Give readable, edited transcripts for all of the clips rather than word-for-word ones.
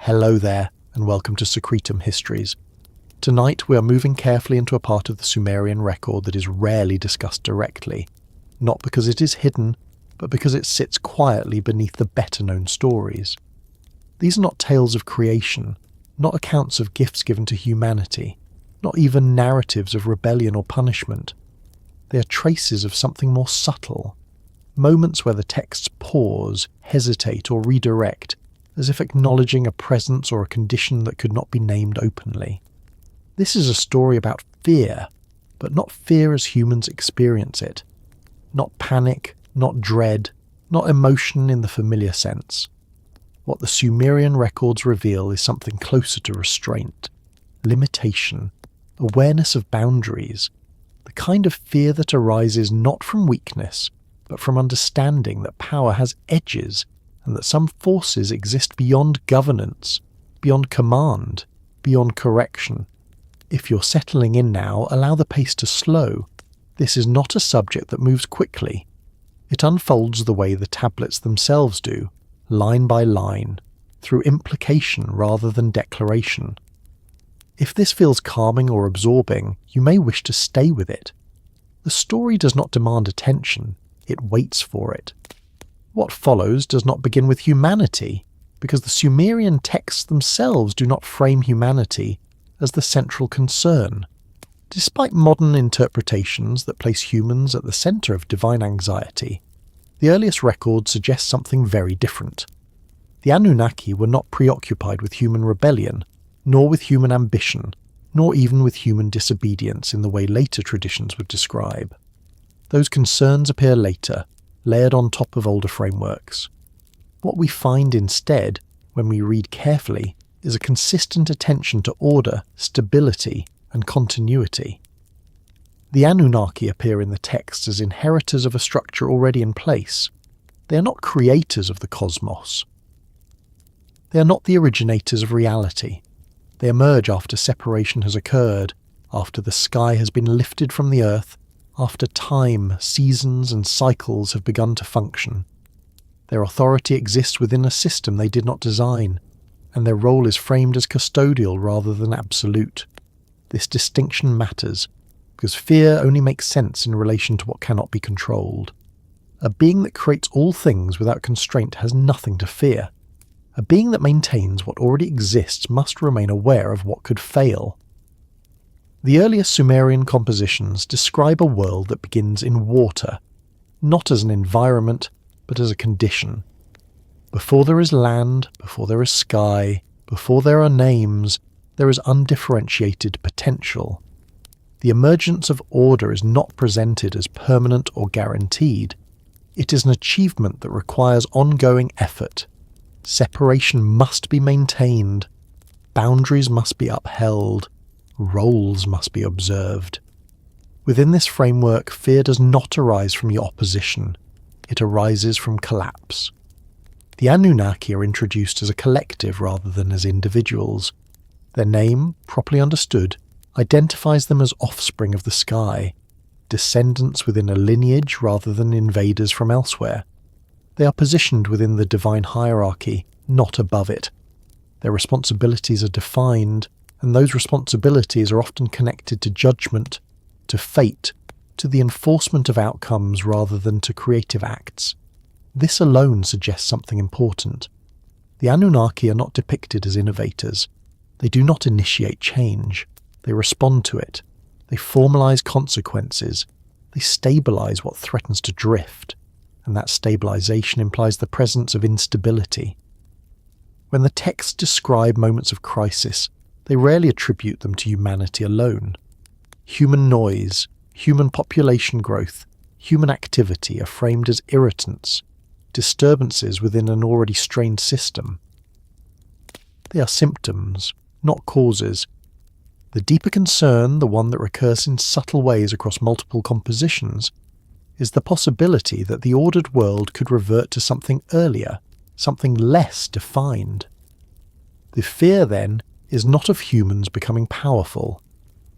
Hello there, and welcome to Secretum Histories. Tonight we are moving carefully into a part of the Sumerian record that is rarely discussed directly, not because it is hidden, but because it sits quietly beneath the better-known stories. These are not tales of creation, not accounts of gifts given to humanity, not even narratives of rebellion or punishment. They are traces of something more subtle, moments where the texts pause, hesitate, or redirect, as if acknowledging a presence or a condition that could not be named openly. This is a story about fear, but not fear as humans experience it. Not panic, not dread, not emotion in the familiar sense. What the Sumerian records reveal is something closer to restraint, limitation, awareness of boundaries, the kind of fear that arises not from weakness, but from understanding that power has edges and that some forces exist beyond governance, beyond command, beyond correction. If you're settling in now, allow the pace to slow. This is not a subject that moves quickly. It unfolds the way the tablets themselves do, line by line, through implication rather than declaration. If this feels calming or absorbing, you may wish to stay with it. The story does not demand attention, it waits for it. What follows does not begin with humanity, because the Sumerian texts themselves do not frame humanity as the central concern. Despite modern interpretations that place humans at the centre of divine anxiety, the earliest records suggest something very different. The Anunnaki were not preoccupied with human rebellion, nor with human ambition, nor even with human disobedience in the way later traditions would describe. Those concerns appear later, layered on top of older frameworks. What we find instead, when we read carefully, is a consistent attention to order, stability, and continuity. The Anunnaki appear in the texts as inheritors of a structure already in place. They are not creators of the cosmos. They are not the originators of reality. They emerge after separation has occurred, after the sky has been lifted from the earth, after time, seasons, and cycles have begun to function. Their authority exists within a system they did not design, and their role is framed as custodial rather than absolute. This distinction matters, because fear only makes sense in relation to what cannot be controlled. A being that creates all things without constraint has nothing to fear. A being that maintains what already exists must remain aware of what could fail. The earliest Sumerian compositions describe a world that begins in water, not as an environment, but as a condition. Before there is land, before there is sky, before there are names, there is undifferentiated potential. The emergence of order is not presented as permanent or guaranteed. It is an achievement that requires ongoing effort. Separation must be maintained, boundaries must be upheld, roles must be observed. Within this framework, fear does not arise from your opposition, it arises from collapse. The Anunnaki are introduced as a collective rather than as individuals. Their name, properly understood, identifies them as offspring of the sky, descendants within a lineage rather than invaders from elsewhere. They are positioned within the divine hierarchy, not above it. Their responsibilities are defined, and those responsibilities are often connected to judgment, to fate, to the enforcement of outcomes rather than to creative acts. This alone suggests something important. The Anunnaki are not depicted as innovators. They do not initiate change. They respond to it. They formalize consequences. They stabilize what threatens to drift, and that stabilization implies the presence of instability. When the texts describe moments of crisis, they rarely attribute them to humanity alone. Human noise, human population growth, human activity are framed as irritants, disturbances within an already strained system. They are symptoms, not causes. The deeper concern, the one that recurs in subtle ways across multiple compositions, is the possibility that the ordered world could revert to something earlier, something less defined. The fear, then, is not of humans becoming powerful.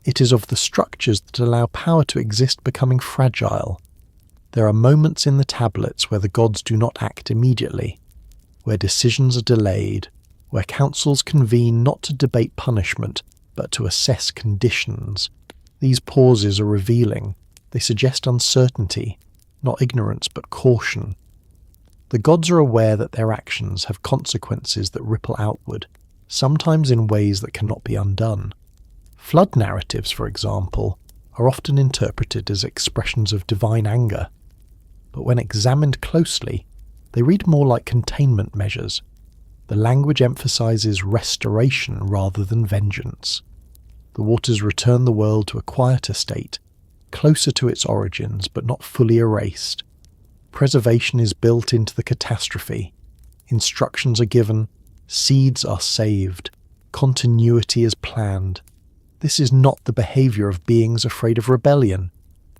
It is of the structures that allow power to exist becoming fragile. There are moments in the tablets where the gods do not act immediately, where decisions are delayed, where councils convene not to debate punishment, but to assess conditions. These pauses are revealing. They suggest uncertainty, not ignorance but caution. The gods are aware that their actions have consequences that ripple outward, sometimes in ways that cannot be undone. Flood narratives, for example, are often interpreted as expressions of divine anger, but when examined closely, they read more like containment measures. The language emphasizes restoration rather than vengeance. The waters return the world to a quieter state, closer to its origins but not fully erased. Preservation is built into the catastrophe. Instructions are given, seeds are saved, continuity is planned. This is not the behavior of beings afraid of rebellion.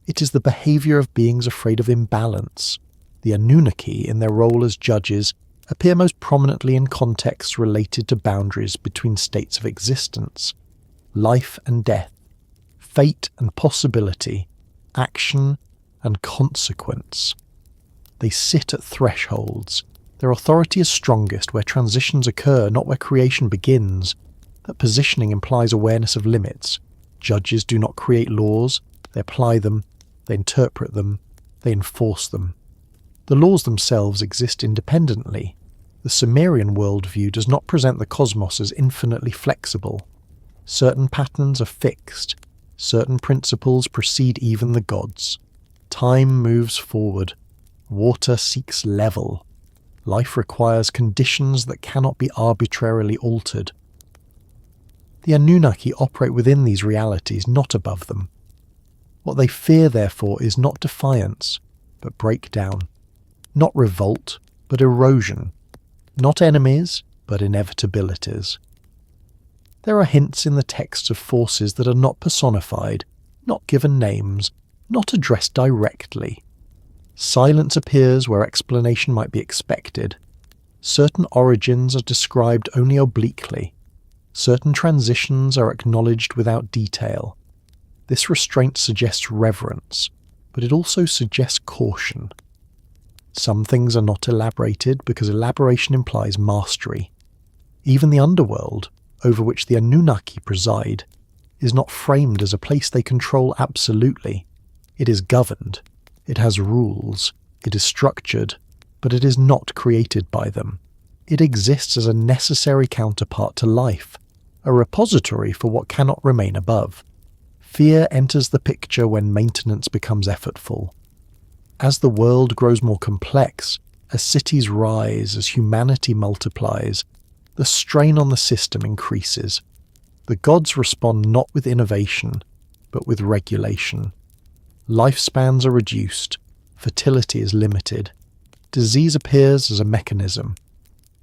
It is the behavior of beings afraid of imbalance. The Anunnaki, in their role as judges, appear most prominently in contexts related to boundaries between states of existence, life and death, fate and possibility, action and consequence. They sit at thresholds. Their authority is strongest where transitions occur, not where creation begins. That positioning implies awareness of limits. Judges do not create laws, they apply them, they interpret them, they enforce them. The laws themselves exist independently. The Sumerian worldview does not present the cosmos as infinitely flexible. Certain patterns are fixed. Certain principles precede even the gods. Time moves forward. Water seeks level. Life requires conditions that cannot be arbitrarily altered. The Anunnaki operate within these realities, not above them. What they fear, therefore, is not defiance, but breakdown. Not revolt, but erosion. Not enemies, but inevitabilities. There are hints in the texts of forces that are not personified, not given names, not addressed directly. Silence appears where explanation might be expected. Certain origins are described only obliquely. Certain transitions are acknowledged without detail. This restraint suggests reverence, but it also suggests caution. Some things are not elaborated because elaboration implies mastery. Even the underworld, over which the Anunnaki preside, is not framed as a place they control absolutely. It is governed. It has rules. It is structured, but it is not created by them. It exists as a necessary counterpart to life, a repository for what cannot remain above. Fear enters the picture when maintenance becomes effortful. As the world grows more complex, as cities rise, as humanity multiplies, the strain on the system increases. The gods respond not with innovation, but with regulation. Lifespans are reduced, fertility is limited, disease appears as a mechanism.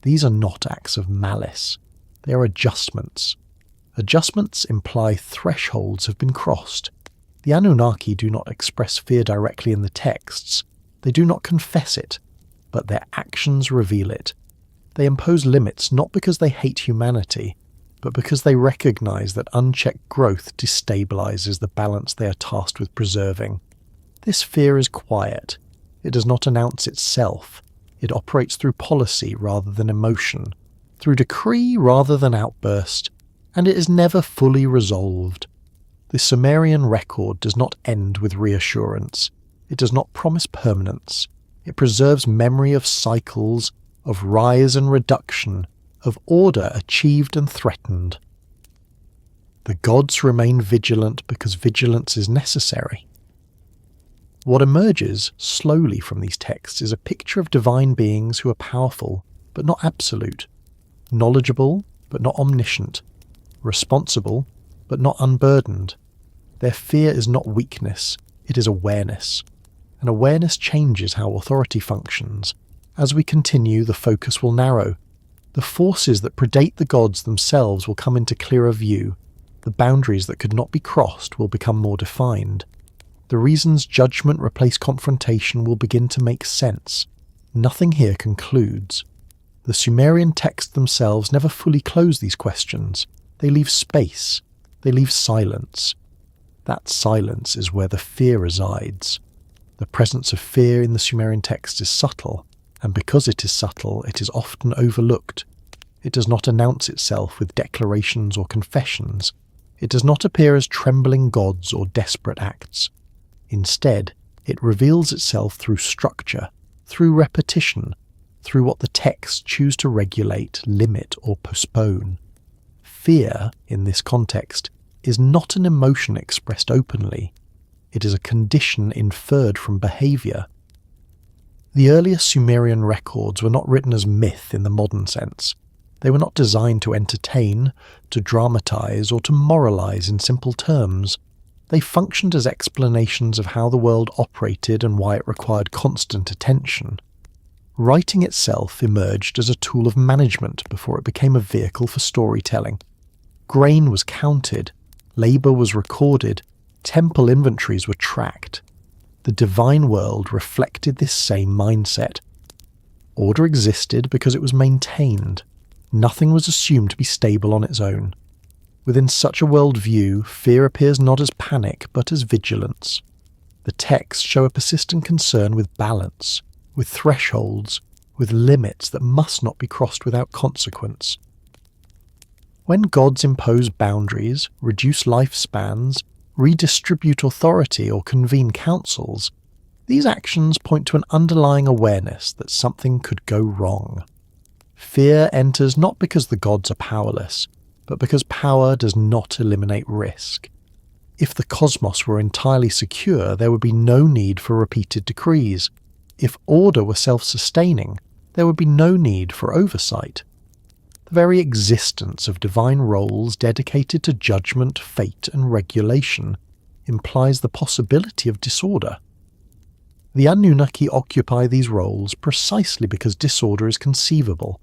These are not acts of malice, they are adjustments. Adjustments imply thresholds have been crossed. The Anunnaki do not express fear directly in the texts, they do not confess it, but their actions reveal it. They impose limits not because they hate humanity, but because they recognize that unchecked growth destabilizes the balance they are tasked with preserving. This fear is quiet. It does not announce itself. It operates through policy rather than emotion, through decree rather than outburst, and it is never fully resolved. The Sumerian record does not end with reassurance. It does not promise permanence. It preserves memory of cycles, of rise and reduction, of order achieved and threatened. The gods remain vigilant because vigilance is necessary. What emerges slowly from these texts is a picture of divine beings who are powerful, but not absolute, knowledgeable, but not omniscient, responsible, but not unburdened. Their fear is not weakness, it is awareness. And awareness changes how authority functions. As we continue, the focus will narrow. The forces that predate the gods themselves will come into clearer view. The boundaries that could not be crossed will become more defined. The reasons judgment replaced confrontation will begin to make sense. Nothing here concludes. The Sumerian texts themselves never fully close these questions. They leave space. They leave silence. That silence is where the fear resides. The presence of fear in the Sumerian text is subtle, and because it is subtle, it is often overlooked. It does not announce itself with declarations or confessions. It does not appear as trembling gods or desperate acts. Instead, it reveals itself through structure, through repetition, through what the texts choose to regulate, limit, or postpone. Fear, in this context, is not an emotion expressed openly. It is a condition inferred from behaviour. The earliest Sumerian records were not written as myth in the modern sense. They were not designed to entertain, to dramatise, or to moralise in simple terms. They functioned as explanations of how the world operated and why it required constant attention. Writing itself emerged as a tool of management before it became a vehicle for storytelling. Grain was counted, labour was recorded, temple inventories were tracked. The divine world reflected this same mindset. Order existed because it was maintained. Nothing was assumed to be stable on its own. Within such a worldview, fear appears not as panic but as vigilance. The texts show a persistent concern with balance, with thresholds, with limits that must not be crossed without consequence. When gods impose boundaries, reduce lifespans, redistribute authority or convene councils, these actions point to an underlying awareness that something could go wrong. Fear enters not because the gods are powerless, but because power does not eliminate risk. If the cosmos were entirely secure, there would be no need for repeated decrees. If order were self-sustaining, there would be no need for oversight. The very existence of divine roles dedicated to judgment, fate, and regulation implies the possibility of disorder. The Anunnaki occupy these roles precisely because disorder is conceivable.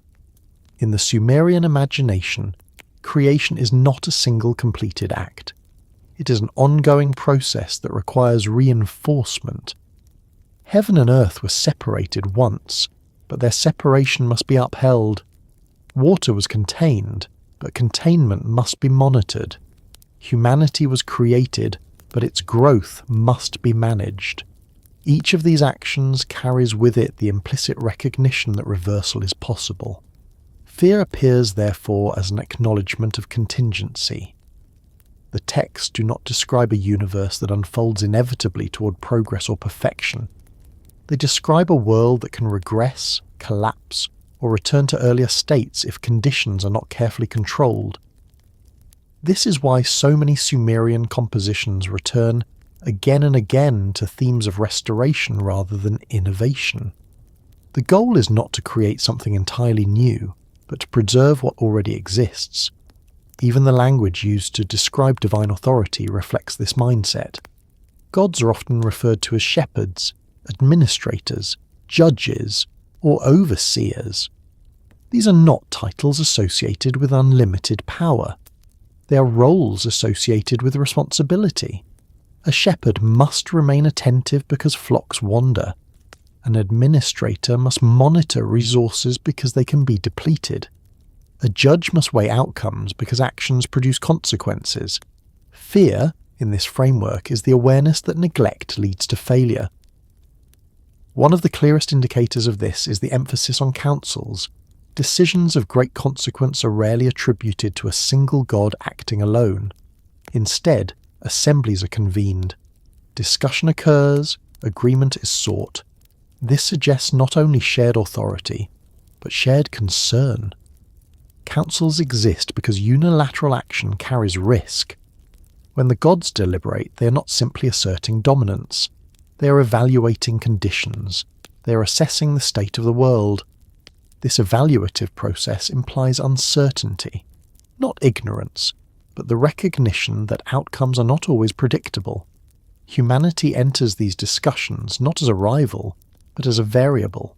In the Sumerian imagination, creation is not a single completed act. It is an ongoing process that requires reinforcement. Heaven and earth were separated once, but their separation must be upheld. Water was contained, but containment must be monitored. Humanity was created, but its growth must be managed. Each of these actions carries with it the implicit recognition that reversal is possible. Fear appears, therefore, as an acknowledgement of contingency. The texts do not describe a universe that unfolds inevitably toward progress or perfection. They describe a world that can regress, collapse, or return to earlier states if conditions are not carefully controlled. This is why so many Sumerian compositions return again and again to themes of restoration rather than innovation. The goal is not to create something entirely new, but to preserve what already exists. Even the language used to describe divine authority reflects this mindset. Gods are often referred to as shepherds, administrators, judges, or overseers. These are not titles associated with unlimited power. They are roles associated with responsibility. A shepherd must remain attentive because flocks wander. An administrator must monitor resources because they can be depleted. A judge must weigh outcomes because actions produce consequences. Fear, in this framework, is the awareness that neglect leads to failure. One of the clearest indicators of this is the emphasis on councils. Decisions of great consequence are rarely attributed to a single god acting alone. Instead, assemblies are convened. Discussion occurs, agreement is sought. This suggests not only shared authority, but shared concern. Councils exist because unilateral action carries risk. When the gods deliberate, they are not simply asserting dominance. They are evaluating conditions. They are assessing the state of the world. This evaluative process implies uncertainty, not ignorance, but the recognition that outcomes are not always predictable. Humanity enters these discussions not as a rival, but as a variable.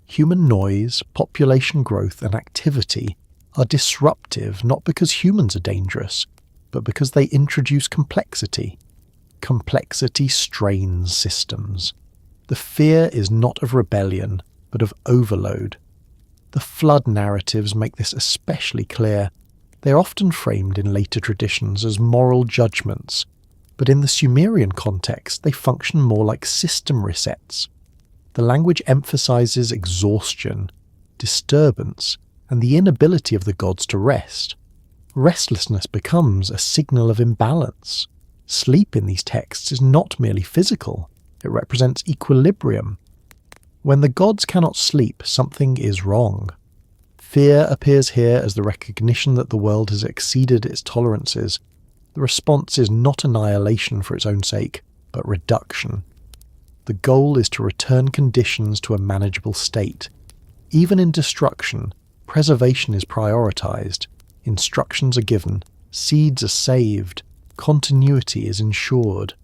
Human noise, population growth, and activity are disruptive not because humans are dangerous, but because they introduce complexity. Complexity strains systems. The fear is not of rebellion, but of overload. The flood narratives make this especially clear. They are often framed in later traditions as moral judgments, but in the Sumerian context they function more like system resets. The language emphasizes exhaustion, disturbance, and the inability of the gods to rest. Restlessness becomes a signal of imbalance. Sleep in these texts is not merely physical, it represents equilibrium. When the gods cannot sleep, something is wrong. Fear appears here as the recognition that the world has exceeded its tolerances. The response is not annihilation for its own sake, but reduction. The goal is to return conditions to a manageable state. Even in destruction, preservation is prioritized, instructions are given, seeds are saved, continuity is ensured.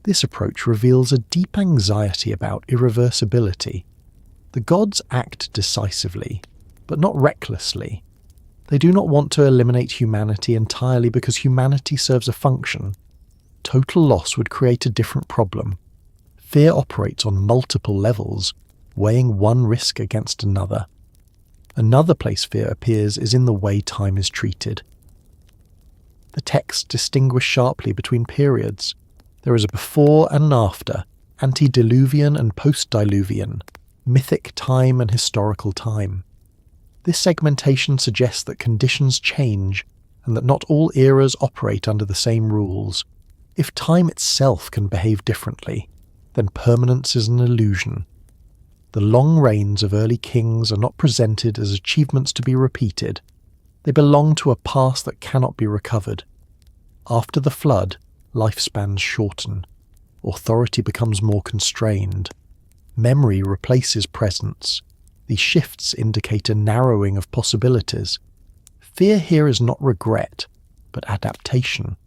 This approach reveals a deep anxiety about irreversibility. The gods act decisively, but not recklessly. They do not want to eliminate humanity entirely because humanity serves a function. Total loss would create a different problem. Fear operates on multiple levels, weighing one risk against another. Another place fear appears is in the way time is treated. The texts distinguish sharply between periods. There is a before and an after, antediluvian and post-diluvian, mythic time and historical time. This segmentation suggests that conditions change and that not all eras operate under the same rules. If time itself can behave differently, then permanence is an illusion. The long reigns of early kings are not presented as achievements to be repeated. They belong to a past that cannot be recovered. After the flood, lifespans shorten. Authority becomes more constrained. Memory replaces presence. These shifts indicate a narrowing of possibilities. Fear here is not regret, but adaptation.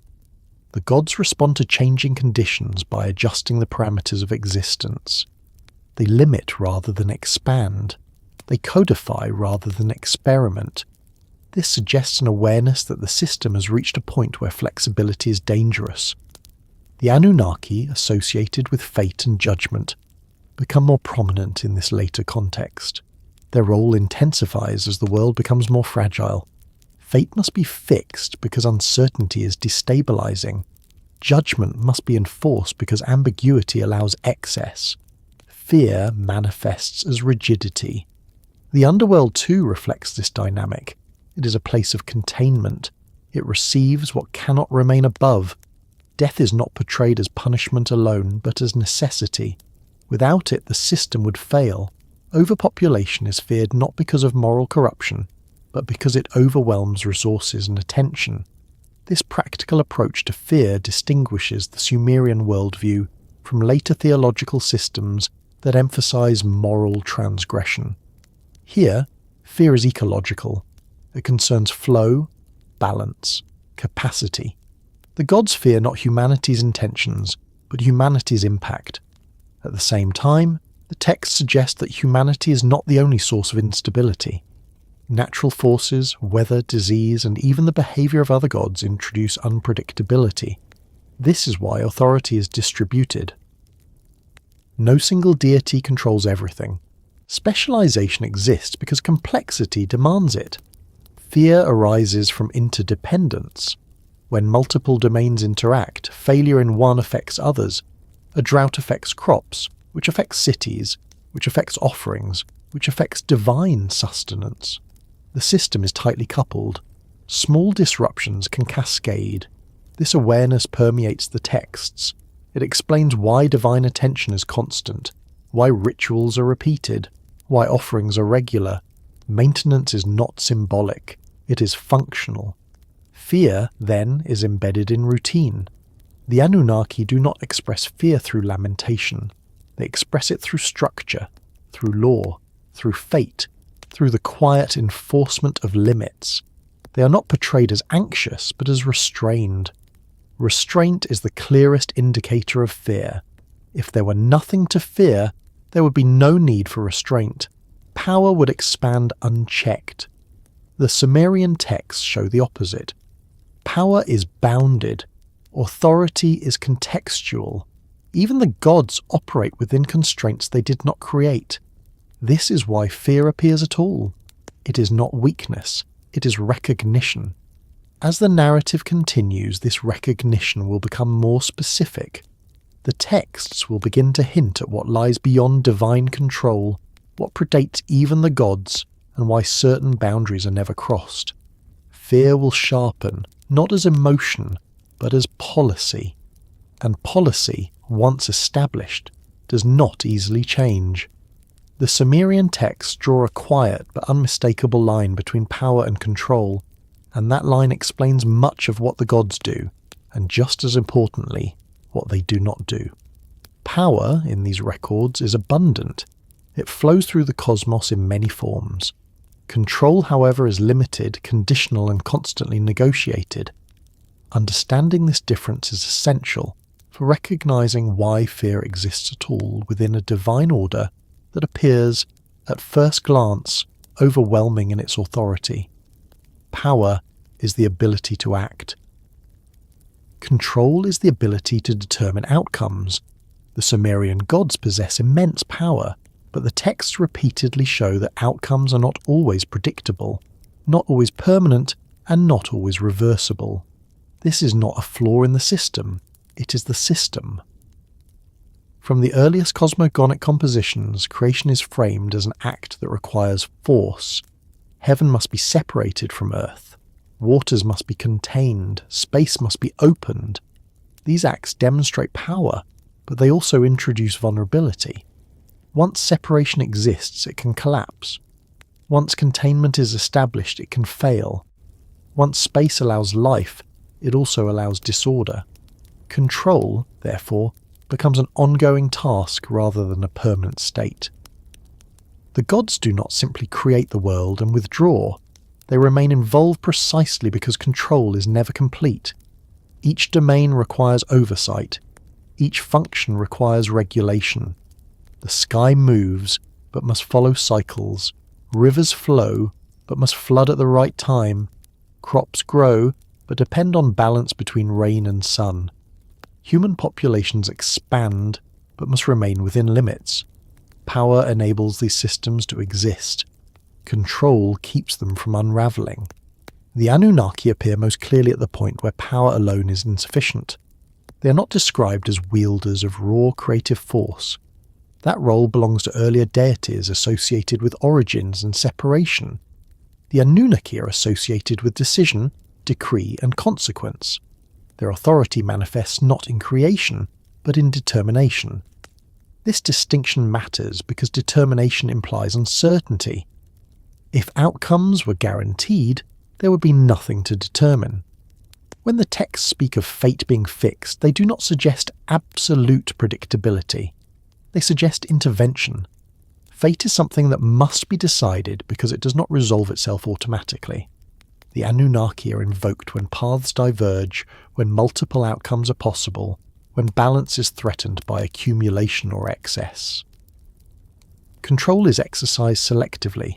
The gods respond to changing conditions by adjusting the parameters of existence. They limit rather than expand. They codify rather than experiment. This suggests an awareness that the system has reached a point where flexibility is dangerous. The Anunnaki, associated with fate and judgment, become more prominent in this later context. Their role intensifies as the world becomes more fragile. Fate must be fixed because uncertainty is destabilizing. Judgment must be enforced because ambiguity allows excess. Fear manifests as rigidity. The underworld too reflects this dynamic. It is a place of containment. It receives what cannot remain above. Death is not portrayed as punishment alone, but as necessity. Without it, the system would fail. Overpopulation is feared not because of moral corruption, but because it overwhelms resources and attention. This practical approach to fear distinguishes the Sumerian worldview from later theological systems that emphasize moral transgression. Here, fear is ecological. It concerns flow, balance, capacity. The gods fear not humanity's intentions, but humanity's impact. At the same time, the text suggests that humanity is not the only source of instability. Natural forces, weather, disease, and even the behavior of other gods introduce unpredictability. This is why authority is distributed. No single deity controls everything. Specialization exists because complexity demands it. Fear arises from interdependence. When multiple domains interact, failure in one affects others. A drought affects crops, which affects cities, which affects offerings, which affects divine sustenance. The system is tightly coupled. Small disruptions can cascade. This awareness permeates the texts. It explains why divine attention is constant, why rituals are repeated, why offerings are regular. Maintenance is not symbolic, it is functional. Fear, then, is embedded in routine. The Anunnaki do not express fear through lamentation. They express it through structure, through law, through fate, through the quiet enforcement of limits. They are not portrayed as anxious, but as restrained. Restraint is the clearest indicator of fear. If there were nothing to fear, there would be no need for restraint. Power would expand unchecked. The Sumerian texts show the opposite. Power is bounded. Authority is contextual. Even the gods operate within constraints they did not create. This is why fear appears at all. It is not weakness, it is recognition. As the narrative continues, this recognition will become more specific. The texts will begin to hint at what lies beyond divine control, what predates even the gods, and why certain boundaries are never crossed. Fear will sharpen, not as emotion, but as policy. And policy, once established, does not easily change. The Sumerian texts draw a quiet but unmistakable line between power and control, and that line explains much of what the gods do, and just as importantly, what they do not do. Power, in these records, is abundant. It flows through the cosmos in many forms. Control, however, is limited, conditional, and constantly negotiated. Understanding this difference is essential for recognizing why fear exists at all within a divine order that appears, at first glance, overwhelming in its authority. Power is the ability to act. Control is the ability to determine outcomes. The Sumerian gods possess immense power, but the texts repeatedly show that outcomes are not always predictable, not always permanent, and not always reversible. This is not a flaw in the system, it is the system. From the earliest cosmogonic compositions, creation is framed as an act that requires force. Heaven must be separated from earth. Waters must be contained. Space must be opened. These acts demonstrate power, but they also introduce vulnerability. Once separation exists, it can collapse. Once containment is established, it can fail. Once space allows life, it also allows disorder. Control, therefore, becomes an ongoing task rather than a permanent state. The gods do not simply create the world and withdraw. They remain involved precisely because control is never complete. Each domain requires oversight. Each function requires regulation. The sky moves, but must follow cycles. Rivers flow, but must flood at the right time. Crops grow, but depend on balance between rain and sun. Human populations expand, but must remain within limits. Power enables these systems to exist. Control keeps them from unravelling. The Anunnaki appear most clearly at the point where power alone is insufficient. They are not described as wielders of raw creative force. That role belongs to earlier deities associated with origins and separation. The Anunnaki are associated with decision, decree, and consequence. Their authority manifests not in creation, but in determination. This distinction matters because determination implies uncertainty. If outcomes were guaranteed, there would be nothing to determine. When the texts speak of fate being fixed, they do not suggest absolute predictability. They suggest intervention. Fate is something that must be decided because it does not resolve itself automatically. The Anunnaki are invoked when paths diverge, when multiple outcomes are possible, when balance is threatened by accumulation or excess. Control is exercised selectively.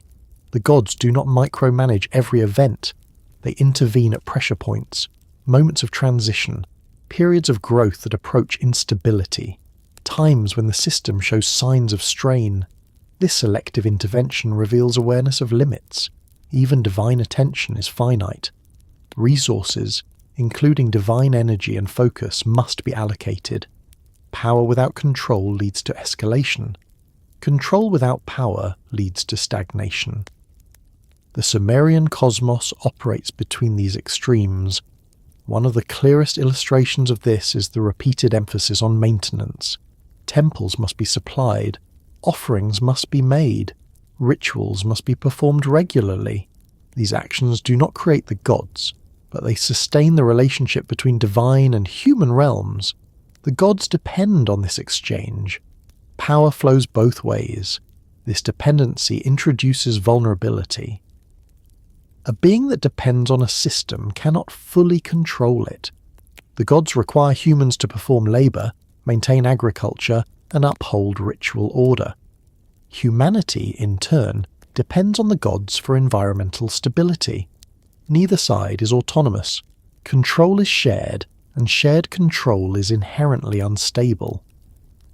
The gods do not micromanage every event. They intervene at pressure points, moments of transition, periods of growth that approach instability, times when the system shows signs of strain. This selective intervention reveals awareness of limits. Even divine attention is finite. Resources, including divine energy and focus, must be allocated. Power without control leads to escalation. Control without power leads to stagnation. The Sumerian cosmos operates between these extremes. One of the clearest illustrations of this is the repeated emphasis on maintenance. Temples must be supplied, offerings must be made, rituals must be performed regularly. These actions do not create the gods, but they sustain the relationship between divine and human realms. The gods depend on this exchange. Power flows both ways. This dependency introduces vulnerability. A being that depends on a system cannot fully control it. The gods require humans to perform labour, maintain agriculture, and uphold ritual order. Humanity, in turn, depends on the gods for environmental stability. Neither side is autonomous. Control is shared, and shared control is inherently unstable.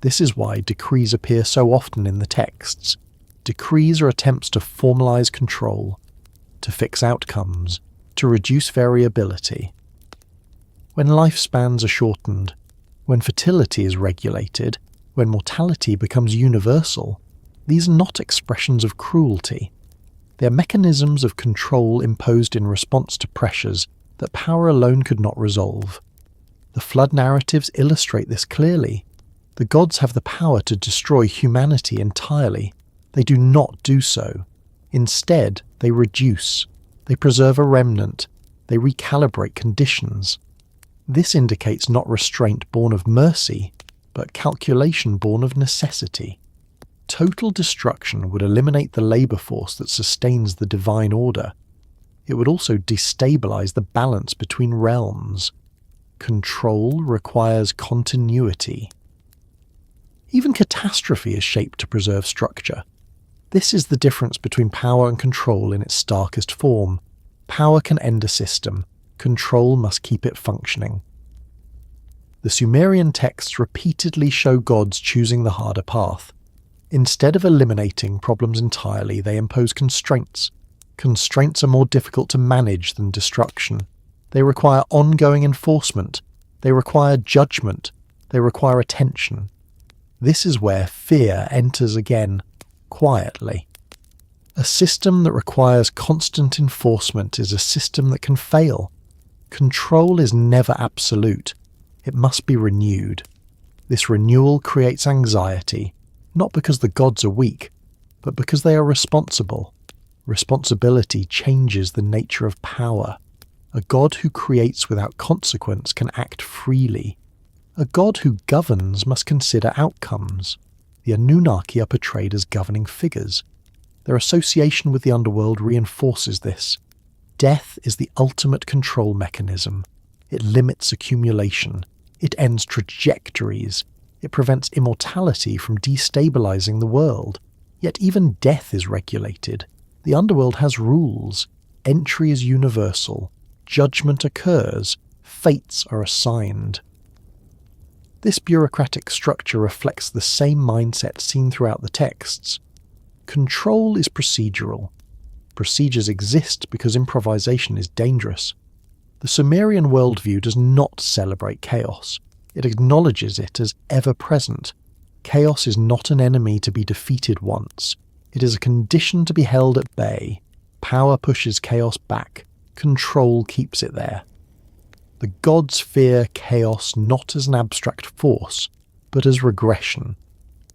This is why decrees appear so often in the texts. Decrees are attempts to formalize control, to fix outcomes, to reduce variability. When lifespans are shortened, when fertility is regulated, when mortality becomes universal, these are not expressions of cruelty. They are mechanisms of control imposed in response to pressures that power alone could not resolve. The flood narratives illustrate this clearly. The gods have the power to destroy humanity entirely. They do not do so. Instead, they reduce. They preserve a remnant. They recalibrate conditions. This indicates not restraint born of mercy, but calculation born of necessity. Total destruction would eliminate the labour force that sustains the divine order. It would also destabilise the balance between realms. Control requires continuity. Even catastrophe is shaped to preserve structure. This is the difference between power and control in its starkest form. Power can end a system. Control must keep it functioning. The Sumerian texts repeatedly show gods choosing the harder path. Instead of eliminating problems entirely, they impose constraints. Constraints are more difficult to manage than destruction. They require ongoing enforcement. They require judgment. They require attention. This is where fear enters again, quietly. A system that requires constant enforcement is a system that can fail. Control is never absolute. It must be renewed. This renewal creates anxiety, not because the gods are weak, but because they are responsible. Responsibility changes the nature of power. A god who creates without consequence can act freely. A god who governs must consider outcomes. The Anunnaki are portrayed as governing figures. Their association with the underworld reinforces this. Death is the ultimate control mechanism. It limits accumulation. It ends trajectories. It prevents immortality from destabilizing the world. Yet even death is regulated. The underworld has rules. Entry is universal. Judgment occurs. Fates are assigned. This bureaucratic structure reflects the same mindset seen throughout the texts. Control is procedural. Procedures exist because improvisation is dangerous. The Sumerian worldview does not celebrate chaos. It acknowledges it as ever-present. Chaos is not an enemy to be defeated once. It is a condition to be held at bay. Power pushes chaos back. Control keeps it there. The gods fear chaos not as an abstract force, but as regression.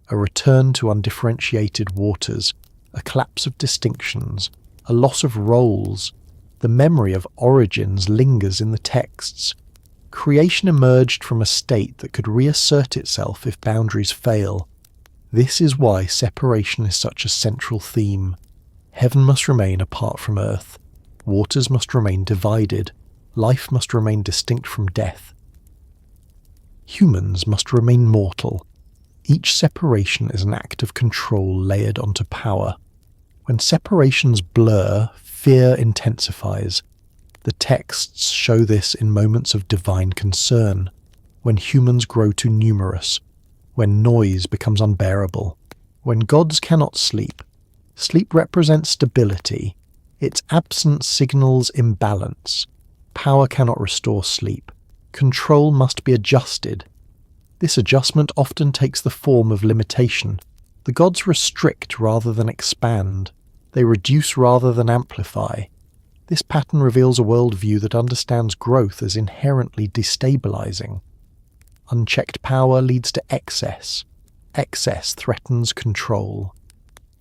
A return to undifferentiated waters, a collapse of distinctions, a loss of roles. The memory of origins lingers in the texts. Creation emerged from a state that could reassert itself if boundaries fail. This is why separation is such a central theme. Heaven must remain apart from earth. Waters must remain divided. Life must remain distinct from death. Humans must remain mortal. Each separation is an act of control layered onto power. When separations blur, fear intensifies. The texts show this in moments of divine concern, when humans grow too numerous, when noise becomes unbearable, when gods cannot sleep. Sleep represents stability. Its absence signals imbalance. Power cannot restore sleep. Control must be adjusted. This adjustment often takes the form of limitation. The gods restrict rather than expand. They reduce rather than amplify. This pattern reveals a worldview that understands growth as inherently destabilizing. Unchecked power leads to excess. Excess threatens control.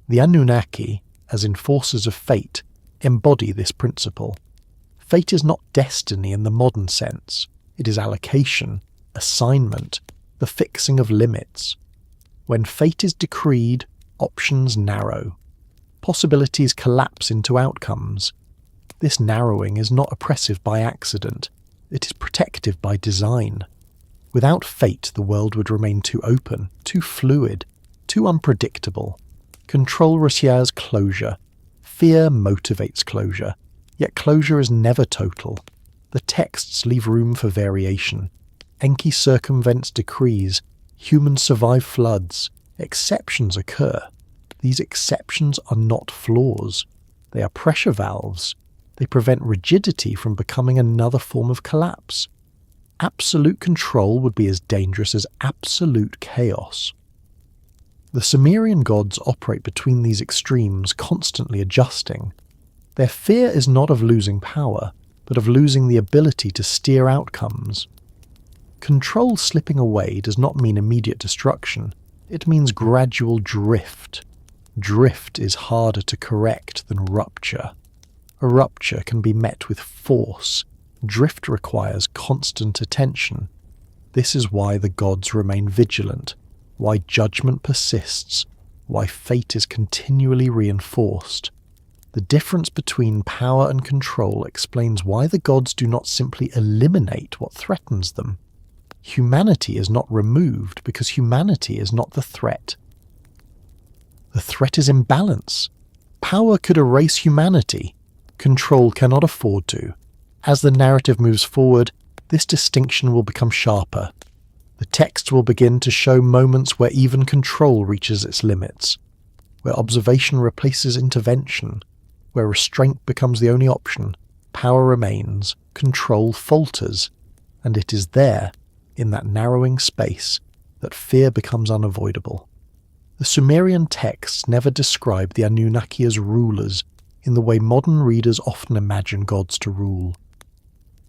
The Anunnaki, as enforcers of fate, embody this principle. Fate is not destiny in the modern sense. It is allocation, assignment, the fixing of limits. When fate is decreed, options narrow. Possibilities collapse into outcomes. This narrowing is not oppressive by accident. It is protective by design. Without fate, the world would remain too open, too fluid, too unpredictable. Control requires closure. Fear motivates closure. Yet closure is never total. The texts leave room for variation. Enki circumvents decrees. Humans survive floods. Exceptions occur. These exceptions are not flaws. They are pressure valves. They prevent rigidity from becoming another form of collapse. Absolute control would be as dangerous as absolute chaos. The Sumerian gods operate between these extremes, constantly adjusting. Their fear is not of losing power, but of losing the ability to steer outcomes. Control slipping away does not mean immediate destruction, it means gradual drift. Drift is harder to correct than rupture. A rupture can be met with force. Drift requires constant attention. This is why the gods remain vigilant, why judgment persists, why fate is continually reinforced. The difference between power and control explains why the gods do not simply eliminate what threatens them. Humanity is not removed because humanity is not the threat. The threat is imbalance. Power could erase humanity. Control cannot afford to. As the narrative moves forward, this distinction will become sharper. The text will begin to show moments where even control reaches its limits, where observation replaces intervention, where restraint becomes the only option, power remains, control falters, and it is there, in that narrowing space, that fear becomes unavoidable. The Sumerian texts never describe the Anunnaki as rulers in the way modern readers often imagine gods to rule.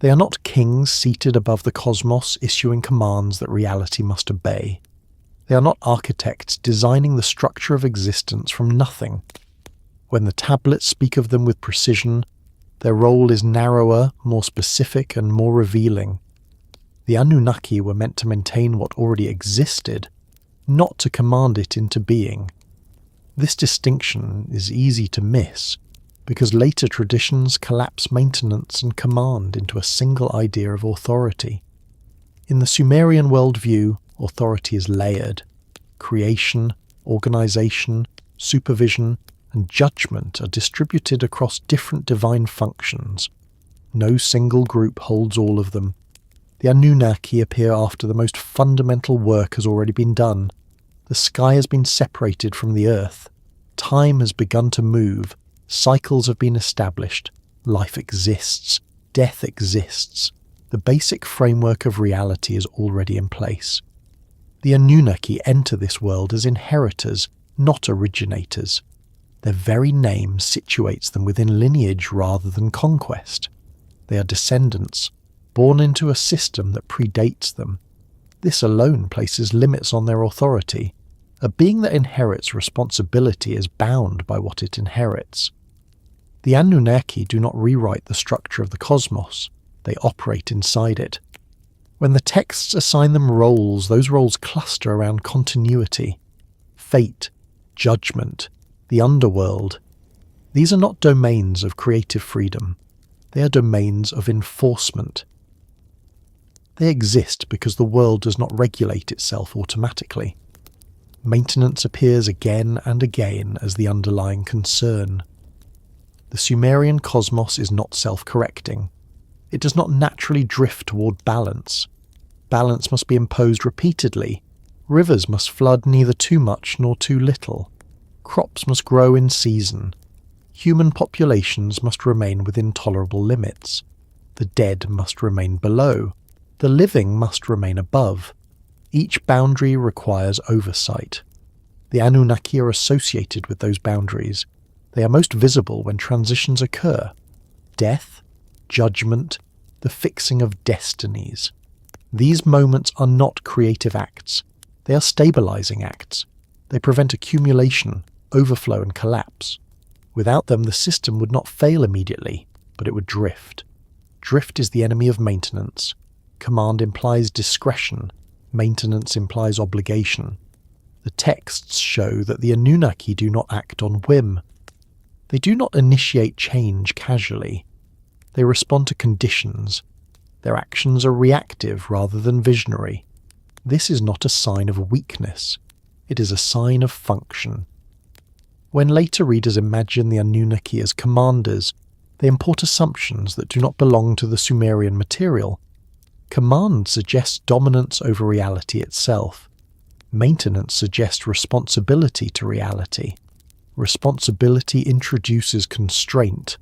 They are not kings seated above the cosmos issuing commands that reality must obey. They are not architects designing the structure of existence from nothing. When the tablets speak of them with precision, their role is narrower, more specific, and more revealing. The Anunnaki were meant to maintain what already existed, not to command it into being. This distinction is easy to miss, because later traditions collapse maintenance and command into a single idea of authority. In the Sumerian worldview, authority is layered. Creation, organization, supervision, and judgment are distributed across different divine functions. No single group holds all of them. The Anunnaki appear after the most fundamental work has already been done. The sky has been separated from the earth. Time has begun to move. Cycles have been established. Life exists. Death exists. The basic framework of reality is already in place. The Anunnaki enter this world as inheritors, not originators. Their very name situates them within lineage rather than conquest. They are descendants, born into a system that predates them. This alone places limits on their authority. A being that inherits responsibility is bound by what it inherits. The Anunnaki do not rewrite the structure of the cosmos, they operate inside it. When the texts assign them roles, those roles cluster around continuity. Fate, judgment, the underworld. These are not domains of creative freedom. They are domains of enforcement. They exist because the world does not regulate itself automatically. Maintenance appears again and again as the underlying concern. The Sumerian cosmos is not self-correcting. It does not naturally drift toward balance. Balance must be imposed repeatedly. Rivers must flood neither too much nor too little. Crops must grow in season. Human populations must remain within tolerable limits. The dead must remain below. The living must remain above. Each boundary requires oversight. The Anunnaki are associated with those boundaries. They are most visible when transitions occur. Death, judgment, the fixing of destinies. These moments are not creative acts. They are stabilizing acts. They prevent accumulation, overflow, and collapse. Without them, the system would not fail immediately, but it would drift. Drift is the enemy of maintenance. Command implies discretion. Maintenance implies obligation. The texts show that the Anunnaki do not act on whim. They do not initiate change casually. They respond to conditions. Their actions are reactive rather than visionary. This is not a sign of weakness. It is a sign of function. When later readers imagine the Anunnaki as commanders, they import assumptions that do not belong to the Sumerian material. Command suggests dominance over reality itself. Maintenance suggests responsibility to reality. Responsibility introduces constraint.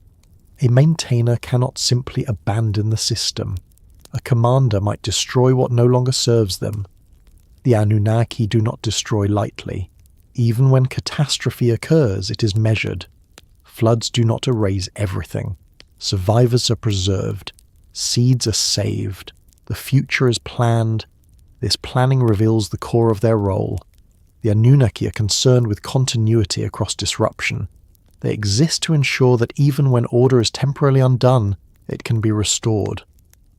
A maintainer cannot simply abandon the system. A commander might destroy what no longer serves them. The Anunnaki do not destroy lightly. Even when catastrophe occurs, it is measured. Floods do not erase everything. Survivors are preserved. Seeds are saved. The future is planned. This planning reveals the core of their role. The Anunnaki are concerned with continuity across disruption. They exist to ensure that even when order is temporarily undone, it can be restored.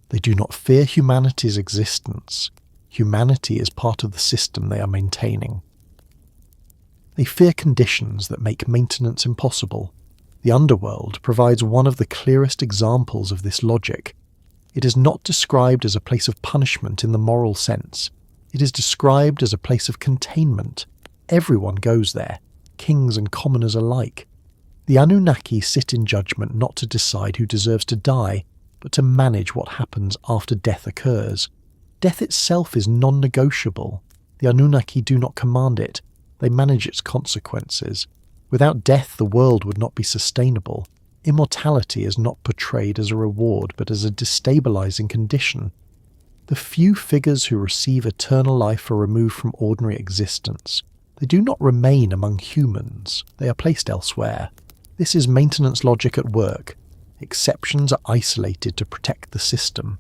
They do not fear humanity's existence. Humanity is part of the system they are maintaining. They fear conditions that make maintenance impossible. The underworld provides one of the clearest examples of this logic. It is not described as a place of punishment in the moral sense. It is described as a place of containment. Everyone goes there, kings and commoners alike. The Anunnaki sit in judgment not to decide who deserves to die, but to manage what happens after death occurs. Death itself is non-negotiable. The Anunnaki do not command it. They manage its consequences. Without death, the world would not be sustainable. Immortality is not portrayed as a reward, but as a destabilizing condition. The few figures who receive eternal life are removed from ordinary existence. They do not remain among humans. They are placed elsewhere. This is maintenance logic at work. Exceptions are isolated to protect the system.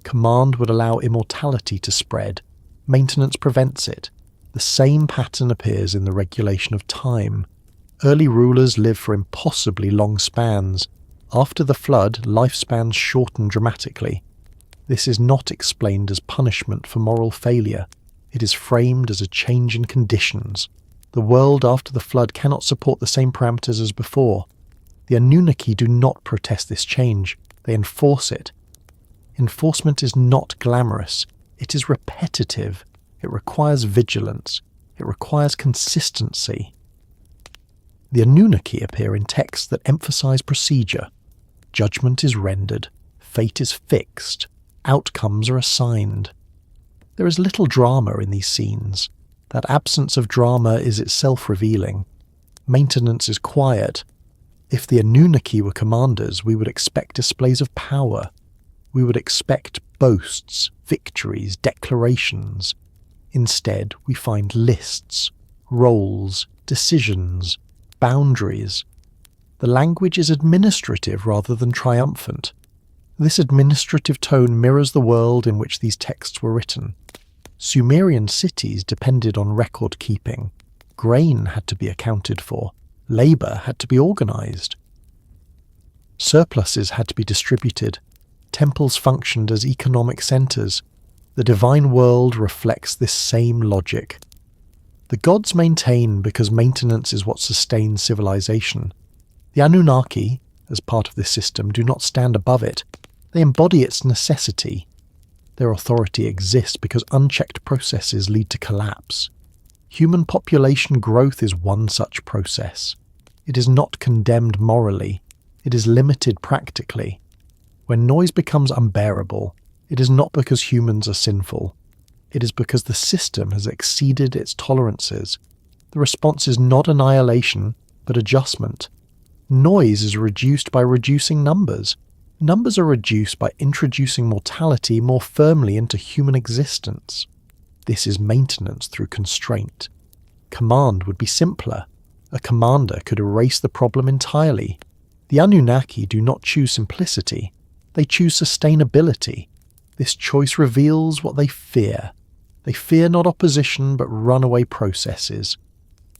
Command would allow immortality to spread. Maintenance prevents it. The same pattern appears in the regulation of time. Early rulers live for impossibly long spans. After the flood, lifespans shorten dramatically. This is not explained as punishment for moral failure. It is framed as a change in conditions. The world after the flood cannot support the same parameters as before. The Anunnaki do not protest this change. They enforce it. Enforcement is not glamorous. It is repetitive. It requires vigilance. It requires consistency. The Anunnaki appear in texts that emphasize procedure. Judgment is rendered. Fate is fixed. Outcomes are assigned. There is little drama in these scenes. That absence of drama is itself revealing. Maintenance is quiet. If the Anunnaki were commanders, we would expect displays of power. We would expect boasts, victories, declarations. Instead, we find lists, roles, decisions, boundaries. The language is administrative rather than triumphant. This administrative tone mirrors the world in which these texts were written. Sumerian cities depended on record keeping. Grain had to be accounted for. Labour had to be organised. Surpluses had to be distributed. Temples functioned as economic centres. The divine world reflects this same logic. The gods maintain because maintenance is what sustains civilization. The Anunnaki, as part of this system, do not stand above it. They embody its necessity. Their authority exists because unchecked processes lead to collapse. Human population growth is one such process. It is not condemned morally. It is limited practically. When noise becomes unbearable, it is not because humans are sinful. It is because the system has exceeded its tolerances. The response is not annihilation, but adjustment. Noise is reduced by reducing numbers. Numbers are reduced by introducing mortality more firmly into human existence. This is maintenance through constraint. Command would be simpler. A commander could erase the problem entirely. The Anunnaki do not choose simplicity. They choose sustainability. This choice reveals what they fear. They fear not opposition but runaway processes.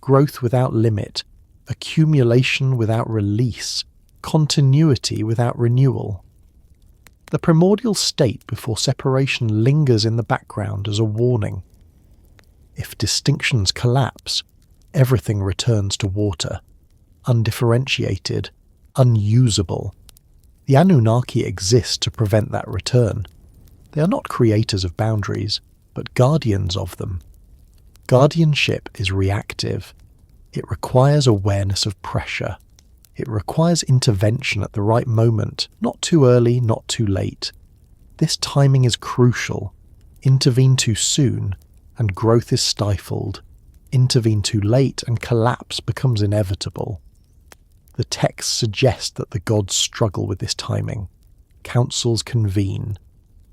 Growth without limit. Accumulation without release. Continuity without renewal. The primordial state before separation lingers in the background as a warning. If distinctions collapse, everything returns to water, undifferentiated, unusable. The Anunnaki exist to prevent that return. They are not creators of boundaries, but guardians of them. Guardianship is reactive. It requires awareness of pressure. It requires intervention at the right moment, not too early, not too late. This timing is crucial. Intervene too soon, and growth is stifled. Intervene too late, and collapse becomes inevitable. The texts suggest that the gods struggle with this timing. Councils convene.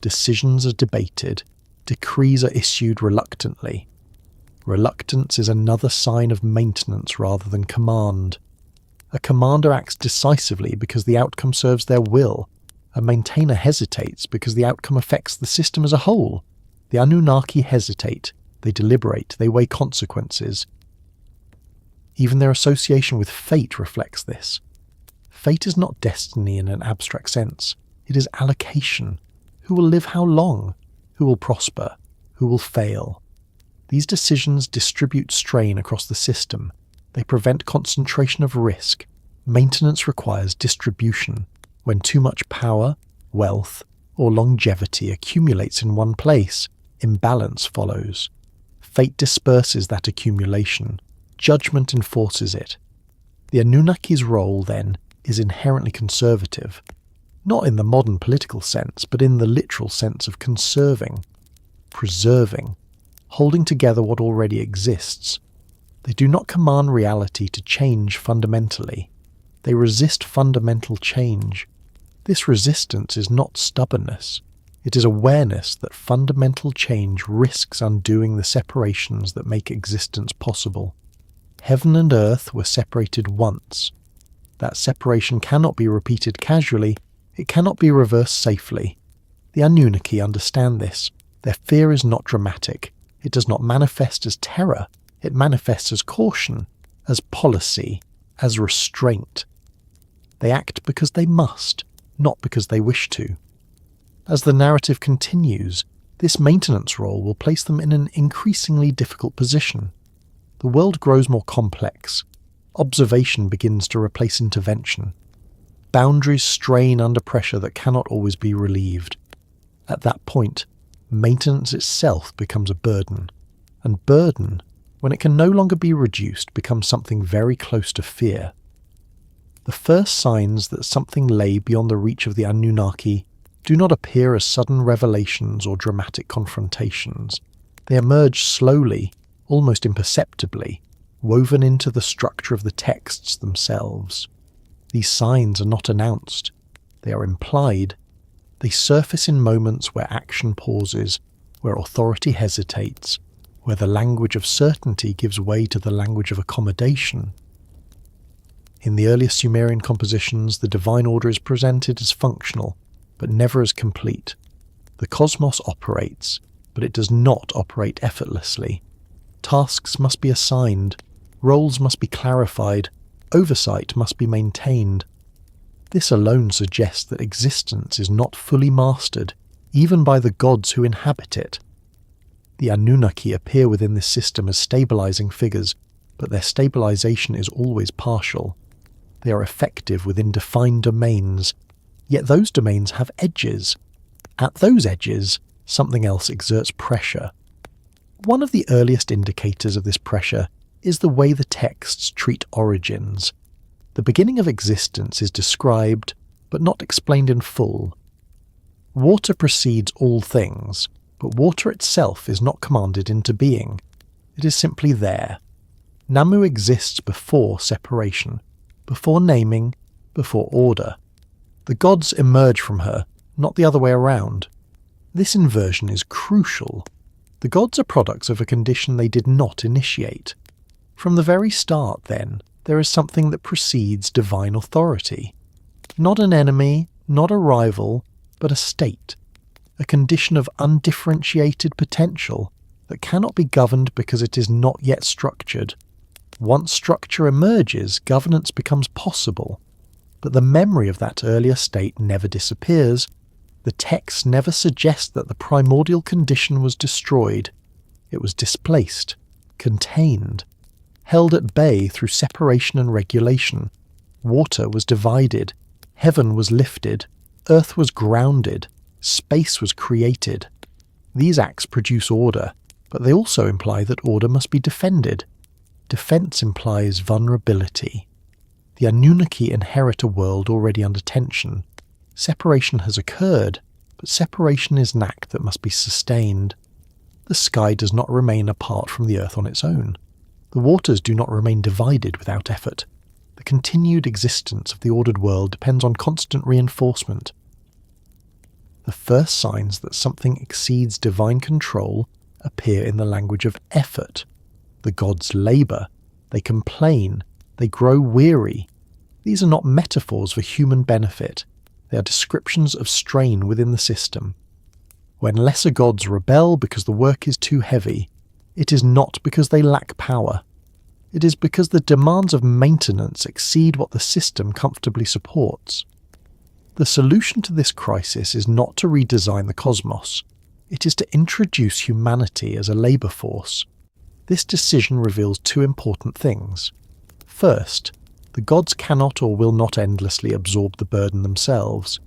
Decisions are debated. Decrees are issued reluctantly. Reluctance is another sign of maintenance rather than command. A commander acts decisively because the outcome serves their will. A maintainer hesitates because the outcome affects the system as a whole. The Anunnaki hesitate, they deliberate, they weigh consequences. Even their association with fate reflects this. Fate is not destiny in an abstract sense. It is allocation. Who will live how long? Who will prosper? Who will fail? These decisions distribute strain across the system. They prevent concentration of risk. Maintenance requires distribution. When too much power, wealth, or longevity accumulates in one place, imbalance follows. Fate disperses that accumulation. Judgment enforces it. The Anunnaki's role, then, is inherently conservative. Not in the modern political sense, but in the literal sense of conserving, preserving, holding together what already exists. They do not command reality to change fundamentally. They resist fundamental change. This resistance is not stubbornness. It is awareness that fundamental change risks undoing the separations that make existence possible. Heaven and earth were separated once. That separation cannot be repeated casually. It cannot be reversed safely. The Anunnaki understand this. Their fear is not dramatic. It does not manifest as terror. It manifests as caution, as policy, as restraint. They act because they must, not because they wish to. As the narrative continues, this maintenance role will place them in an increasingly difficult position. The world grows more complex. Observation begins to replace intervention. Boundaries strain under pressure that cannot always be relieved. At that point, maintenance itself becomes a burden. And burden, when it can no longer be reduced, becomes something very close to fear. The first signs that something lay beyond the reach of the Anunnaki do not appear as sudden revelations or dramatic confrontations. They emerge slowly, almost imperceptibly, woven into the structure of the texts themselves. These signs are not announced. They are implied. They surface in moments where action pauses, where authority hesitates, where the language of certainty gives way to the language of accommodation. In the earliest Sumerian compositions, the divine order is presented as functional, but never as complete. The cosmos operates, but it does not operate effortlessly. Tasks must be assigned, roles must be clarified, oversight must be maintained. This alone suggests that existence is not fully mastered, even by the gods who inhabit it. The Anunnaki appear within this system as stabilizing figures, but their stabilization is always partial. They are effective within defined domains, yet those domains have edges. At those edges, something else exerts pressure. One of the earliest indicators of this pressure is the way the texts treat origins. The beginning of existence is described, but not explained in full. Water precedes all things, but water itself is not commanded into being. It is simply there. Namu exists before separation, before naming, before order. The gods emerge from her, not the other way around. This inversion is crucial. The gods are products of a condition they did not initiate. From the very start, then, there is something that precedes divine authority. Not an enemy, not a rival, but a state, a condition of undifferentiated potential that cannot be governed because it is not yet structured. Once structure emerges, governance becomes possible. But the memory of that earlier state never disappears. The texts never suggest that the primordial condition was destroyed. It was displaced, contained, held at bay through separation and regulation. Water was divided, heaven was lifted, earth was grounded, space was created. These acts produce order, but they also imply that order must be defended. Defense implies vulnerability. The Anunnaki inherit a world already under tension. Separation has occurred, but separation is an act that must be sustained. The sky does not remain apart from the earth on its own. The waters do not remain divided without effort. The continued existence of the ordered world depends on constant reinforcement. The first signs that something exceeds divine control appear in the language of effort. The gods labour, they complain, they grow weary. These are not metaphors for human benefit, they are descriptions of strain within the system. When lesser gods rebel because the work is too heavy, it is not because they lack power. It is because the demands of maintenance exceed what the system comfortably supports. The solution to this crisis is not to redesign the cosmos. It is to introduce humanity as a labour force. This decision reveals two important things. First, the gods cannot or will not endlessly absorb the burden themselves.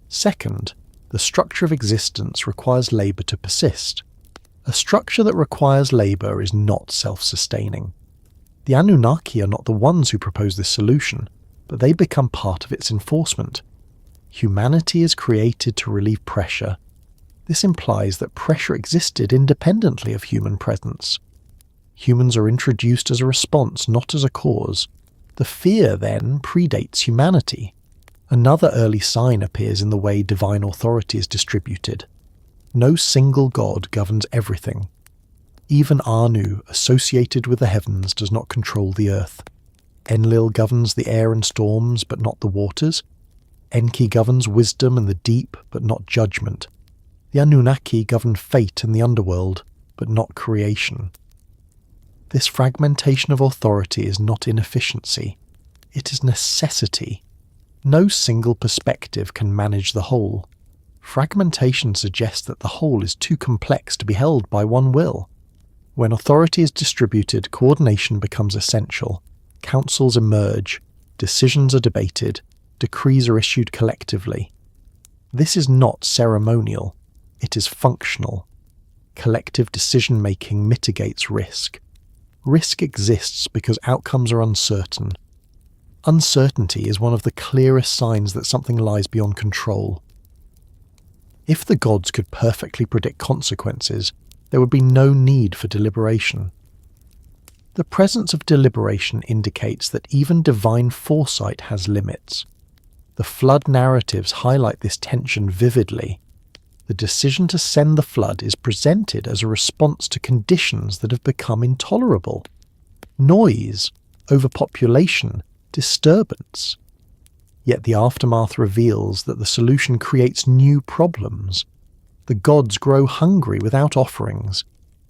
Second, the structure of existence requires labour to persist. A structure that requires labour is not self-sustaining. The Anunnaki are not the ones who propose this solution, but they become part of its enforcement. Humanity is created to relieve pressure. This implies that pressure existed independently of human presence. Humans are introduced as a response, not as a cause. The fear, then, predates humanity. Another early sign appears in the way divine authority is distributed. No single god governs everything. Even Anu, associated with the heavens, does not control the earth. Enlil governs the air and storms, but not the waters. Enki governs wisdom and the deep, but not judgment. The Anunnaki govern fate and the underworld, but not creation. This fragmentation of authority is not inefficiency. It is necessity. No single perspective can manage the whole. Fragmentation suggests that the whole is too complex to be held by one will. When authority is distributed, coordination becomes essential. Councils emerge, decisions are debated, decrees are issued collectively. This is not ceremonial, it is functional. Collective decision-making mitigates risk. Risk exists because outcomes are uncertain. Uncertainty is one of the clearest signs that something lies beyond control. If the gods could perfectly predict consequences, there would be no need for deliberation. The presence of deliberation indicates that even divine foresight has limits. The flood narratives highlight this tension vividly. The decision to send the flood is presented as a response to conditions that have become intolerable. Noise, overpopulation, disturbance. Yet the aftermath reveals that the solution creates new problems. The gods grow hungry without offerings.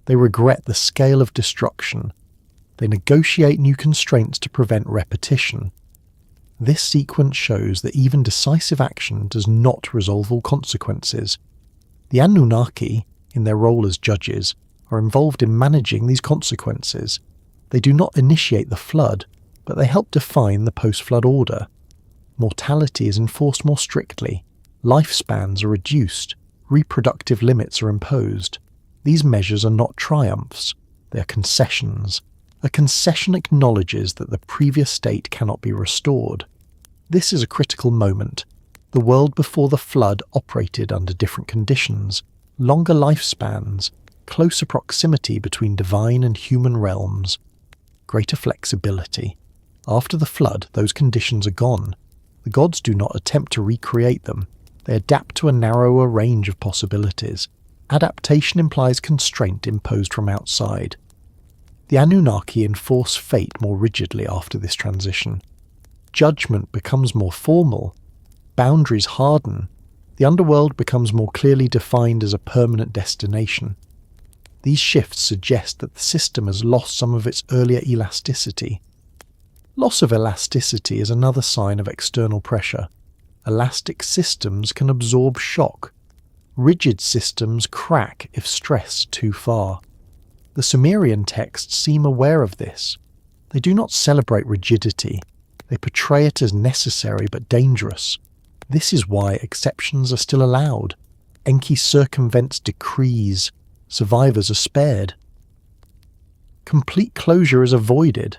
They regret the scale of destruction. They negotiate new constraints to prevent repetition. This sequence shows that even decisive action does not resolve all consequences. The Anunnaki, in their role as judges, are involved in managing these consequences. They do not initiate the flood, but they help define the post-flood order. Mortality is enforced more strictly. Lifespans are reduced. Reproductive limits are imposed. These measures are not triumphs. They are concessions. A concession acknowledges that the previous state cannot be restored. This is a critical moment. The world before the flood operated under different conditions, longer lifespans, closer proximity between divine and human realms, greater flexibility. After the flood, those conditions are gone. The gods do not attempt to recreate them. They adapt to a narrower range of possibilities. Adaptation implies constraint imposed from outside. The Anunnaki enforce fate more rigidly after this transition. Judgment becomes more formal. Boundaries harden. The underworld becomes more clearly defined as a permanent destination. These shifts suggest that the system has lost some of its earlier elasticity. Loss of elasticity is another sign of external pressure. Elastic systems can absorb shock. Rigid systems crack if stressed too far. The Sumerian texts seem aware of this. They do not celebrate rigidity. They portray it as necessary but dangerous. This is why exceptions are still allowed. Enki circumvents decrees. Survivors are spared. Complete closure is avoided.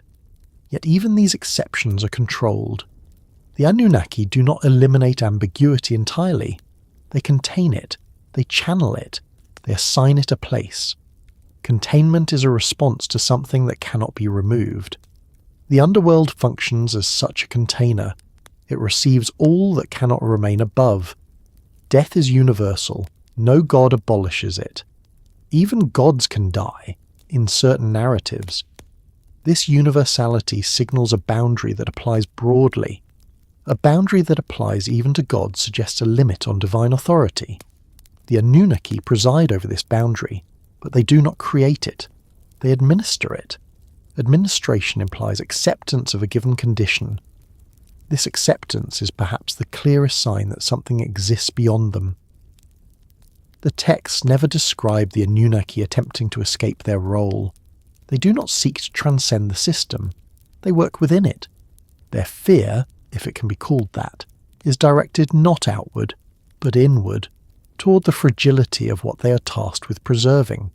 Yet even these exceptions are controlled. The Anunnaki do not eliminate ambiguity entirely. They contain it. They channel it. They assign it a place. Containment is a response to something that cannot be removed. The underworld functions as such a container. It receives all that cannot remain above. Death is universal. No god abolishes it. Even gods can die, in certain narratives. This universality signals a boundary that applies broadly. A boundary that applies even to God suggests a limit on divine authority. The Anunnaki preside over this boundary, but they do not create it. They administer it. Administration implies acceptance of a given condition. This acceptance is perhaps the clearest sign that something exists beyond them. The texts never describe the Anunnaki attempting to escape their role. They do not seek to transcend the system. They work within it. Their fear, if it can be called that, is directed not outward, but inward, toward the fragility of what they are tasked with preserving.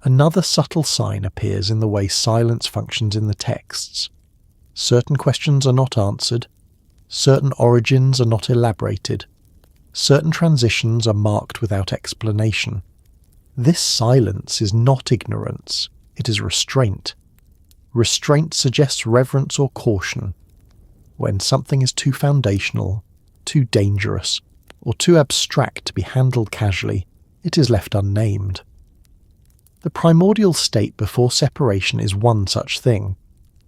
Another subtle sign appears in the way silence functions in the texts. Certain questions are not answered. Certain origins are not elaborated. Certain transitions are marked without explanation. This silence is not ignorance, it is restraint. Restraint suggests reverence or caution. When something is too foundational, too dangerous, or too abstract to be handled casually, it is left unnamed. The primordial state before separation is one such thing.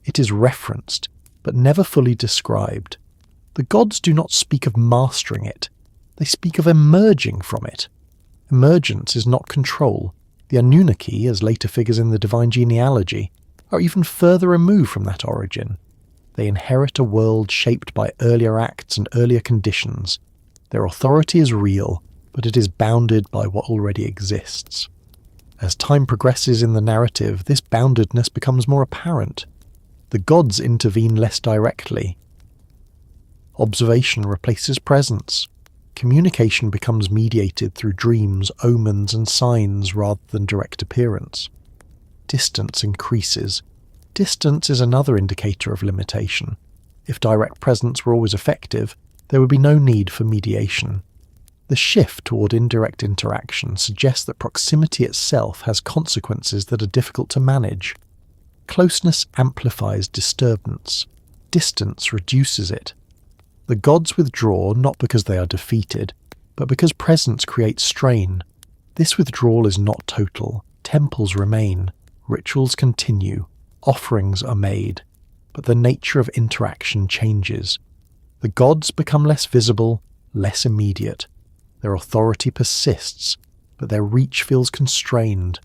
It is referenced, but never fully described. The gods do not speak of mastering it. They speak of emerging from it. Emergence is not control. The Anunnaki, as later figures in the divine genealogy, are even further removed from that origin. They inherit a world shaped by earlier acts and earlier conditions. Their authority is real, but it is bounded by what already exists. As time progresses in the narrative, this boundedness becomes more apparent. The gods intervene less directly. Observation replaces presence. Communication becomes mediated through dreams, omens, and signs rather than direct appearance. Distance increases. Distance is another indicator of limitation. If direct presence were always effective, there would be no need for mediation. The shift toward indirect interaction suggests that proximity itself has consequences that are difficult to manage. Closeness amplifies disturbance. Distance reduces it. The gods withdraw not because they are defeated, but because presence creates strain. This withdrawal is not total. Temples remain. Rituals continue. Offerings are made. But the nature of interaction changes. The gods become less visible, less immediate. Their authority persists, but their reach feels constrained.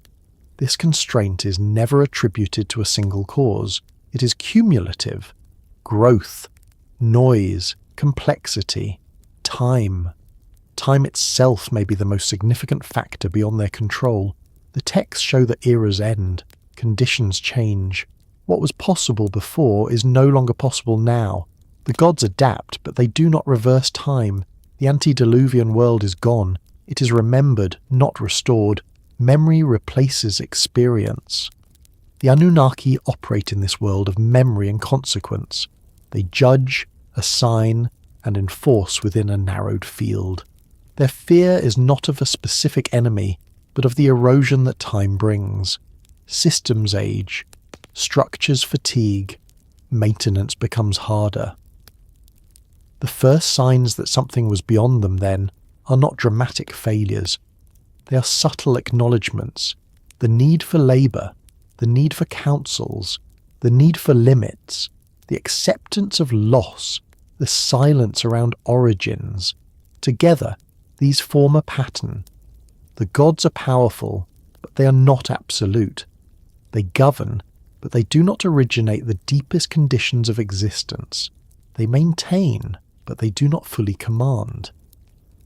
This constraint is never attributed to a single cause. It is cumulative. Growth, noise, complexity, time. Time itself may be the most significant factor beyond their control. The texts show that eras end, conditions change. What was possible before is no longer possible now. The gods adapt, but they do not reverse time. The antediluvian world is gone. It is remembered, not restored. Memory replaces experience. The Anunnaki operate in this world of memory and consequence. They judge, assign, and enforce within a narrowed field. Their fear is not of a specific enemy, but of the erosion that time brings. Systems age. Structures fatigue. Maintenance becomes harder. The first signs that something was beyond them, then, are not dramatic failures. They are subtle acknowledgements. The need for labour, the need for counsels, the need for limits, the acceptance of loss, the silence around origins. Together, these form a pattern. The gods are powerful, but they are not absolute. They govern, but they do not originate the deepest conditions of existence. They maintain, but they do not fully command.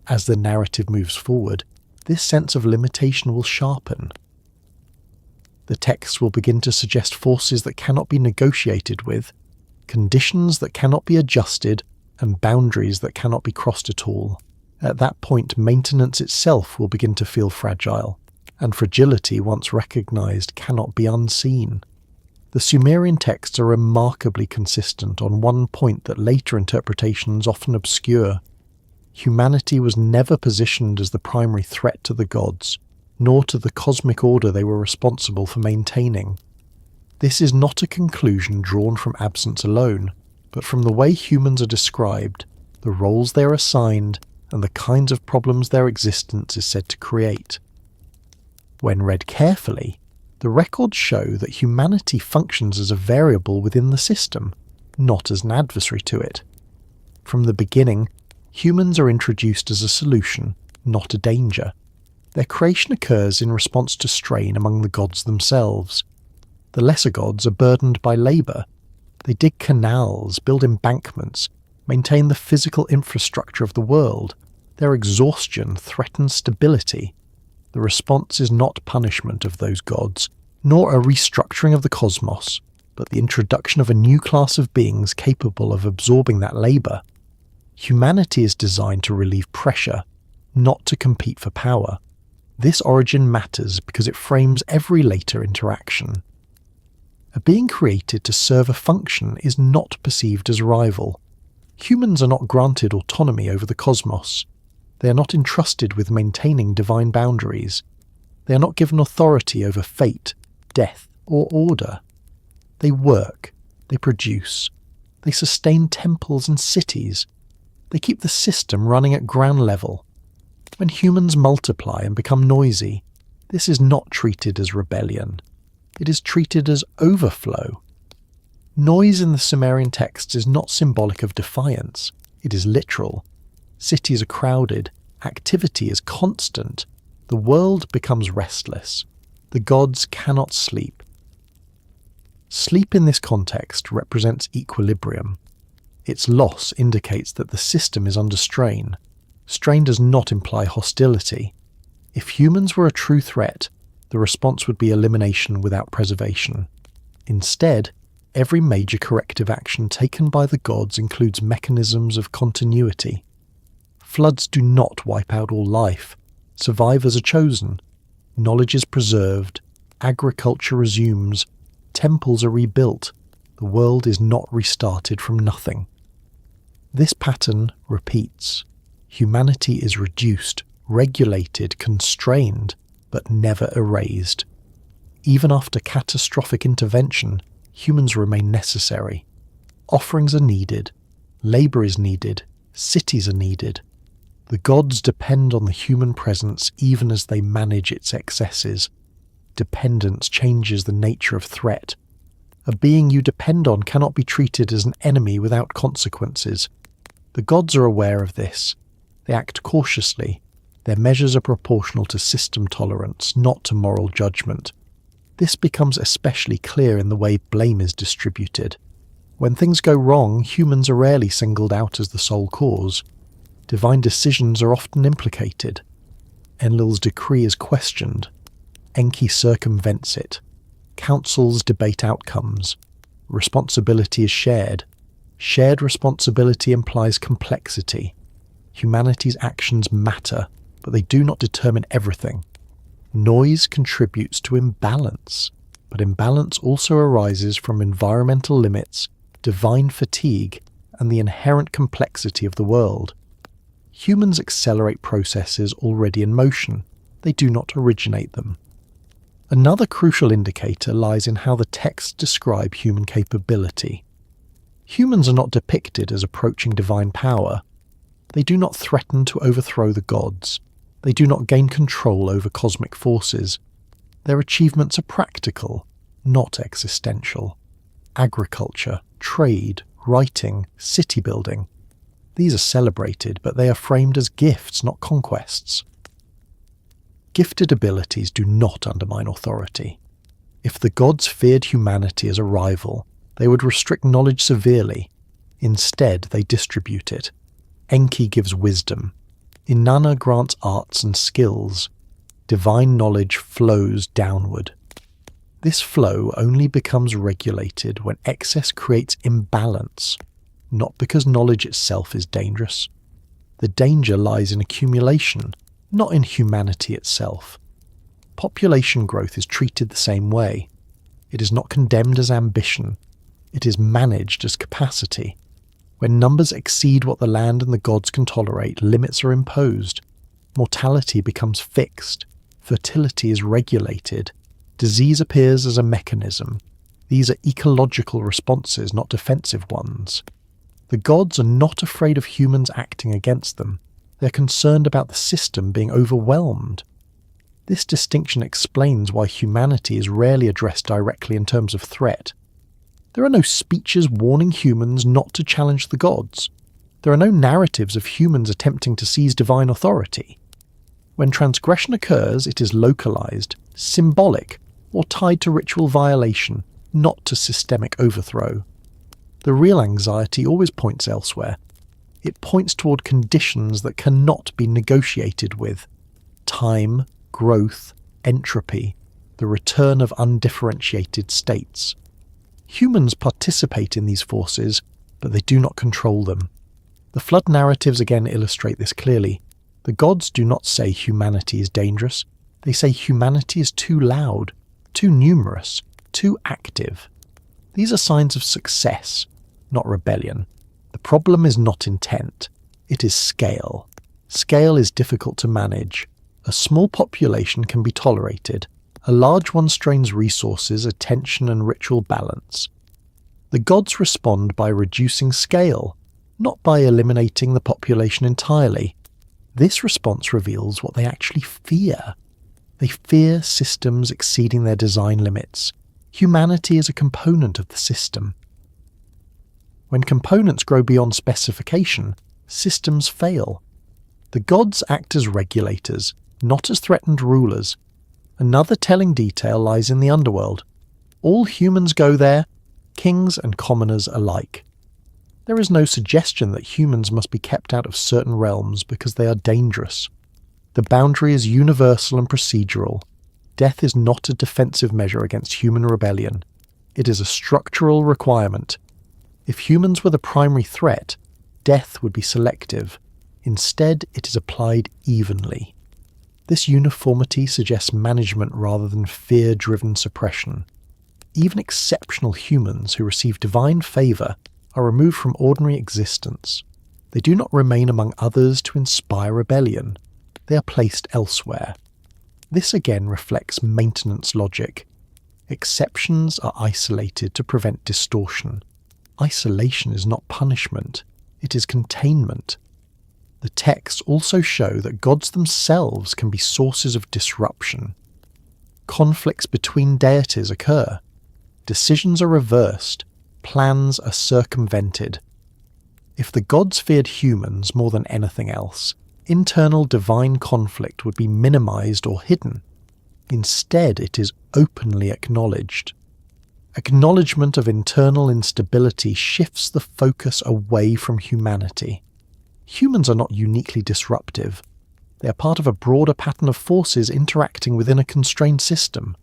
As the narrative moves forward, this sense of limitation will sharpen. The texts will begin to suggest forces that cannot be negotiated with, conditions that cannot be adjusted, and boundaries that cannot be crossed at all. At that point, maintenance itself will begin to feel fragile, and fragility, once recognized, cannot be unseen. The Sumerian texts are remarkably consistent on one point that later interpretations often obscure. Humanity was never positioned as the primary threat to the gods, nor to the cosmic order they were responsible for maintaining. This is not a conclusion drawn from absence alone, but from the way humans are described, the roles they are assigned, and the kinds of problems their existence is said to create. When read carefully, The records show that humanity functions as a variable within the system, not as an adversary to it. From the beginning, humans are introduced as a solution, not a danger. Their creation occurs in response to strain among the gods themselves. The lesser gods are burdened by labour. They dig canals, build embankments, maintain the physical infrastructure of the world. Their exhaustion threatens stability. The response is not punishment of those gods, nor a restructuring of the cosmos, but the introduction of a new class of beings capable of absorbing that labour. Humanity is designed to relieve pressure, not to compete for power. This origin matters because it frames every later interaction. A being created to serve a function is not perceived as a rival. Humans are not granted autonomy over the cosmos. They are not entrusted with maintaining divine boundaries. They are not given authority over fate, death, or order. They work, they produce, they sustain temples and cities. They keep the system running at ground level. When humans multiply and become noisy, this is not treated as rebellion. It is treated as overflow. Noise in the Sumerian texts is not symbolic of defiance. It is literal. Cities are crowded. Activity is constant. The world becomes restless. The gods cannot sleep. Sleep in this context represents equilibrium. Its loss indicates that the system is under strain. Strain does not imply hostility. If humans were a true threat, the response would be elimination without preservation. Instead, every major corrective action taken by the gods includes mechanisms of continuity. Floods do not wipe out all life. Survivors are chosen. Knowledge is preserved. Agriculture resumes. Temples are rebuilt. The world is not restarted from nothing. This pattern repeats. Humanity is reduced, regulated, constrained, but never erased. Even after catastrophic intervention, humans remain necessary. Offerings are needed. Labour is needed. Cities are needed. The gods depend on the human presence even as they manage its excesses. Dependence changes the nature of threat. A being you depend on cannot be treated as an enemy without consequences. The gods are aware of this. They act cautiously. Their measures are proportional to system tolerance, not to moral judgment. This becomes especially clear in the way blame is distributed. When things go wrong, humans are rarely singled out as the sole cause. Divine decisions are often implicated. Enlil's decree is questioned. Enki circumvents it. Councils debate outcomes. Responsibility is shared. Shared responsibility implies complexity. Humanity's actions matter, but they do not determine everything. Noise contributes to imbalance, but imbalance also arises from environmental limits, divine fatigue, and the inherent complexity of the world. Humans accelerate processes already in motion. They do not originate them. Another crucial indicator lies in how the texts describe human capability. Humans are not depicted as approaching divine power. They do not threaten to overthrow the gods. They do not gain control over cosmic forces. Their achievements are practical, not existential. Agriculture, trade, writing, city building. These are celebrated, but they are framed as gifts, not conquests. Gifted abilities do not undermine authority. If the gods feared humanity as a rival, they would restrict knowledge severely. Instead, they distribute it. Enki gives wisdom. Inanna grants arts and skills. Divine knowledge flows downward. This flow only becomes regulated when excess creates imbalance, not because knowledge itself is dangerous. The danger lies in accumulation, not in humanity itself. Population growth is treated the same way. It is not condemned as ambition. It is managed as capacity. When numbers exceed what the land and the gods can tolerate, limits are imposed. Mortality becomes fixed. Fertility is regulated. Disease appears as a mechanism. These are ecological responses, not defensive ones. The gods are not afraid of humans acting against them. They are concerned about the system being overwhelmed. This distinction explains why humanity is rarely addressed directly in terms of threat. There are no speeches warning humans not to challenge the gods. There are no narratives of humans attempting to seize divine authority. When transgression occurs, it is localized, symbolic, or tied to ritual violation, not to systemic overthrow. The real anxiety always points elsewhere. It points toward conditions that cannot be negotiated with. Time, growth, entropy, the return of undifferentiated states. Humans participate in these forces, but they do not control them. The flood narratives again illustrate this clearly. The gods do not say humanity is dangerous. They say humanity is too loud, too numerous, too active. These are signs of success, not rebellion. The problem is not intent. It is scale. Scale is difficult to manage. A small population can be tolerated. A large one strains resources, attention, and ritual balance. The gods respond by reducing scale, not by eliminating the population entirely. This response reveals what they actually fear. They fear systems exceeding their design limits. Humanity is a component of the system. When components grow beyond specification, systems fail. The gods act as regulators, not as threatened rulers. Another telling detail lies in the underworld. All humans go there, kings and commoners alike. There is no suggestion that humans must be kept out of certain realms because they are dangerous. The boundary is universal and procedural. Death is not a defensive measure against human rebellion. It is a structural requirement. If humans were the primary threat, death would be selective. Instead, it is applied evenly. This uniformity suggests management rather than fear-driven suppression. Even exceptional humans who receive divine favour are removed from ordinary existence. They do not remain among others to inspire rebellion. They are placed elsewhere. This again reflects maintenance logic. Exceptions are isolated to prevent distortion. Isolation is not punishment, it is containment. The texts also show that gods themselves can be sources of disruption. Conflicts between deities occur. Decisions are reversed. Plans are circumvented. If the gods feared humans more than anything else, internal divine conflict would be minimized or hidden. Instead, it is openly acknowledged. Acknowledgement of internal instability shifts the focus away from humanity. Humans are not uniquely disruptive. They are part of a broader pattern of forces interacting within a constrained system.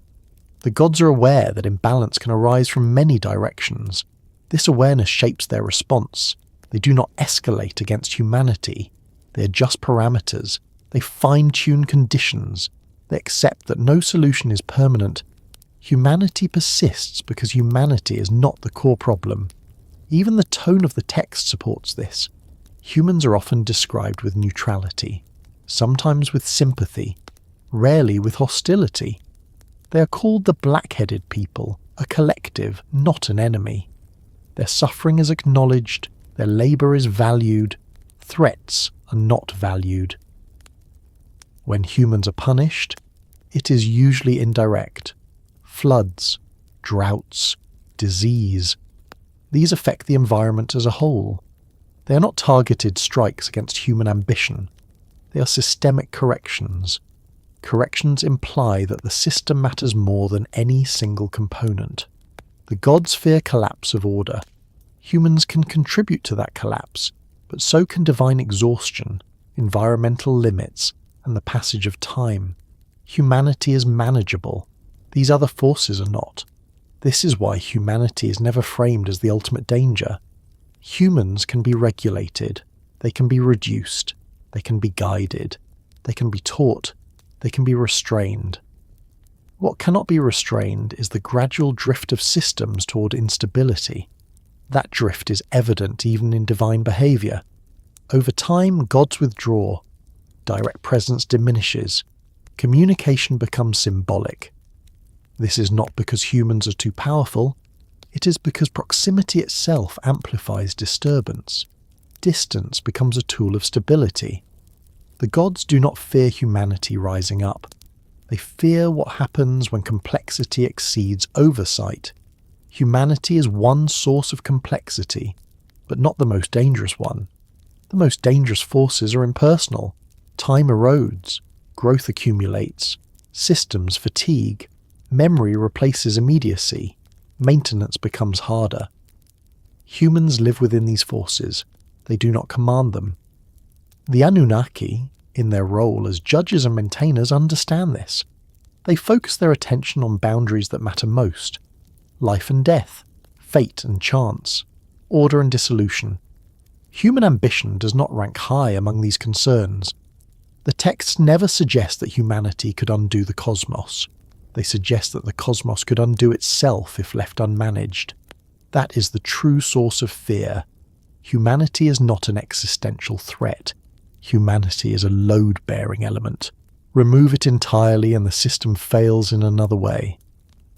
The gods are aware that imbalance can arise from many directions. This awareness shapes their response. They do not escalate against humanity. They adjust parameters. They fine-tune conditions. They accept that no solution is permanent. Humanity persists because humanity is not the core problem. Even the tone of the text supports this. Humans are often described with neutrality, sometimes with sympathy, rarely with hostility. They are called the black-headed people, a collective, not an enemy. Their suffering is acknowledged, their labour is valued, threats are not valued. When humans are punished, it is usually indirect. Floods, droughts, disease. These affect the environment as a whole. They are not targeted strikes against human ambition. They are systemic corrections. Corrections imply that the system matters more than any single component. The gods fear collapse of order. Humans can contribute to that collapse, but so can divine exhaustion, environmental limits, and the passage of time. Humanity is manageable. These other forces are not. This is why humanity is never framed as the ultimate danger. Humans can be regulated. They can be reduced. They can be guided. They can be taught. They can be restrained. What cannot be restrained is the gradual drift of systems toward instability. That drift is evident even in divine behaviour. Over time, gods withdraw. Direct presence diminishes. Communication becomes symbolic. This is not because humans are too powerful. It is because proximity itself amplifies disturbance. Distance becomes a tool of stability. The gods do not fear humanity rising up. They fear what happens when complexity exceeds oversight. Humanity is one source of complexity, but not the most dangerous one. The most dangerous forces are impersonal. Time erodes, growth accumulates, systems fatigue, memory replaces immediacy, maintenance becomes harder. Humans live within these forces. They do not command them. The Anunnaki, in their role as judges and maintainers, understand this. They focus their attention on boundaries that matter most: life and death, fate and chance, order and dissolution. Human ambition does not rank high among these concerns. The texts never suggest that humanity could undo the cosmos. They suggest that the cosmos could undo itself if left unmanaged. That is the true source of fear. Humanity is not an existential threat. Humanity is a load-bearing element. Remove it entirely and the system fails in another way.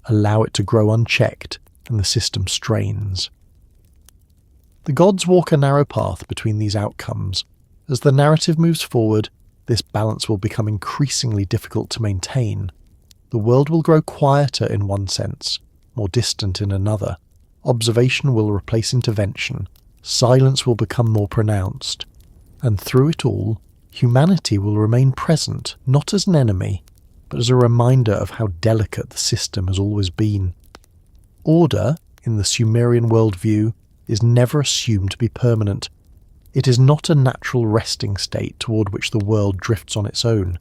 Allow it to grow unchecked and the system strains. The gods walk a narrow path between these outcomes. As the narrative moves forward, this balance will become increasingly difficult to maintain. The world will grow quieter in one sense, more distant in another. Observation will replace intervention. Silence will become more pronounced. And through it all, humanity will remain present, not as an enemy, but as a reminder of how delicate the system has always been. Order, in the Sumerian worldview, is never assumed to be permanent. It is not a natural resting state toward which the world drifts on its own.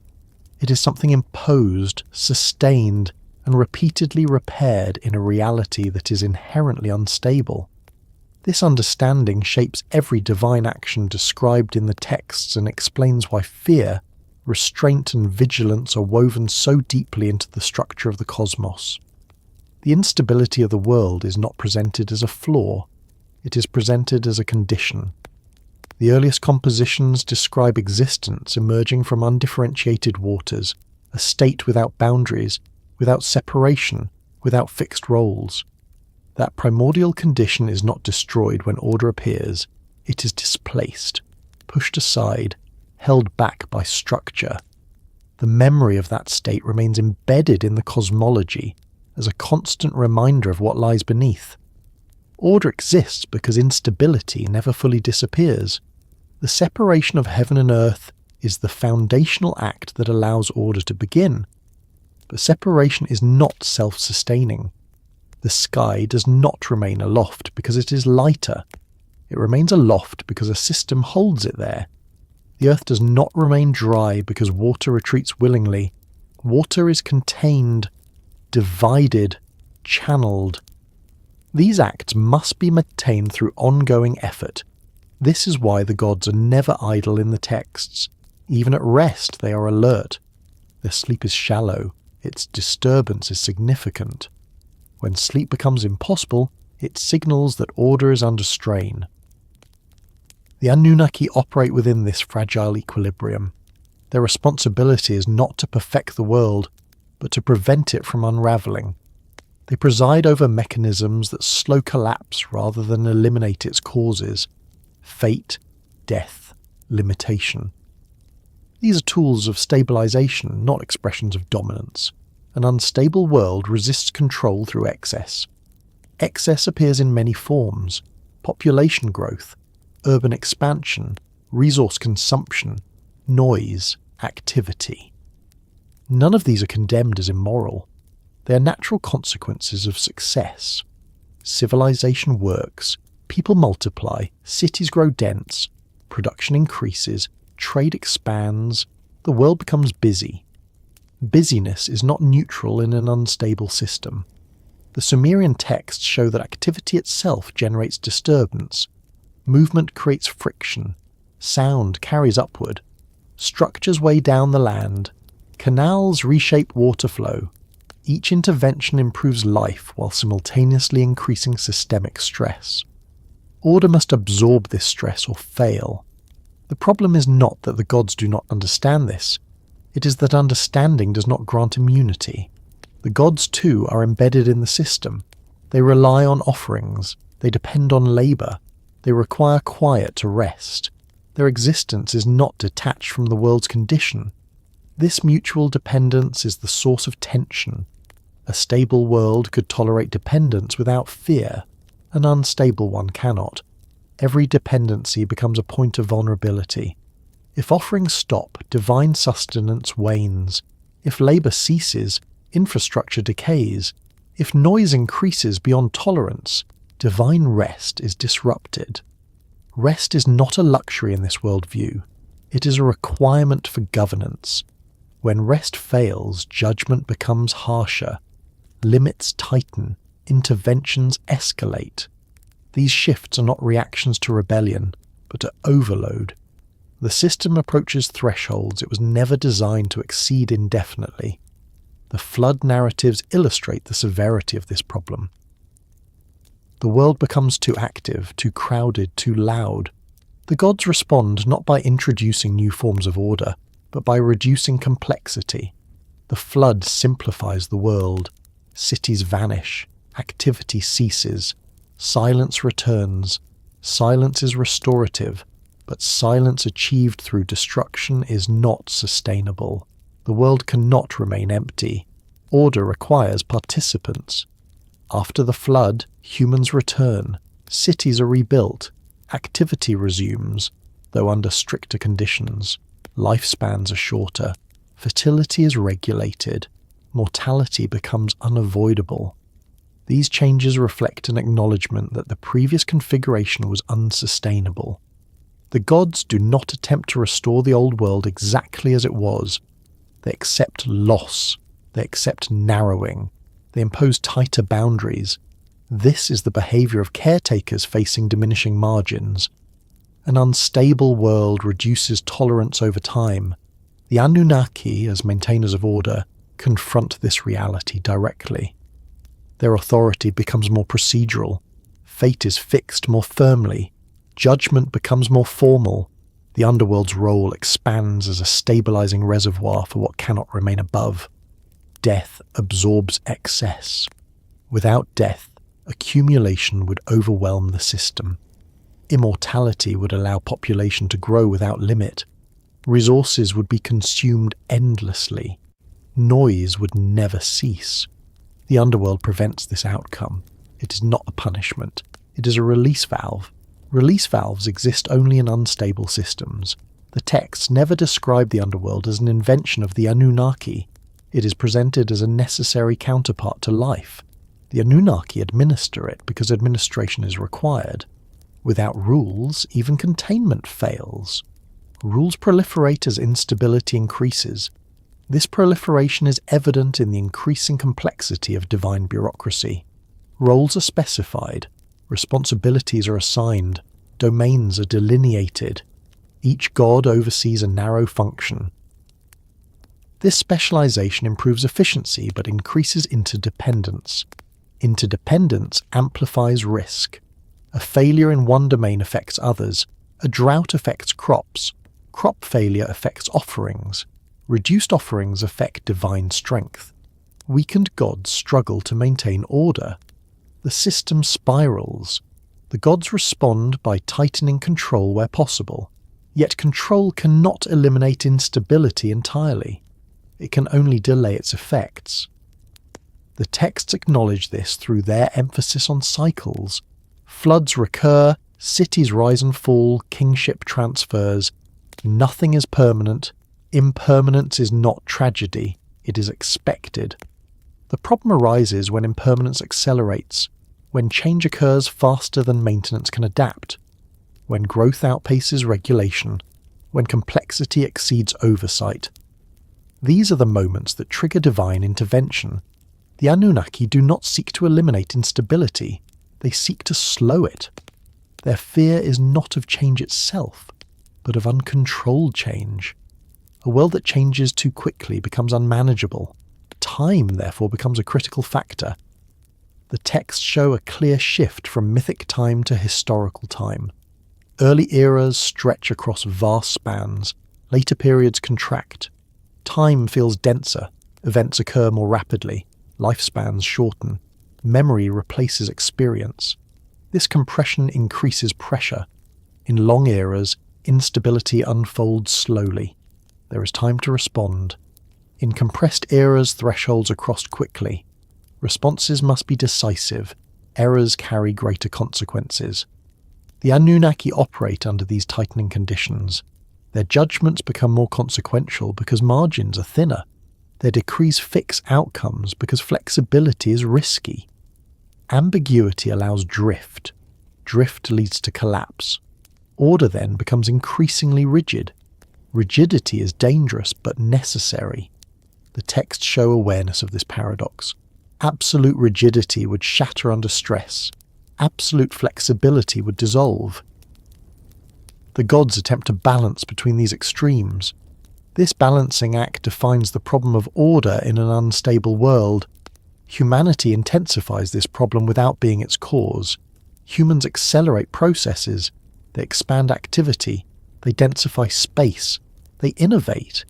It is something imposed, sustained, and repeatedly repaired in a reality that is inherently unstable. This understanding shapes every divine action described in the texts and explains why fear, restraint, and vigilance are woven so deeply into the structure of the cosmos. The instability of the world is not presented as a flaw. It is presented as a condition. The earliest compositions describe existence emerging from undifferentiated waters, a state without boundaries, without separation, without fixed roles. That primordial condition is not destroyed when order appears. It is displaced, pushed aside, held back by structure. The memory of that state remains embedded in the cosmology as a constant reminder of what lies beneath. Order exists because instability never fully disappears. The separation of heaven and earth is the foundational act that allows order to begin. But separation is not self-sustaining. The sky does not remain aloft because it is lighter. It remains aloft because a system holds it there. The earth does not remain dry because water retreats willingly. Water is contained, divided, channeled. These acts must be maintained through ongoing effort. This is why the gods are never idle in the texts. Even at rest, they are alert. Their sleep is shallow. Its disturbance is significant. When sleep becomes impossible, it signals that order is under strain. The Anunnaki operate within this fragile equilibrium. Their responsibility is not to perfect the world, but to prevent it from unraveling. They preside over mechanisms that slow collapse rather than eliminate its causes: fate, death, limitation. These are tools of stabilization, not expressions of dominance. An unstable world resists control through excess. Excess appears in many forms: population growth, urban expansion, resource consumption, noise, activity. None of these are condemned as immoral. They are natural consequences of success. Civilization works, people multiply, cities grow dense, production increases, trade expands, the world becomes busy. Busyness is not neutral in an unstable system. The Sumerian texts show that activity itself generates disturbance. Movement creates friction. Sound carries upward. Structures weigh down the land. Canals reshape water flow. Each intervention improves life while simultaneously increasing systemic stress. Order must absorb this stress or fail. The problem is not that the gods do not understand this. It is that understanding does not grant immunity. The gods too are embedded in the system. They rely on offerings. They depend on labour. They require quiet to rest. Their existence is not detached from the world's condition. This mutual dependence is the source of tension. A stable world could tolerate dependence without fear. An unstable one cannot. Every dependency becomes a point of vulnerability. If offerings stop, divine sustenance wanes. If labour ceases, infrastructure decays. If noise increases beyond tolerance, divine rest is disrupted. Rest is not a luxury in this worldview. It is a requirement for governance. When rest fails, judgment becomes harsher. Limits tighten. Interventions escalate. These shifts are not reactions to rebellion, but to overload. The system approaches thresholds it was never designed to exceed indefinitely. The flood narratives illustrate the severity of this problem. The world becomes too active, too crowded, too loud. The gods respond not by introducing new forms of order, but by reducing complexity. The flood simplifies the world. Cities vanish. Activity ceases. Silence returns. Silence is restorative, but silence achieved through destruction is not sustainable. The world cannot remain empty. Order requires participants. After the flood, humans return. Cities are rebuilt. Activity resumes, though under stricter conditions. Lifespans are shorter. Fertility is regulated. Mortality becomes unavoidable. These changes reflect an acknowledgement that the previous configuration was unsustainable. The gods do not attempt to restore the old world exactly as it was. They accept loss. They accept narrowing. They impose tighter boundaries. This is the behaviour of caretakers facing diminishing margins. An unstable world reduces tolerance over time. The Anunnaki, as maintainers of order, confront this reality directly. Their authority becomes more procedural. Fate is fixed more firmly. Judgment becomes more formal. The underworld's role expands as a stabilizing reservoir for what cannot remain above. Death absorbs excess. Without death, accumulation would overwhelm the system. Immortality would allow population to grow without limit. Resources would be consumed endlessly. Noise would never cease. The underworld prevents this outcome. It is not a punishment. It is a release valve. Release valves exist only in unstable systems. The texts never describe the underworld as an invention of the Anunnaki. It is presented as a necessary counterpart to life. The Anunnaki administer it because administration is required. Without rules, even containment fails. Rules proliferate as instability increases. This proliferation is evident in the increasing complexity of divine bureaucracy. Roles are specified. Responsibilities are assigned. Domains are delineated. Each god oversees a narrow function. This specialization improves efficiency but increases interdependence. Interdependence amplifies risk. A failure in one domain affects others. A drought affects crops. Crop failure affects offerings. Reduced offerings affect divine strength. Weakened gods struggle to maintain order. The system spirals. The gods respond by tightening control where possible. Yet control cannot eliminate instability entirely. It can only delay its effects. The texts acknowledge this through their emphasis on cycles. Floods recur, cities rise and fall, kingship transfers. Nothing is permanent. Impermanence is not tragedy. It is expected. The problem arises when impermanence accelerates, when change occurs faster than maintenance can adapt, when growth outpaces regulation, when complexity exceeds oversight. These are the moments that trigger divine intervention. The Anunnaki do not seek to eliminate instability. They seek to slow it. Their fear is not of change itself, but of uncontrolled change. A world that changes too quickly becomes unmanageable. Time, therefore, becomes a critical factor. The texts show a clear shift from mythic time to historical time. Early eras stretch across vast spans. Later periods contract. Time feels denser. Events occur more rapidly. Lifespans shorten. Memory replaces experience. This compression increases pressure. In long eras, instability unfolds slowly. There is time to respond. In compressed eras, thresholds are crossed quickly. Responses must be decisive. Errors carry greater consequences. The Anunnaki operate under these tightening conditions. Their judgments become more consequential because margins are thinner. Their decrees fix outcomes because flexibility is risky. Ambiguity allows drift. Drift leads to collapse. Order then becomes increasingly rigid. Rigidity is dangerous but necessary. The texts show awareness of this paradox. Absolute rigidity would shatter under stress. Absolute flexibility would dissolve. The gods attempt to balance between these extremes. This balancing act defines the problem of order in an unstable world. Humanity intensifies this problem without being its cause. Humans accelerate processes. They expand activity. They densify space. They innovate.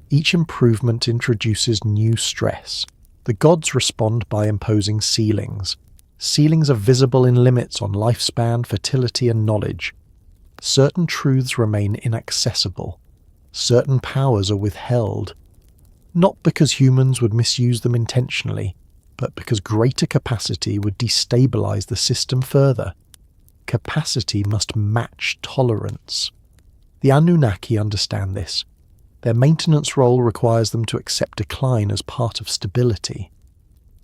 Each improvement introduces new stress. The gods respond by imposing ceilings. Ceilings are visible in limits on lifespan, fertility, and knowledge. Certain truths remain inaccessible. Certain powers are withheld. Not because humans would misuse them intentionally, but because greater capacity would destabilize the system further. Capacity must match tolerance. The Anunnaki understand this. Their maintenance role requires them to accept decline as part of stability.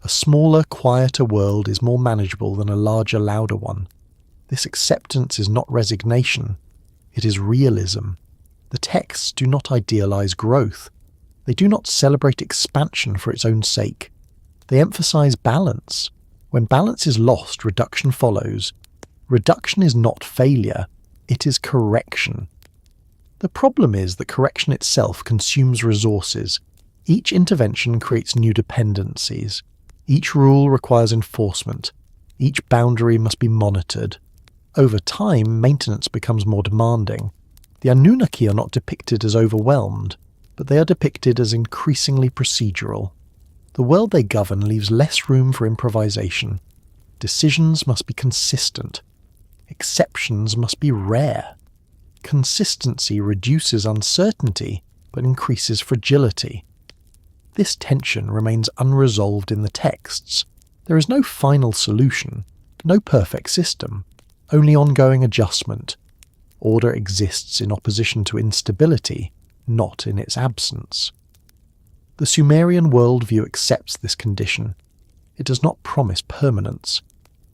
A smaller, quieter world is more manageable than a larger, louder one. This acceptance is not resignation. It is realism. The texts do not idealize growth. They do not celebrate expansion for its own sake. They emphasize balance. When balance is lost, reduction follows. Reduction is not failure. It is correction. The problem is that correction itself consumes resources. Each intervention creates new dependencies. Each rule requires enforcement. Each boundary must be monitored. Over time, maintenance becomes more demanding. The Anunnaki are not depicted as overwhelmed, but they are depicted as increasingly procedural. The world they govern leaves less room for improvisation. Decisions must be consistent. Exceptions must be rare. Consistency reduces uncertainty, but increases fragility. This tension remains unresolved in the texts. There is no final solution, no perfect system, only ongoing adjustment. Order exists in opposition to instability, not in its absence. The Sumerian worldview accepts this condition. It does not promise permanence.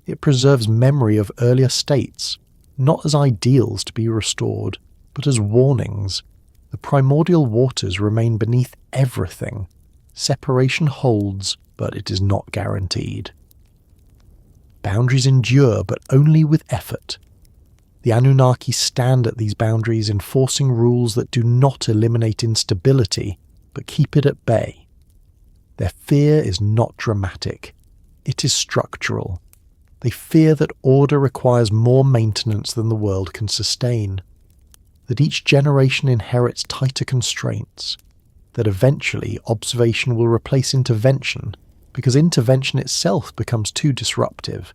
It preserves memory of earlier states, not as ideals to be restored, but as warnings. The primordial waters remain beneath everything. Separation holds, but it is not guaranteed. Boundaries endure, but only with effort. The Anunnaki stand at these boundaries, enforcing rules that do not eliminate instability, but keep it at bay. Their fear is not dramatic. It is structural. They fear that order requires more maintenance than the world can sustain, that each generation inherits tighter constraints, that eventually observation will replace intervention because intervention itself becomes too disruptive.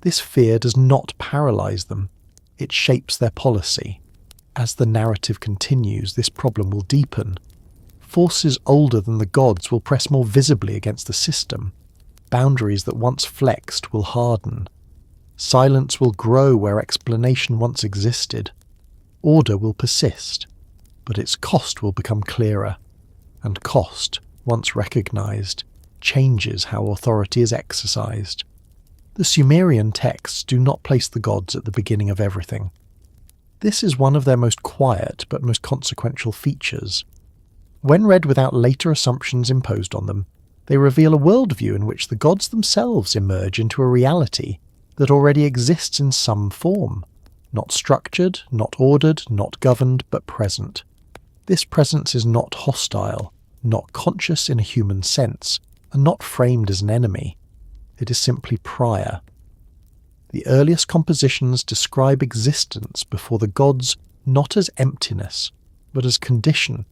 This fear does not paralyze them. It shapes their policy. As the narrative continues, this problem will deepen. Forces older than the gods will press more visibly against the system. Boundaries that once flexed will harden. Silence will grow where explanation once existed. Order will persist, but its cost will become clearer. And cost, once recognized, changes how authority is exercised. The Sumerian texts do not place the gods at the beginning of everything. This is one of their most quiet but most consequential features. When read without later assumptions imposed on them, they reveal a worldview in which the gods themselves emerge into a reality that already exists in some form, not structured, not ordered, not governed, but present. This presence is not hostile, not conscious in a human sense, and not framed as an enemy. It is simply prior. The earliest compositions describe existence before the gods not as emptiness, but as condition.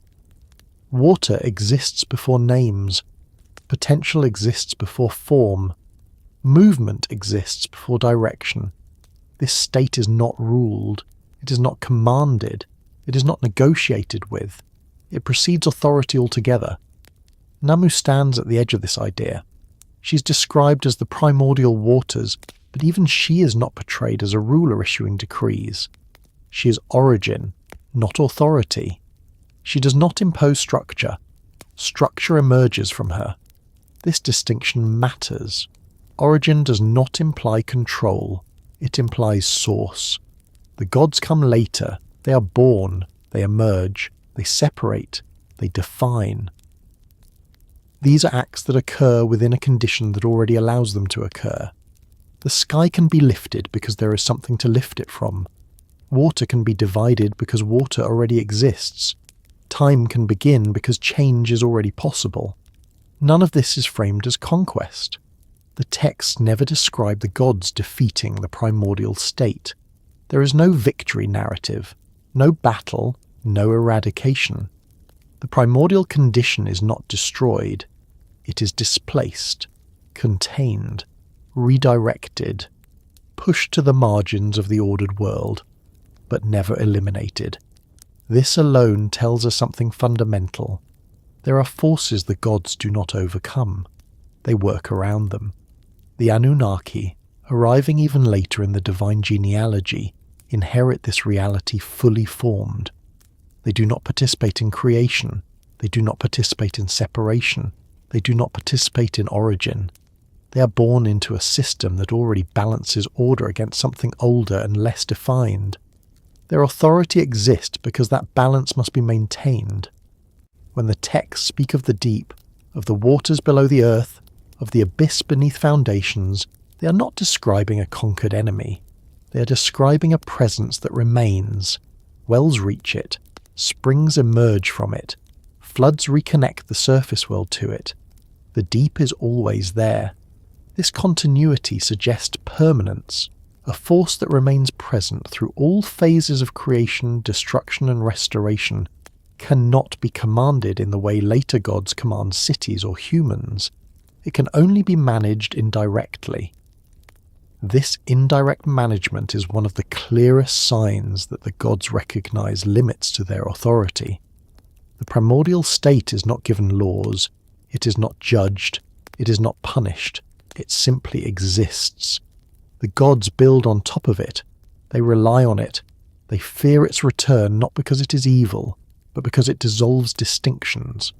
Water exists before names. Potential exists before form. Movement exists before direction. This state is not ruled. It is not commanded. It is not negotiated with. It precedes authority altogether. Namu stands at the edge of this idea. She's described as the primordial waters, but even she is not portrayed as a ruler issuing decrees. She is origin, not authority. She does not impose structure. Structure emerges from her. This distinction matters. Origin does not imply control. It implies source. The gods come later. They are born. They emerge. They separate. They define. These are acts that occur within a condition that already allows them to occur. The sky can be lifted because there is something to lift it from. Water can be divided because water already exists. Time can begin because change is already possible. None of this is framed as conquest. The texts never describe the gods defeating the primordial state. There is no victory narrative, no battle, no eradication. The primordial condition is not destroyed. It is displaced, contained, redirected, pushed to the margins of the ordered world, but never eliminated. This alone tells us something fundamental. There are forces the gods do not overcome. They work around them. The Anunnaki, arriving even later in the divine genealogy, inherit this reality fully formed. They do not participate in creation. They do not participate in separation. They do not participate in origin. They are born into a system that already balances order against something older and less defined. Their authority exists because that balance must be maintained. When the texts speak of the deep, of the waters below the earth, of the abyss beneath foundations, they are not describing a conquered enemy. They are describing a presence that remains. Wells reach it. Springs emerge from it. Floods reconnect the surface world to it. The deep is always there. This continuity suggests permanence, a force that remains present through all phases of creation, destruction and restoration, cannot be commanded in the way later gods command cities or humans. It can only be managed indirectly. This indirect management is one of the clearest signs that the gods recognize limits to their authority. The primordial state is not given laws, it is not judged, it is not punished, it simply exists. The gods build on top of it, they rely on it, they fear its return not because it is evil, but because it dissolves distinctions.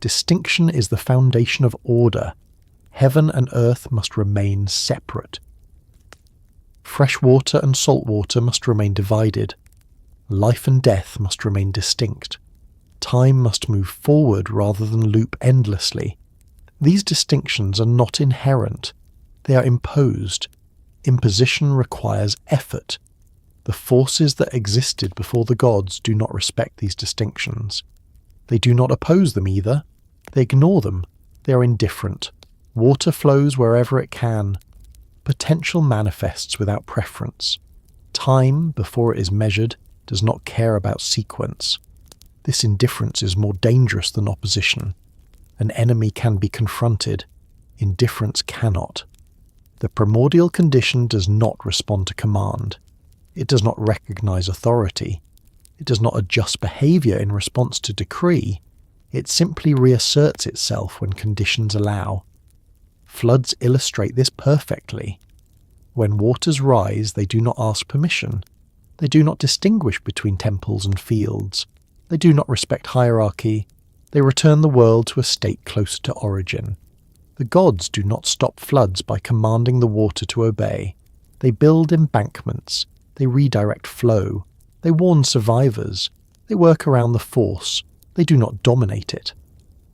Distinction is the foundation of order. Heaven and earth must remain separate. Fresh water and salt water must remain divided. Life and death must remain distinct. Time must move forward rather than loop endlessly. These distinctions are not inherent. They are imposed. Imposition requires effort. The forces that existed before the gods do not respect these distinctions. They do not oppose them either. They ignore them. They are indifferent. Water flows wherever it can. Potential manifests without preference. Time, before it is measured, does not care about sequence. This indifference is more dangerous than opposition. An enemy can be confronted. Indifference cannot. The primordial condition does not respond to command. It does not recognize authority. It does not adjust behavior in response to decree. It simply reasserts itself when conditions allow. Floods illustrate this perfectly. When waters rise, they do not ask permission. They do not distinguish between temples and fields. They do not respect hierarchy. They return the world to a state closer to origin. The gods do not stop floods by commanding the water to obey. They build embankments. They redirect flow. They warn survivors. They work around the force. They do not dominate it.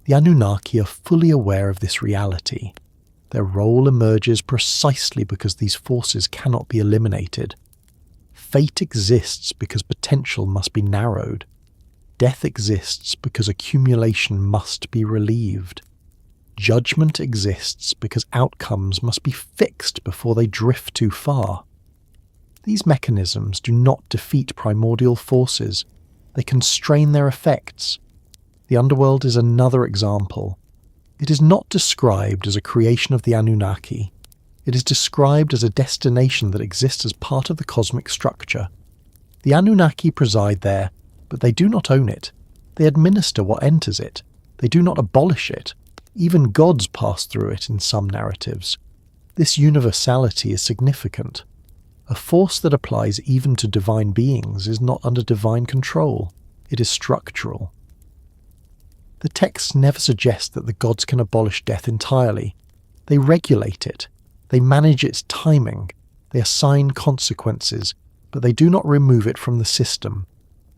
The Anunnaki are fully aware of this reality. Their role emerges precisely because these forces cannot be eliminated. Fate exists because potential must be narrowed. Death exists because accumulation must be relieved. Judgment exists because outcomes must be fixed before they drift too far. These mechanisms do not defeat primordial forces. They constrain their effects. The underworld is another example. It is not described as a creation of the Anunnaki. It is described as a destination that exists as part of the cosmic structure. The Anunnaki preside there, but they do not own it. They administer what enters it. They do not abolish it. Even gods pass through it in some narratives. This universality is significant. A force that applies even to divine beings is not under divine control. It is structural. The texts never suggest that the gods can abolish death entirely. They regulate it. They manage its timing. They assign consequences, but they do not remove it from the system.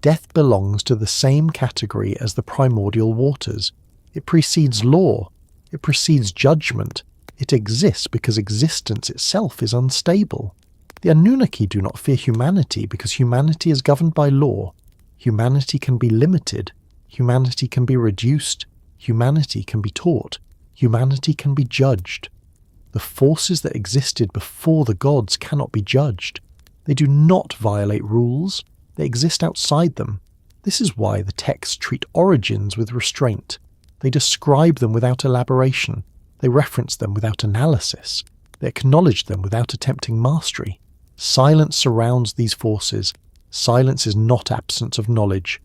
Death belongs to the same category as the primordial waters. It precedes law. It precedes judgment. It exists because existence itself is unstable. The Anunnaki do not fear humanity because humanity is governed by law. Humanity can be limited. Humanity can be reduced. Humanity can be taught. Humanity can be judged. The forces that existed before the gods cannot be judged. They do not violate rules. They exist outside them. This is why the texts treat origins with restraint. They describe them without elaboration. They reference them without analysis. They acknowledge them without attempting mastery. Silence surrounds these forces. Silence is not absence of knowledge.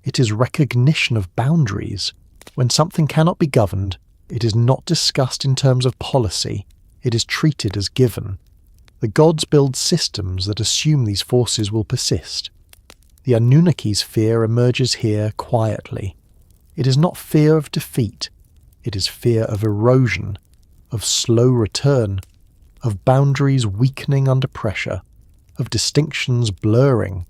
It is recognition of boundaries. When something cannot be governed, it is not discussed in terms of policy. It is treated as given. The gods build systems that assume these forces will persist. The Anunnaki's fear emerges here quietly. It is not fear of defeat. It is fear of erosion, of slow return, of boundaries weakening under pressure, of distinctions blurring.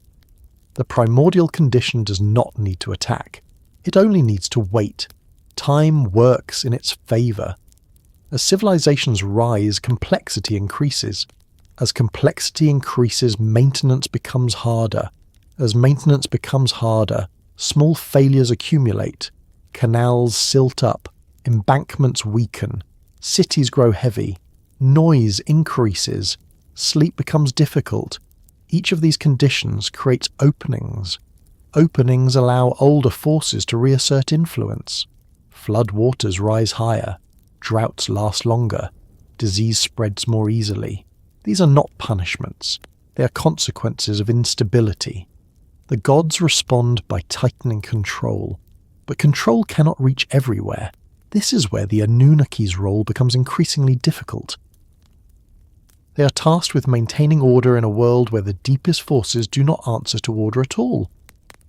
The primordial condition does not need to attack. It only needs to wait. Time works in its favour. As civilizations rise, complexity increases. As complexity increases, maintenance becomes harder. As maintenance becomes harder, small failures accumulate. Canals silt up. Embankments weaken. Cities grow heavy. Noise increases. Sleep becomes difficult. Each of these conditions creates openings. Openings allow older forces to reassert influence. Flood waters rise higher. Droughts last longer. Disease spreads more easily. These are not punishments. They are consequences of instability. The gods respond by tightening control. But control cannot reach everywhere. This is where the Anunnaki's role becomes increasingly difficult. They are tasked with maintaining order in a world where the deepest forces do not answer to order at all.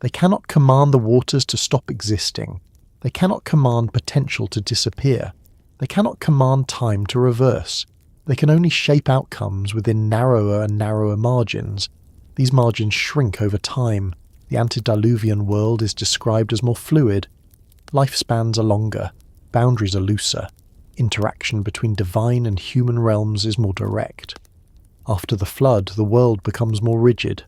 They cannot command the waters to stop existing. They cannot command potential to disappear. They cannot command time to reverse. They can only shape outcomes within narrower and narrower margins. These margins shrink over time. The antediluvian world is described as more fluid. Lifespans are longer. Boundaries are looser. Interaction between divine and human realms is more direct. After the flood, the world becomes more rigid.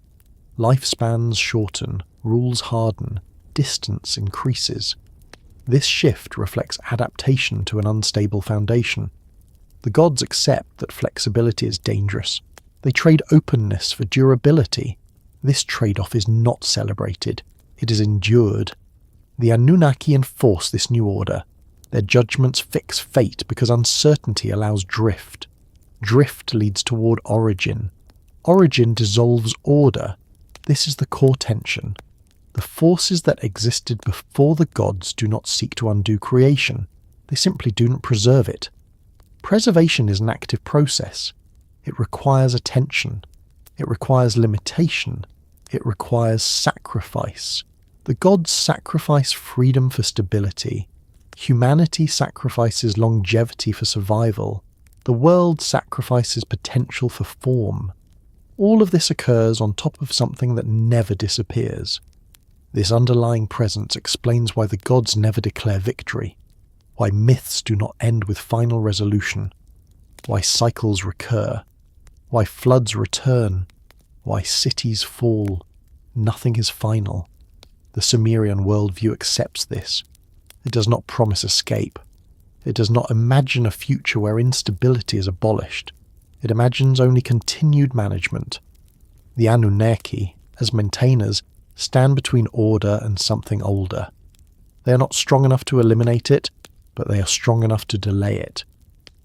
Lifespans shorten, rules harden, distance increases. This shift reflects adaptation to an unstable foundation. The gods accept that flexibility is dangerous. They trade openness for durability. This trade-off is not celebrated. It is endured. The Anunnaki enforce this new order. Their judgments fix fate because uncertainty allows drift. Drift leads toward origin. Origin dissolves order. This is the core tension. The forces that existed before the gods do not seek to undo creation. They simply do not preserve it. Preservation is an active process. It requires attention. It requires limitation. It requires sacrifice. The gods sacrifice freedom for stability. Humanity sacrifices longevity for survival. The world sacrifices potential for form. All of this occurs on top of something that never disappears. This underlying presence explains why the gods never declare victory, why myths do not end with final resolution, why cycles recur, why floods return, why cities fall. Nothing is final. The Sumerian worldview accepts this. It does not promise escape. It does not imagine a future where instability is abolished. It imagines only continued management. The Anunnaki, as maintainers, stand between order and something older. They are not strong enough to eliminate it, but they are strong enough to delay it.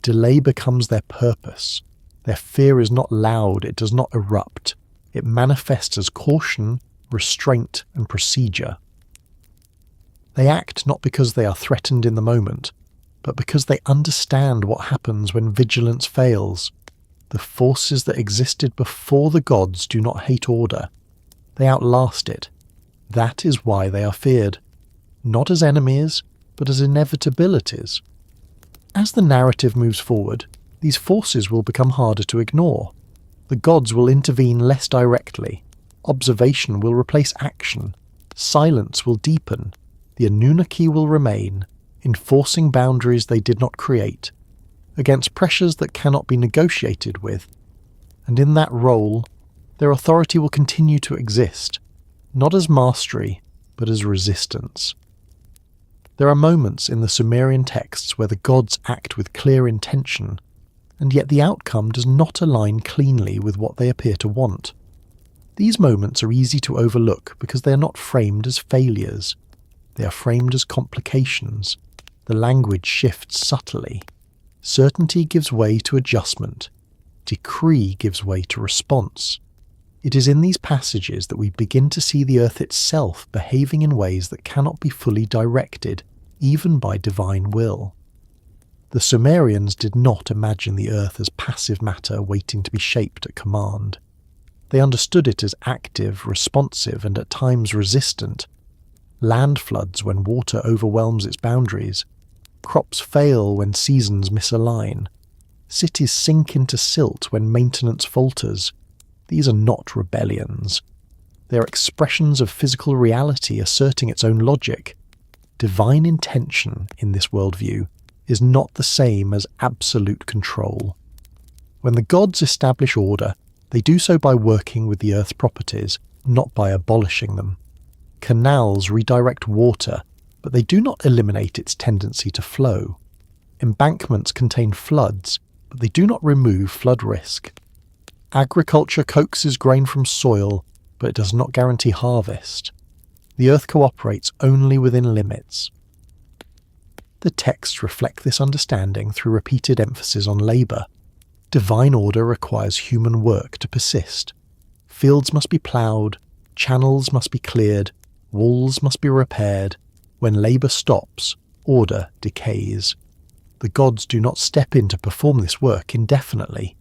Delay becomes their purpose. Their fear is not loud, it does not erupt. It manifests as caution, restraint, and procedure. They act not because they are threatened in the moment, but because they understand what happens when vigilance fails. The forces that existed before the gods do not hate order. They outlast it. That is why they are feared, not as enemies, but as inevitabilities. As the narrative moves forward, these forces will become harder to ignore. The gods will intervene less directly. Observation will replace action. Silence will deepen. The Anunnaki will remain, enforcing boundaries they did not create, against pressures that cannot be negotiated with. And in that role, their authority will continue to exist, not as mastery, but as resistance. There are moments in the Sumerian texts where the gods act with clear intention, and yet the outcome does not align cleanly with what they appear to want. These moments are easy to overlook because they are not framed as failures. They are framed as complications. The language shifts subtly. Certainty gives way to adjustment. Decree gives way to response. It is in these passages that we begin to see the earth itself behaving in ways that cannot be fully directed, even by divine will. The Sumerians did not imagine the earth as passive matter waiting to be shaped at command. They understood it as active, responsive, and at times resistant. Land floods when water overwhelms its boundaries. Crops fail when seasons misalign. Cities sink into silt when maintenance falters. These are not rebellions. They are expressions of physical reality asserting its own logic. Divine intention, in this worldview, is not the same as absolute control. When the gods establish order, they do so by working with the earth's properties, not by abolishing them. Canals redirect water, but they do not eliminate its tendency to flow. Embankments contain floods, but they do not remove flood risk. Agriculture coaxes grain from soil, but it does not guarantee harvest. The earth cooperates only within limits. The texts reflect this understanding through repeated emphasis on labour. Divine order requires human work to persist. Fields must be ploughed, channels must be cleared, walls must be repaired. When labour stops, order decays. The gods do not step in to perform this work indefinitely.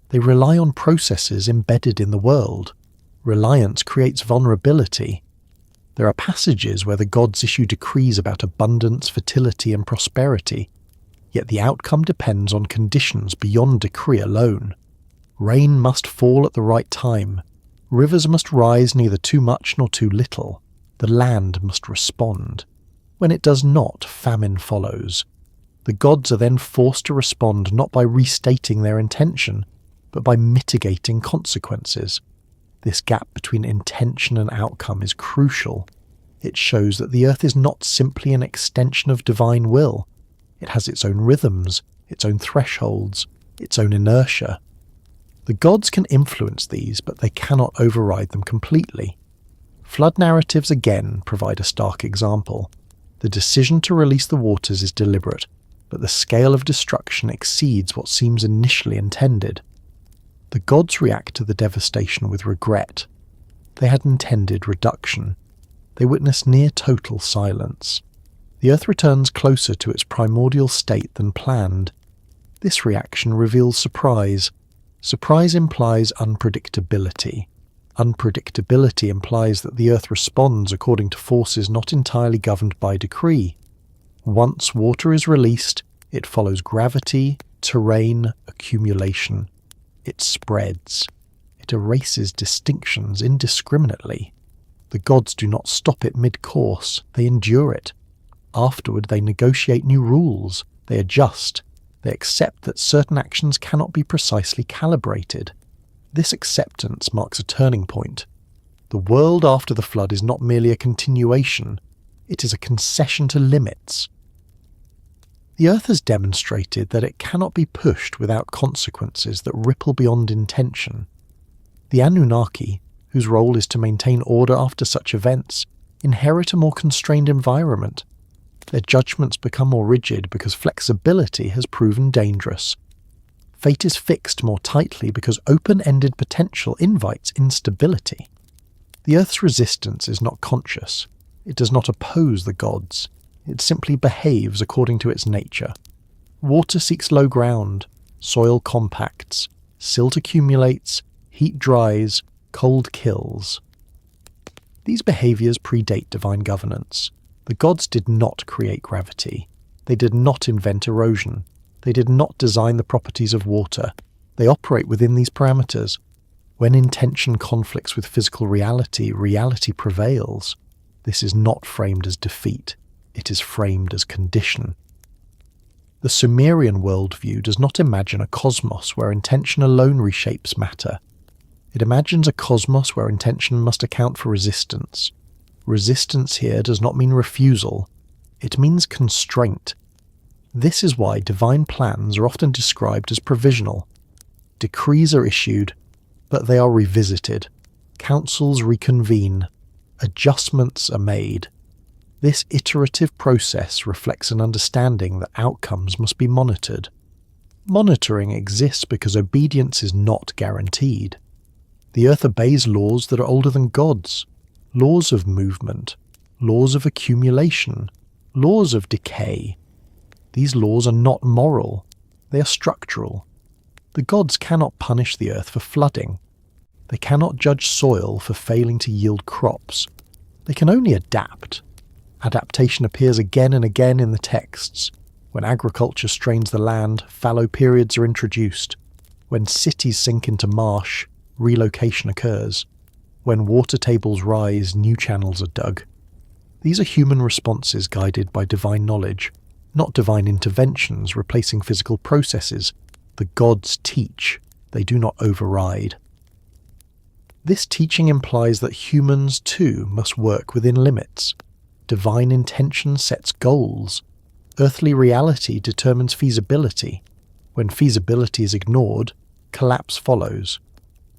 They rely on processes embedded in the world. Reliance creates vulnerability. There are passages where the gods issue decrees about abundance, fertility, and prosperity, yet the outcome depends on conditions beyond decree alone. Rain must fall at the right time. Rivers must rise neither too much nor too little. The land must respond. When it does not, famine follows. The gods are then forced to respond not by restating their intention, but by mitigating consequences. This gap between intention and outcome is crucial. It shows that the earth is not simply an extension of divine will. It has its own rhythms, its own thresholds, its own inertia. The gods can influence these, but they cannot override them completely. Flood narratives again provide a stark example. The decision to release the waters is deliberate, but the scale of destruction exceeds what seems initially intended. The gods react to the devastation with regret. They had intended reduction. They witness near total silence. The earth returns closer to its primordial state than planned. This reaction reveals surprise. Surprise implies unpredictability. Unpredictability implies that the earth responds according to forces not entirely governed by decree. Once water is released, it follows gravity, terrain, accumulation. It spreads. It erases distinctions indiscriminately. The gods do not stop it mid-course, they endure it. Afterward they negotiate new rules, they adjust, they accept that certain actions cannot be precisely calibrated. This acceptance marks a turning point. The world after the flood is not merely a continuation, it is a concession to limits. The earth has demonstrated that it cannot be pushed without consequences that ripple beyond intention. The Anunnaki, whose role is to maintain order after such events, inherit a more constrained environment. Their judgments become more rigid because flexibility has proven dangerous. Fate is fixed more tightly because open-ended potential invites instability. The Earth's resistance is not conscious. It does not oppose the gods. It simply behaves according to its nature. Water seeks low ground, soil compacts, silt accumulates, heat dries, cold kills. These behaviours predate divine governance. The gods did not create gravity. They did not invent erosion. They did not design the properties of water. They operate within these parameters. When intention conflicts with physical reality, reality prevails. This is not framed as defeat. It is framed as condition. The Sumerian worldview does not imagine a cosmos where intention alone reshapes matter. It imagines a cosmos where intention must account for resistance. Resistance here does not mean refusal. It means constraint. This is why divine plans are often described as provisional. Decrees are issued, but they are revisited. Councils reconvene. Adjustments are made. This iterative process reflects an understanding that outcomes must be monitored. Monitoring exists because obedience is not guaranteed. The earth obeys laws that are older than gods, laws of movement, laws of accumulation, laws of decay. These laws are not moral, they are structural. The gods cannot punish the earth for flooding. They cannot judge soil for failing to yield crops. They can only adapt. Adaptation appears again and again in the texts. When agriculture strains the land, fallow periods are introduced. When cities sink into marsh, relocation occurs. When water tables rise, new channels are dug. These are human responses guided by divine knowledge, not divine interventions replacing physical processes. The gods teach, they do not override. This teaching implies that humans too must work within limits. Divine intention sets goals. Earthly reality determines feasibility. When feasibility is ignored, collapse follows.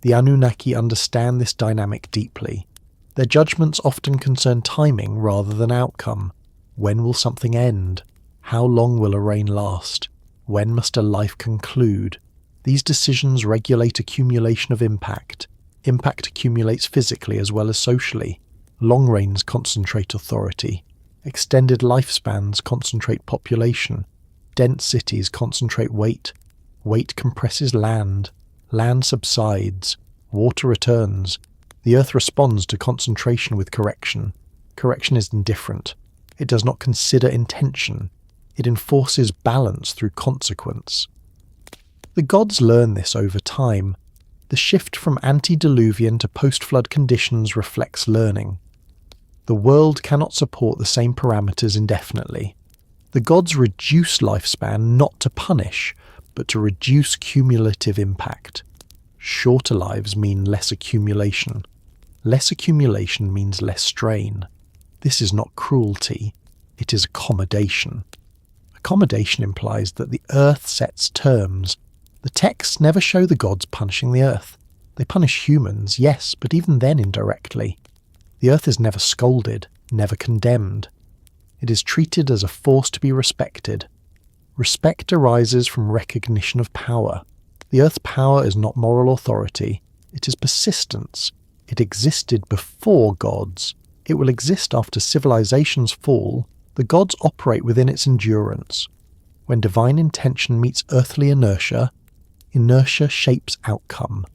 The Anunnaki understand this dynamic deeply. Their judgments often concern timing rather than outcome. When will something end? How long will a reign last? When must a life conclude? These decisions regulate accumulation of impact. Impact accumulates physically as well as socially. Long reigns concentrate authority. Extended lifespans concentrate population. Dense cities concentrate weight. Weight compresses land. Land subsides. Water returns. The earth responds to concentration with correction. Correction is indifferent. It does not consider intention. It enforces balance through consequence. The gods learn this over time. The shift from antediluvian to post-flood conditions reflects learning. The world cannot support the same parameters indefinitely. The gods reduce lifespan not to punish, but to reduce cumulative impact. Shorter lives mean less accumulation. Less accumulation means less strain. This is not cruelty, it is accommodation. Accommodation implies that the earth sets terms. The texts never show the gods punishing the earth. They punish humans, yes, but even then indirectly. The earth is never scolded, never condemned. It is treated as a force to be respected. Respect arises from recognition of power. The earth's power is not moral authority, it is persistence. It existed before gods. It will exist after civilizations fall. The gods operate within its endurance. When divine intention meets earthly inertia, inertia shapes outcome.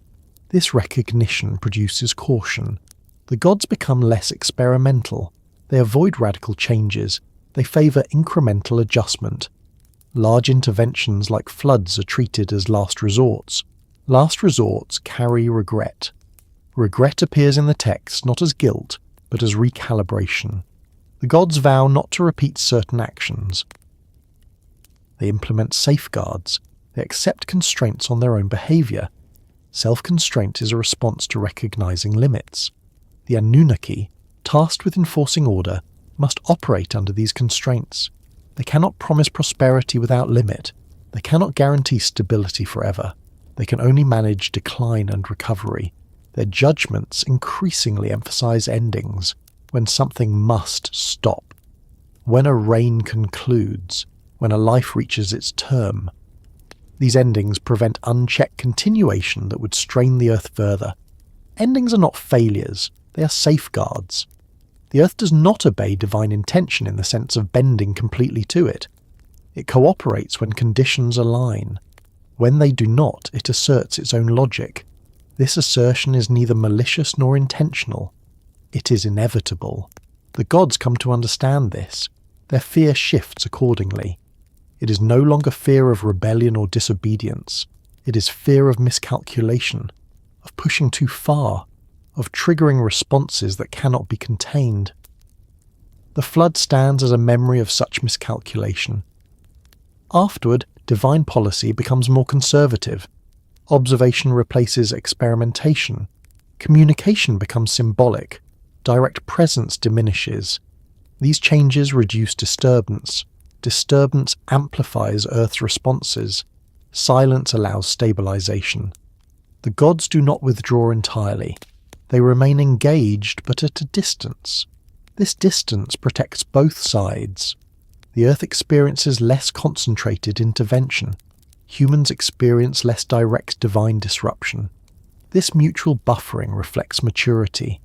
This recognition produces caution. The gods become less experimental. They avoid radical changes. They favour incremental adjustment. Large interventions like floods are treated as last resorts. Last resorts carry regret. Regret appears in the text not as guilt, but as recalibration. The gods vow not to repeat certain actions. They implement safeguards. They accept constraints on their own behaviour. Self-constraint is a response to recognising limits. The Anunnaki, tasked with enforcing order, must operate under these constraints. They cannot promise prosperity without limit. They cannot guarantee stability forever. They can only manage decline and recovery. Their judgments increasingly emphasize endings, when something must stop, when a reign concludes, when a life reaches its term. These endings prevent unchecked continuation that would strain the earth further. Endings are not failures, they are safeguards. The earth does not obey divine intention in the sense of bending completely to it. It cooperates when conditions align. When they do not, it asserts its own logic. This assertion is neither malicious nor intentional. It is inevitable. The gods come to understand this. Their fear shifts accordingly. It is no longer fear of rebellion or disobedience. It is fear of miscalculation, of pushing too far, of triggering responses that cannot be contained. The flood stands as a memory of such miscalculation. Afterward, divine policy becomes more conservative. Observation replaces experimentation. Communication becomes symbolic. Direct presence diminishes. These changes reduce disturbance. Disturbance amplifies Earth's responses. Silence allows stabilization. The gods do not withdraw entirely. They remain engaged, but at a distance. This distance protects both sides. The Earth experiences less concentrated intervention. Humans experience less direct divine disruption. This mutual buffering reflects maturity.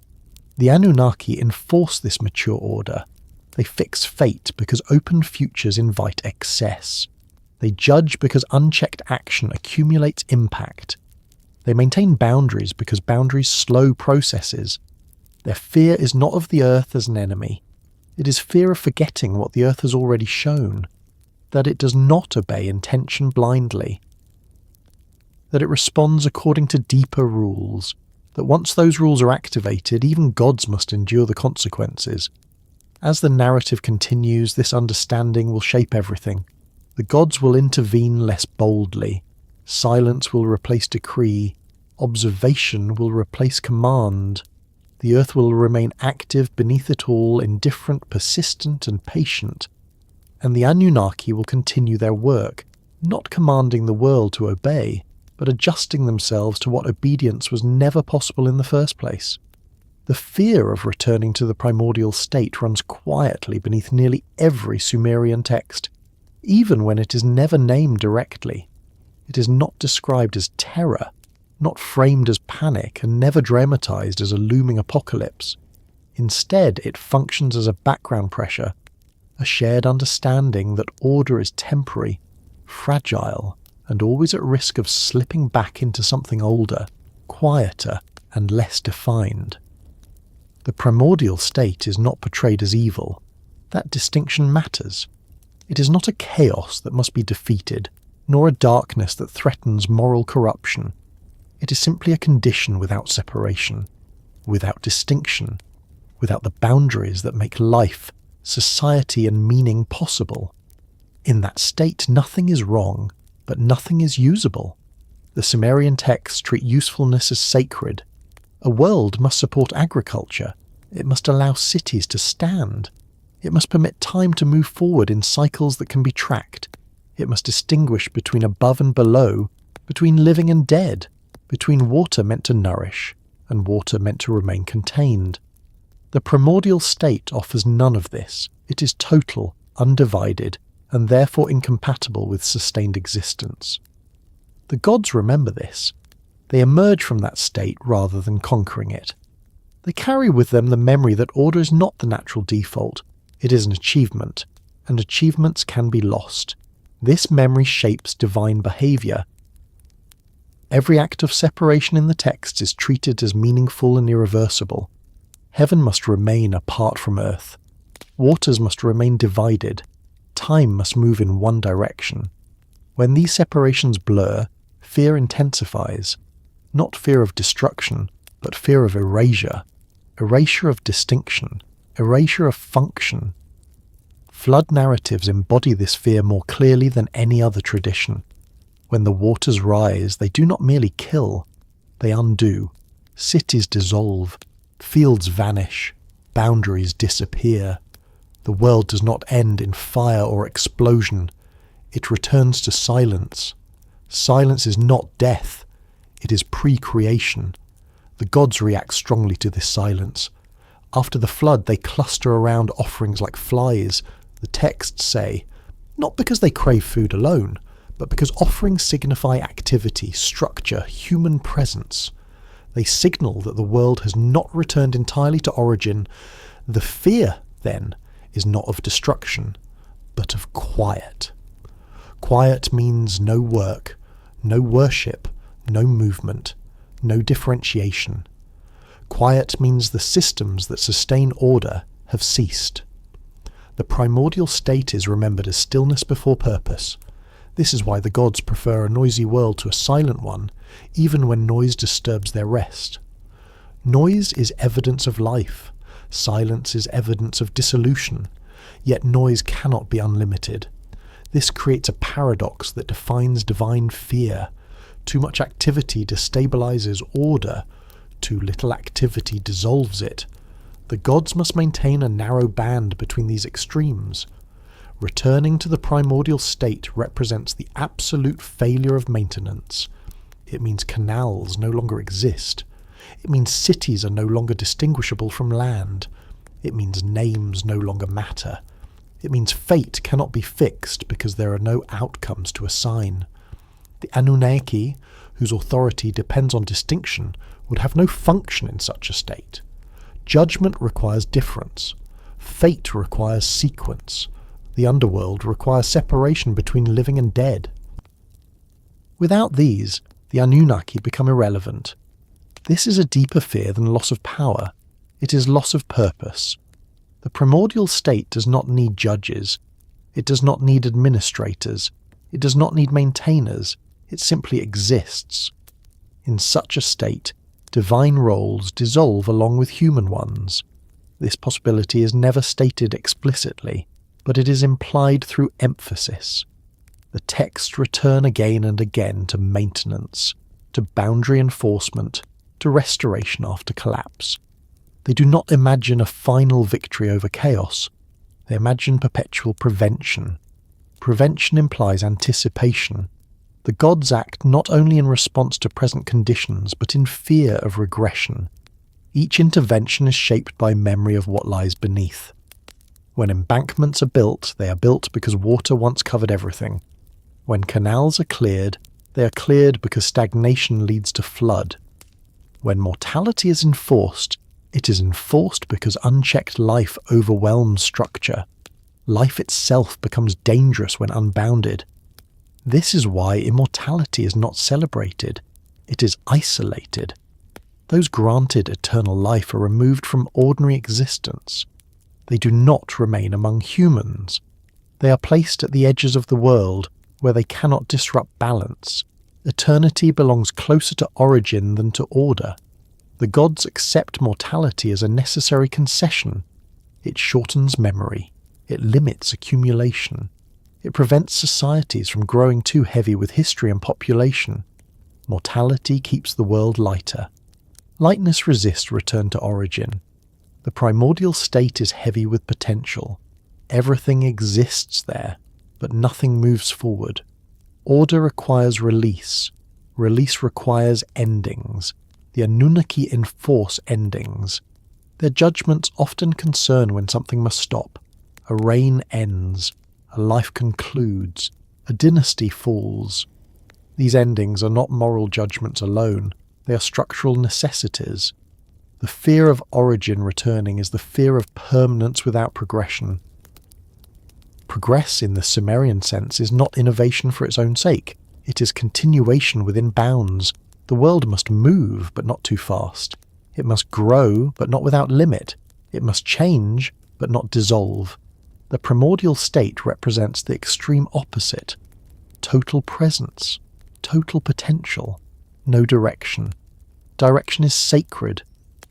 The Anunnaki enforce this mature order. They fix fate because open futures invite excess. They judge because unchecked action accumulates impact. They maintain boundaries because boundaries slow processes. Their fear is not of the earth as an enemy. It is fear of forgetting what the earth has already shown, that it does not obey intention blindly, that it responds according to deeper rules, that once those rules are activated, even gods must endure the consequences. As the narrative continues, this understanding will shape everything. The gods will intervene less boldly. Silence will replace decree. Observation will replace command. The earth will remain active beneath it all, indifferent, persistent, and patient. And the Anunnaki will continue their work, not commanding the world to obey, but adjusting themselves to what obedience was never possible in the first place. The fear of returning to the primordial state runs quietly beneath nearly every Sumerian text, even when it is never named directly. It is not described as terror, not framed as panic, and never dramatized as a looming apocalypse. Instead, it functions as a background pressure, a shared understanding that order is temporary, fragile, and always at risk of slipping back into something older, quieter, and less defined. The primordial state is not portrayed as evil. That distinction matters. It is not a chaos that must be defeated, nor a darkness that threatens moral corruption. It is simply a condition without separation, without distinction, without the boundaries that make life, society, and meaning possible. In that state, nothing is wrong, but nothing is usable. The Sumerian texts treat usefulness as sacred. A world must support agriculture. It must allow cities to stand. It must permit time to move forward in cycles that can be tracked. It must distinguish between above and below, between living and dead, between water meant to nourish and water meant to remain contained. The primordial state offers none of this. It is total, undivided, and therefore incompatible with sustained existence. The gods remember this. They emerge from that state rather than conquering it. They carry with them the memory that order is not the natural default. It is an achievement, and achievements can be lost. This memory shapes divine behavior. Every act of separation in the text is treated as meaningful and irreversible. Heaven must remain apart from earth. Waters must remain divided. Time must move in one direction. When these separations blur, fear intensifies. Not fear of destruction, but fear of erasure. Erasure of distinction. Erasure of function. Flood narratives embody this fear more clearly than any other tradition. When the waters rise, they do not merely kill, they undo. Cities dissolve, fields vanish, boundaries disappear. The world does not end in fire or explosion. It returns to silence. Silence is not death. It is pre-creation. The gods react strongly to this silence. After the flood, they cluster around offerings like flies. The texts say, not because they crave food alone, but because offerings signify activity, structure, human presence. They signal that the world has not returned entirely to origin, The fear, then, is not of destruction, but of quiet. Quiet means no work, no worship, no movement, no differentiation. Quiet means the systems that sustain order have ceased. The primordial state is remembered as stillness before purpose. This is why the gods prefer a noisy world to a silent one, even when noise disturbs their rest. Noise is evidence of life. Silence is evidence of dissolution. Yet noise cannot be unlimited. This creates a paradox that defines divine fear. Too much activity destabilizes order. Too little activity dissolves it. The gods must maintain a narrow band between these extremes. Returning to the primordial state represents the absolute failure of maintenance. It means canals no longer exist. It means cities are no longer distinguishable from land. It means names no longer matter. It means fate cannot be fixed because there are no outcomes to assign. The Anunnaki, whose authority depends on distinction, would have no function in such a state. Judgment requires difference. Fate requires sequence. The underworld requires separation between living and dead. Without these, the Anunnaki become irrelevant. This is a deeper fear than loss of power. It is loss of purpose. The primordial state does not need judges. It does not need administrators. It does not need maintainers. It simply exists. In such a state, divine roles dissolve along with human ones. This possibility is never stated explicitly, but it is implied through emphasis. The texts return again and again to maintenance, to boundary enforcement, to restoration after collapse. They do not imagine a final victory over chaos. They imagine perpetual prevention. Prevention implies anticipation. The gods act not only in response to present conditions, but in fear of regression. Each intervention is shaped by memory of what lies beneath. When embankments are built, they are built because water once covered everything. When canals are cleared, they are cleared because stagnation leads to flood. When mortality is enforced, it is enforced because unchecked life overwhelms structure. Life itself becomes dangerous when unbounded. This is why immortality is not celebrated. It is isolated. Those granted eternal life are removed from ordinary existence. They do not remain among humans. They are placed at the edges of the world, where they cannot disrupt balance. Eternity belongs closer to origin than to order. The gods accept mortality as a necessary concession. It shortens memory. It limits accumulation. It prevents societies from growing too heavy with history and population. Mortality keeps the world lighter. Lightness resists return to origin. The primordial state is heavy with potential. Everything exists there, but nothing moves forward. Order requires release. Release requires endings. The Anunnaki enforce endings. Their judgments often concern when something must stop. A reign ends. A life concludes. A dynasty falls. These endings are not moral judgments alone. They are structural necessities. The fear of origin returning is the fear of permanence without progression. Progress in the Sumerian sense is not innovation for its own sake. It is continuation within bounds. The world must move, but not too fast. It must grow, but not without limit. It must change, but not dissolve. The primordial state represents the extreme opposite. Total presence. Total potential. No direction. Direction is sacred.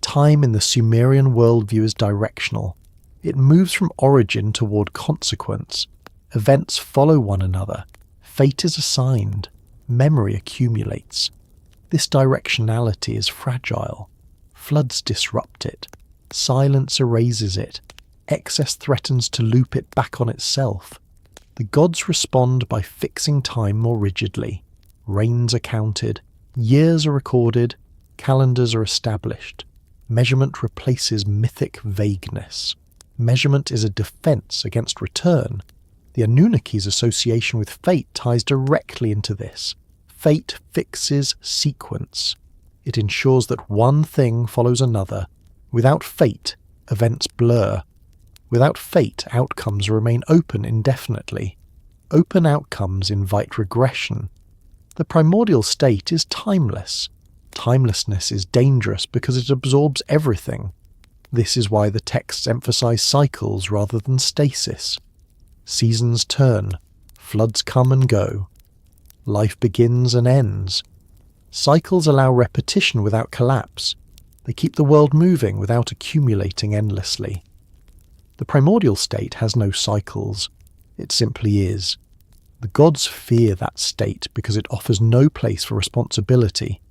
Time in the Sumerian worldview is directional. It moves from origin toward consequence. Events follow one another. Fate is assigned. Memory accumulates. This directionality is fragile. Floods disrupt it. Silence erases it. Excess threatens to loop it back on itself. The gods respond by fixing time more rigidly. Reigns are counted. Years are recorded. Calendars are established. Measurement replaces mythic vagueness. Measurement is a defense against return. The Anunnaki's association with fate ties directly into this. Fate fixes sequence. It ensures that one thing follows another. Without fate, events blur. Without fate, outcomes remain open indefinitely. Open outcomes invite regression. The primordial state is timeless. Timelessness is dangerous because it absorbs everything. This is why the texts emphasize cycles rather than stasis. Seasons turn, floods come and go. Life begins and ends. Cycles allow repetition without collapse. They keep the world moving without accumulating endlessly. The primordial state has no cycles. It simply is. The gods fear that state because it offers no place for responsibility.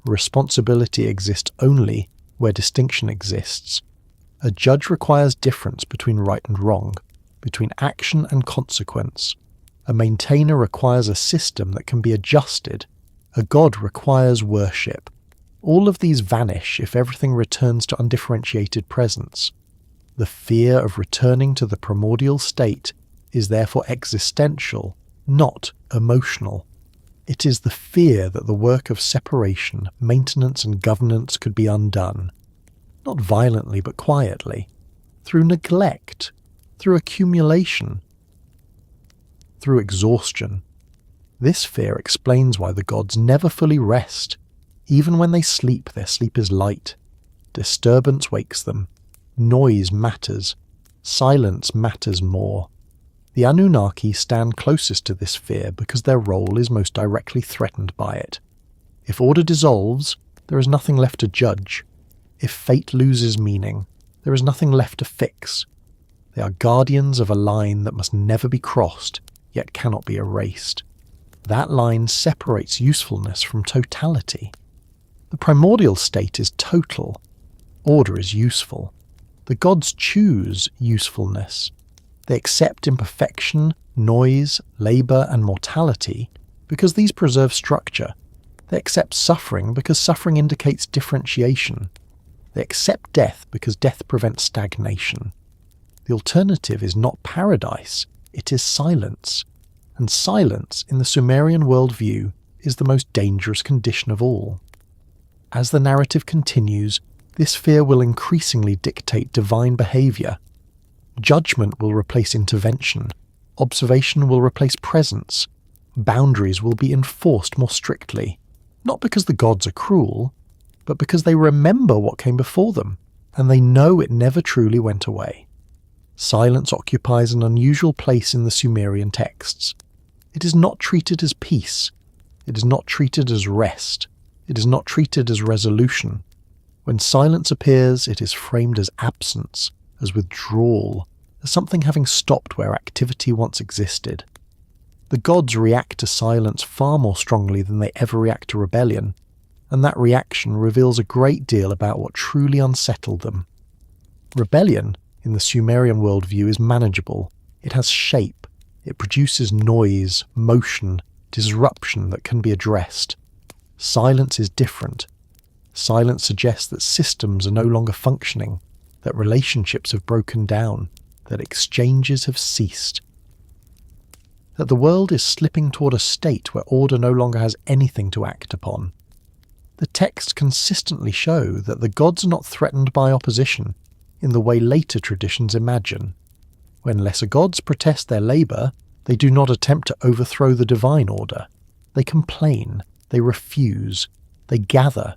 Responsibility exists only where distinction exists. A judge requires difference between right and wrong, between action and consequence. A maintainer requires a system that can be adjusted. A god requires worship. All of these vanish if everything returns to undifferentiated presence. The fear of returning to the primordial state is therefore existential, not emotional. It is the fear that the work of separation, maintenance and governance could be undone. Not violently but quietly, through neglect, through accumulation, through exhaustion. This fear explains why the gods never fully rest. Even when they sleep, their sleep is light. Disturbance wakes them. Noise matters. Silence matters more. The Anunnaki stand closest to this fear because their role is most directly threatened by it. If order dissolves, there is nothing left to judge. If fate loses meaning, there is nothing left to fix. They are guardians of a line that must never be crossed, yet cannot be erased. That line separates usefulness from totality. The primordial state is total. Order is useful. The gods choose usefulness. They accept imperfection, noise, labour and mortality because these preserve structure. They accept suffering because suffering indicates differentiation. They accept death because death prevents stagnation. The alternative is not paradise, it is silence. And silence, in the Sumerian worldview, is the most dangerous condition of all. As the narrative continues, this fear will increasingly dictate divine behaviour. Judgment will replace intervention. Observation will replace presence. Boundaries will be enforced more strictly, not because the gods are cruel, but because they remember what came before them, and they know it never truly went away. Silence occupies an unusual place in the Sumerian texts. It is not treated as peace. It is not treated as rest. It is not treated as resolution. When silence appears, it is framed as absence, as withdrawal, as something having stopped where activity once existed. The gods react to silence far more strongly than they ever react to rebellion, and that reaction reveals a great deal about what truly unsettled them. Rebellion, in the Sumerian worldview, is manageable. It has shape. It produces noise, motion, disruption that can be addressed. Silence is different. Silence suggests that systems are no longer functioning, that relationships have broken down, that exchanges have ceased, that the world is slipping toward a state where order no longer has anything to act upon. The texts consistently show that the gods are not threatened by opposition in the way later traditions imagine. When lesser gods protest their labour, they do not attempt to overthrow the divine order. They complain, they refuse, they gather.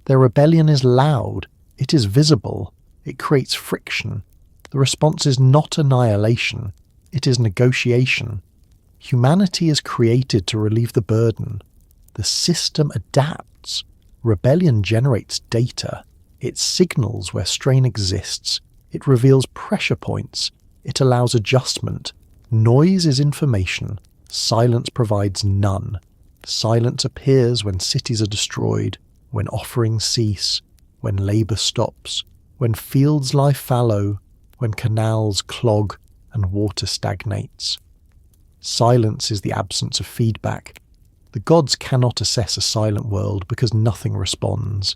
Their rebellion is loud, it is visible, it creates friction. The response is not annihilation, it is negotiation. Humanity is created to relieve the burden. The system adapts. Rebellion generates data. It signals where strain exists. It reveals pressure points. It allows adjustment. Noise is information. Silence provides none. Silence appears when cities are destroyed, when offerings cease, when labour stops, when fields lie fallow, when canals clog and water stagnates. Silence is the absence of feedback. The gods cannot assess a silent world because nothing responds.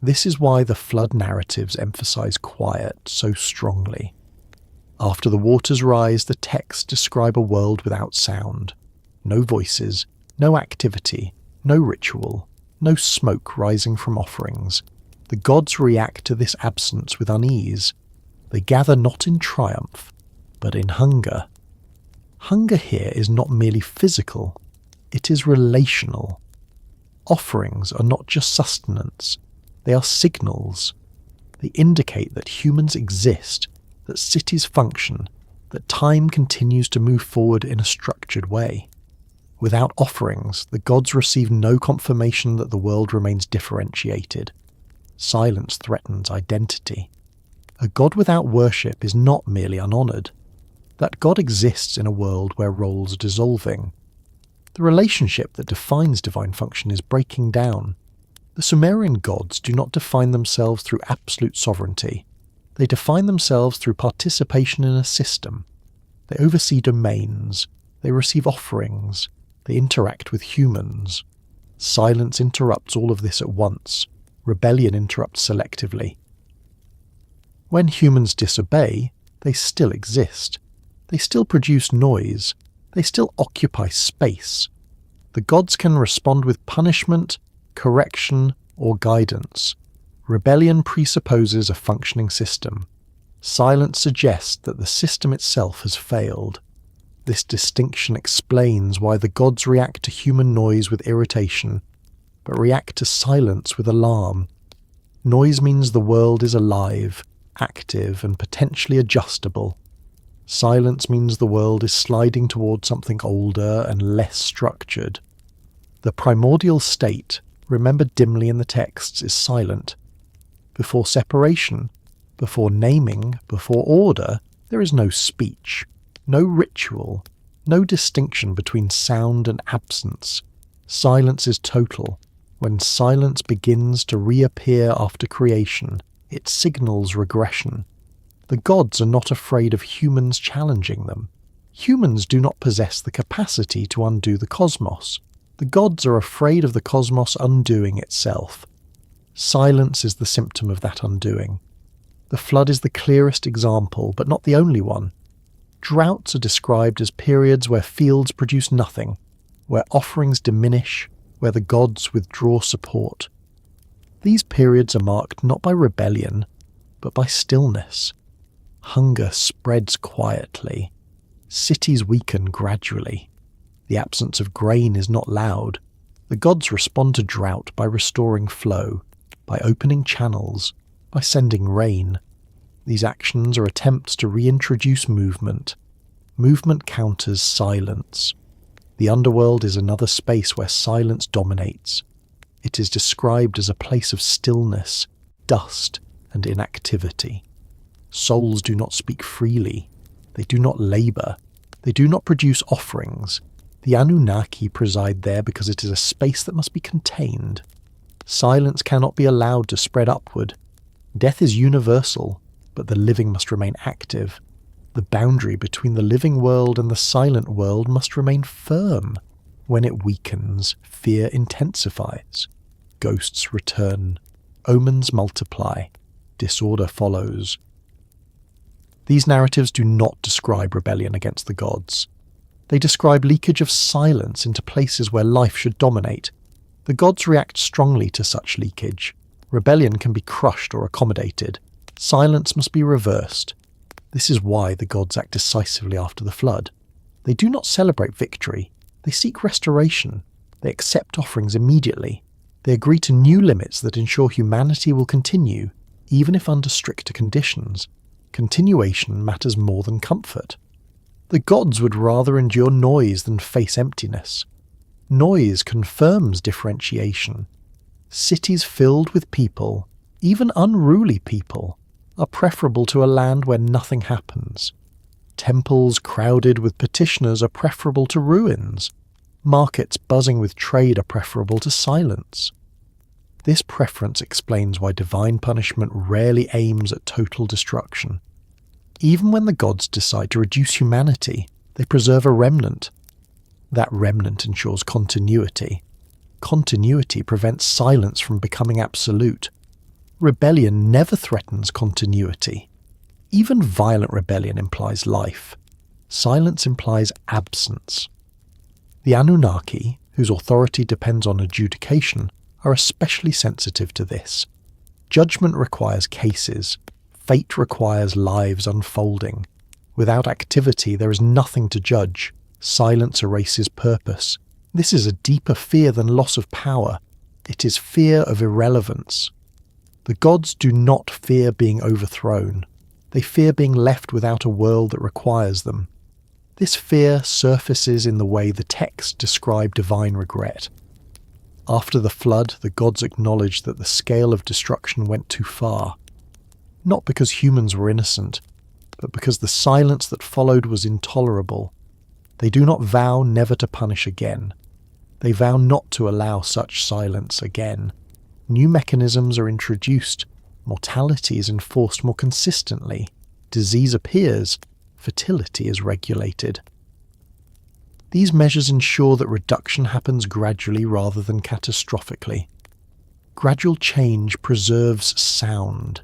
This is why the flood narratives emphasize quiet so strongly. After the waters rise, the texts describe a world without sound. No voices, no activity, no ritual, no smoke rising from offerings. The gods react to this absence with unease. They gather not in triumph, but in hunger. Hunger here is not merely physical, it is relational. Offerings are not just sustenance, they are signals. They indicate that humans exist, that cities function, that time continues to move forward in a structured way. Without offerings, the gods receive no confirmation that the world remains differentiated. Silence threatens identity. A god without worship is not merely unhonoured. That god exists in a world where roles are dissolving. The relationship that defines divine function is breaking down. The Sumerian gods do not define themselves through absolute sovereignty. They define themselves through participation in a system. They oversee domains. They receive offerings. They interact with humans. Silence interrupts all of this at once. Rebellion interrupts selectively. When humans disobey, they still exist. They still produce noise. They still occupy space. The gods can respond with punishment, correction, or guidance. Rebellion presupposes a functioning system. Silence suggests that the system itself has failed. This distinction explains why the gods react to human noise with irritation, but react to silence with alarm. Noise means the world is alive, active, and potentially adjustable. Silence means the world is sliding towards something older and less structured. The primordial state, remembered dimly in the texts, is silent. Before separation, before naming, before order, there is no speech, no ritual, no distinction between sound and absence. Silence is total. When silence begins to reappear after creation, it signals regression. The gods are not afraid of humans challenging them. Humans do not possess the capacity to undo the cosmos. The gods are afraid of the cosmos undoing itself. Silence is the symptom of that undoing. The flood is the clearest example, but not the only one. Droughts are described as periods where fields produce nothing, where offerings diminish, where the gods withdraw support. These periods are marked not by rebellion, but by stillness. Hunger spreads quietly. Cities weaken gradually. The absence of grain is not loud. The gods respond to drought by restoring flow, by opening channels, by sending rain. These actions are attempts to reintroduce movement. Movement counters silence. The underworld is another space where silence dominates. It is described as a place of stillness, dust, and inactivity. Souls do not speak freely. They do not labour. They do not produce offerings. The Anunnaki preside there because it is a space that must be contained. Silence cannot be allowed to spread upward. Death is universal, but the living must remain active. The boundary between the living world and the silent world must remain firm. When it weakens, fear intensifies. Ghosts return. Omens multiply. Disorder follows. These narratives do not describe rebellion against the gods. They describe leakage of silence into places where life should dominate. The gods react strongly to such leakage. Rebellion can be crushed or accommodated. Silence must be reversed. This is why the gods act decisively after the flood. They do not celebrate victory. They seek restoration. They accept offerings immediately. They agree to new limits that ensure humanity will continue, even if under stricter conditions. Continuation matters more than comfort. The gods would rather endure noise than face emptiness. Noise confirms differentiation. Cities filled with people, even unruly people, are preferable to a land where nothing happens. Temples crowded with petitioners are preferable to ruins. Markets buzzing with trade are preferable to silence. This preference explains why divine punishment rarely aims at total destruction. Even when the gods decide to reduce humanity, they preserve a remnant. That remnant ensures continuity. Continuity prevents silence from becoming absolute. Rebellion never threatens continuity. Even violent rebellion implies life. Silence implies absence. The Anunnaki, whose authority depends on adjudication, are especially sensitive to this. Judgment requires cases. Fate requires lives unfolding. Without activity, there is nothing to judge. Silence erases purpose. This is a deeper fear than loss of power. It is fear of irrelevance. The gods do not fear being overthrown. They fear being left without a world that requires them. This fear surfaces in the way the texts describe divine regret. After the flood, the gods acknowledged that the scale of destruction went too far. Not because humans were innocent, but because the silence that followed was intolerable. They do not vow never to punish again. They vow not to allow such silence again. New mechanisms are introduced. Mortality is enforced more consistently. Disease appears. Fertility is regulated. These measures ensure that reduction happens gradually rather than catastrophically. Gradual change preserves sound.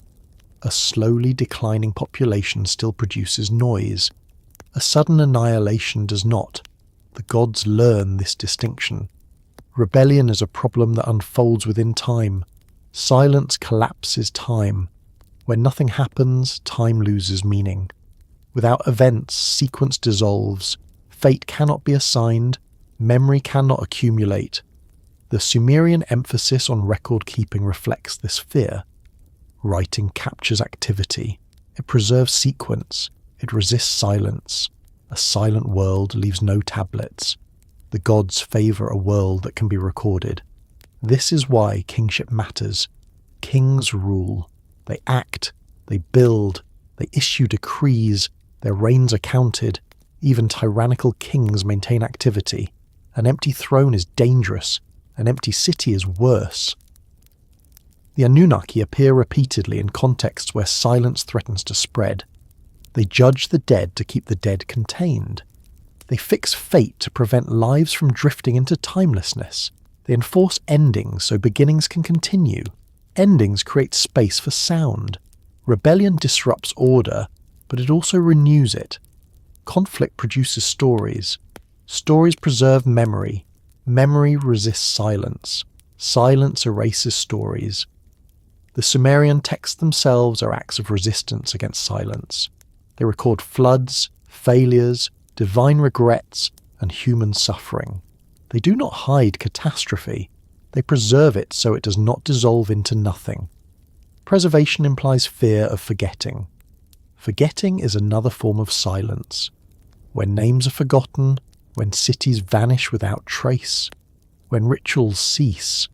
A slowly declining population still produces noise. A sudden annihilation does not. The gods learn this distinction. Rebellion is a problem that unfolds within time. Silence collapses time. When nothing happens, time loses meaning. Without events, sequence dissolves. Fate cannot be assigned. Memory cannot accumulate. The Sumerian emphasis on record-keeping reflects this fear. Writing captures activity. It preserves sequence. It resists silence. A silent world leaves no tablets. The gods favour a world that can be recorded. This is why kingship matters. Kings rule. They act. They build. They issue decrees. Their reigns are counted. Even tyrannical kings maintain activity. An empty throne is dangerous. An empty city is worse. The Anunnaki appear repeatedly in contexts where silence threatens to spread. They judge the dead to keep the dead contained. They fix fate to prevent lives from drifting into timelessness. They enforce endings so beginnings can continue. Endings create space for sound. Rebellion disrupts order, but it also renews it. Conflict produces stories. Stories preserve memory. Memory resists silence. Silence erases stories. The Sumerian texts themselves are acts of resistance against silence. They record floods, failures, divine regrets, and human suffering. They do not hide catastrophe. They preserve it so it does not dissolve into nothing. Preservation implies fear of forgetting. Forgetting is another form of silence. When names are forgotten, when cities vanish without trace, when rituals cease,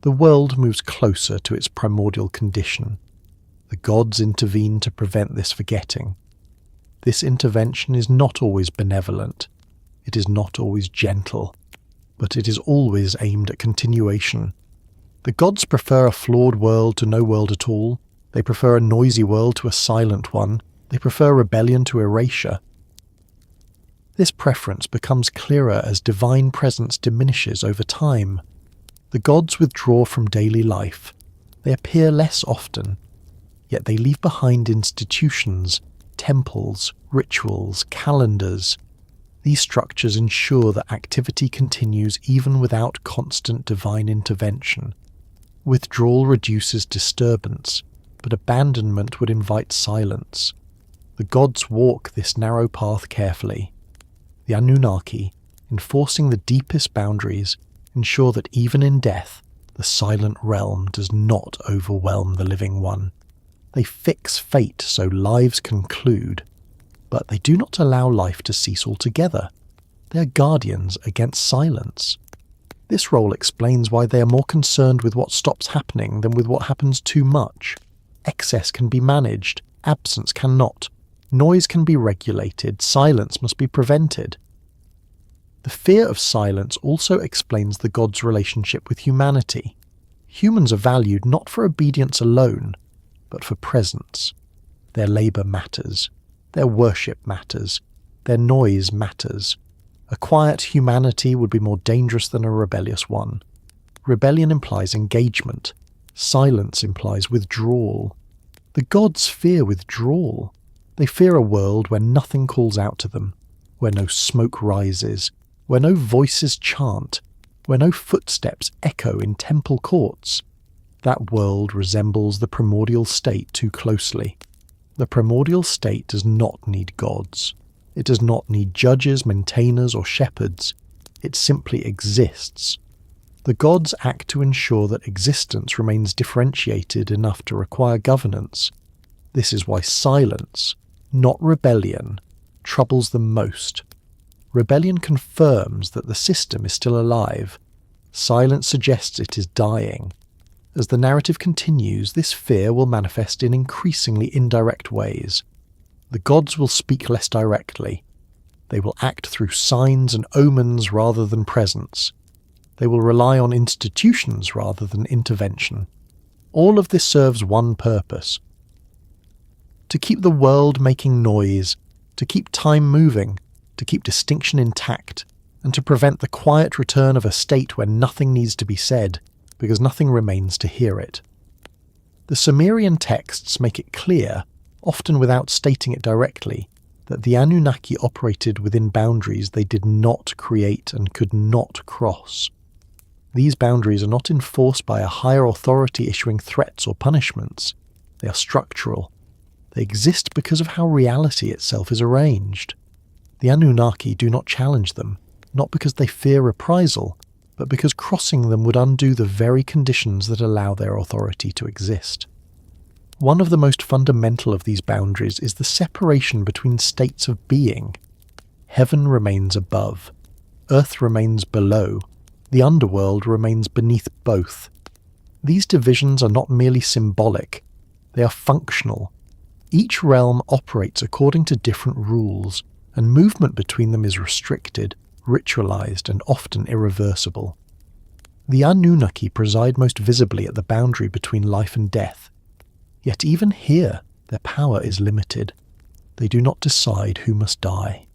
the world moves closer to its primordial condition. The gods intervene to prevent this forgetting. This intervention is not always benevolent. It is not always gentle. But it is always aimed at continuation. The gods prefer a flawed world to no world at all. They prefer a noisy world to a silent one. They prefer rebellion to erasure. This preference becomes clearer as divine presence diminishes over time. The gods withdraw from daily life. They appear less often, yet they leave behind institutions, temples, rituals, calendars. These structures ensure that activity continues even without constant divine intervention. Withdrawal reduces disturbance, but abandonment would invite silence. The gods walk this narrow path carefully. The Anunnaki, enforcing the deepest boundaries, ensure that even in death, the silent realm does not overwhelm the living one. They fix fate so lives conclude, but they do not allow life to cease altogether. They are guardians against silence. This role explains why they are more concerned with what stops happening than with what happens too much. Excess can be managed, absence cannot. Noise can be regulated, silence must be prevented. The fear of silence also explains the gods' relationship with humanity. Humans are valued not for obedience alone, but for presence. Their labour matters. Their worship matters. Their noise matters. A quiet humanity would be more dangerous than a rebellious one. Rebellion implies engagement. Silence implies withdrawal. The gods fear withdrawal. They fear a world where nothing calls out to them, where no smoke rises, where no voices chant, where no footsteps echo in temple courts. That world resembles the primordial state too closely. The primordial state does not need gods. It does not need judges, maintainers, or shepherds. It simply exists. The gods act to ensure that existence remains differentiated enough to require governance. This is why silence, not rebellion, troubles them most. Rebellion confirms that the system is still alive. Silence suggests it is dying. As the narrative continues, this fear will manifest in increasingly indirect ways. The gods will speak less directly. They will act through signs and omens rather than presence. They will rely on institutions rather than intervention. All of this serves one purpose: to keep the world making noise, to keep time moving, to keep distinction intact, and to prevent the quiet return of a state where nothing needs to be said, because nothing remains to hear it. The Sumerian texts make it clear, often without stating it directly, that the Anunnaki operated within boundaries they did not create and could not cross. These boundaries are not enforced by a higher authority issuing threats or punishments. They are structural. They exist because of how reality itself is arranged. The Anunnaki do not challenge them, not because they fear reprisal, but because crossing them would undo the very conditions that allow their authority to exist. One of the most fundamental of these boundaries is the separation between states of being. Heaven remains above. Earth remains below. The underworld remains beneath both. These divisions are not merely symbolic. They are functional. Each realm operates according to different rules, and movement between them is restricted, ritualized, and often irreversible. The Anunnaki preside most visibly at the boundary between life and death. Yet even here, their power is limited. They do not decide who must die.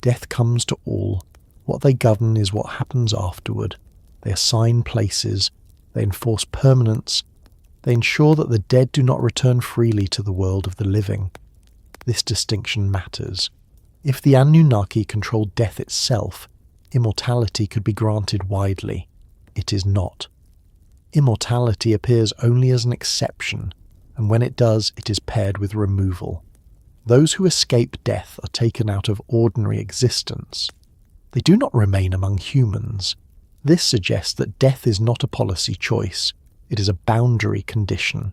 Death comes to all. What they govern is what happens afterward. They assign places. They enforce permanence. They ensure that the dead do not return freely to the world of the living. This distinction matters. If the Anunnaki controlled death itself, immortality could be granted widely. It is not. Immortality appears only as an exception, and when it does, it is paired with removal. Those who escape death are taken out of ordinary existence. They do not remain among humans. This suggests that death is not a policy choice. It is a boundary condition.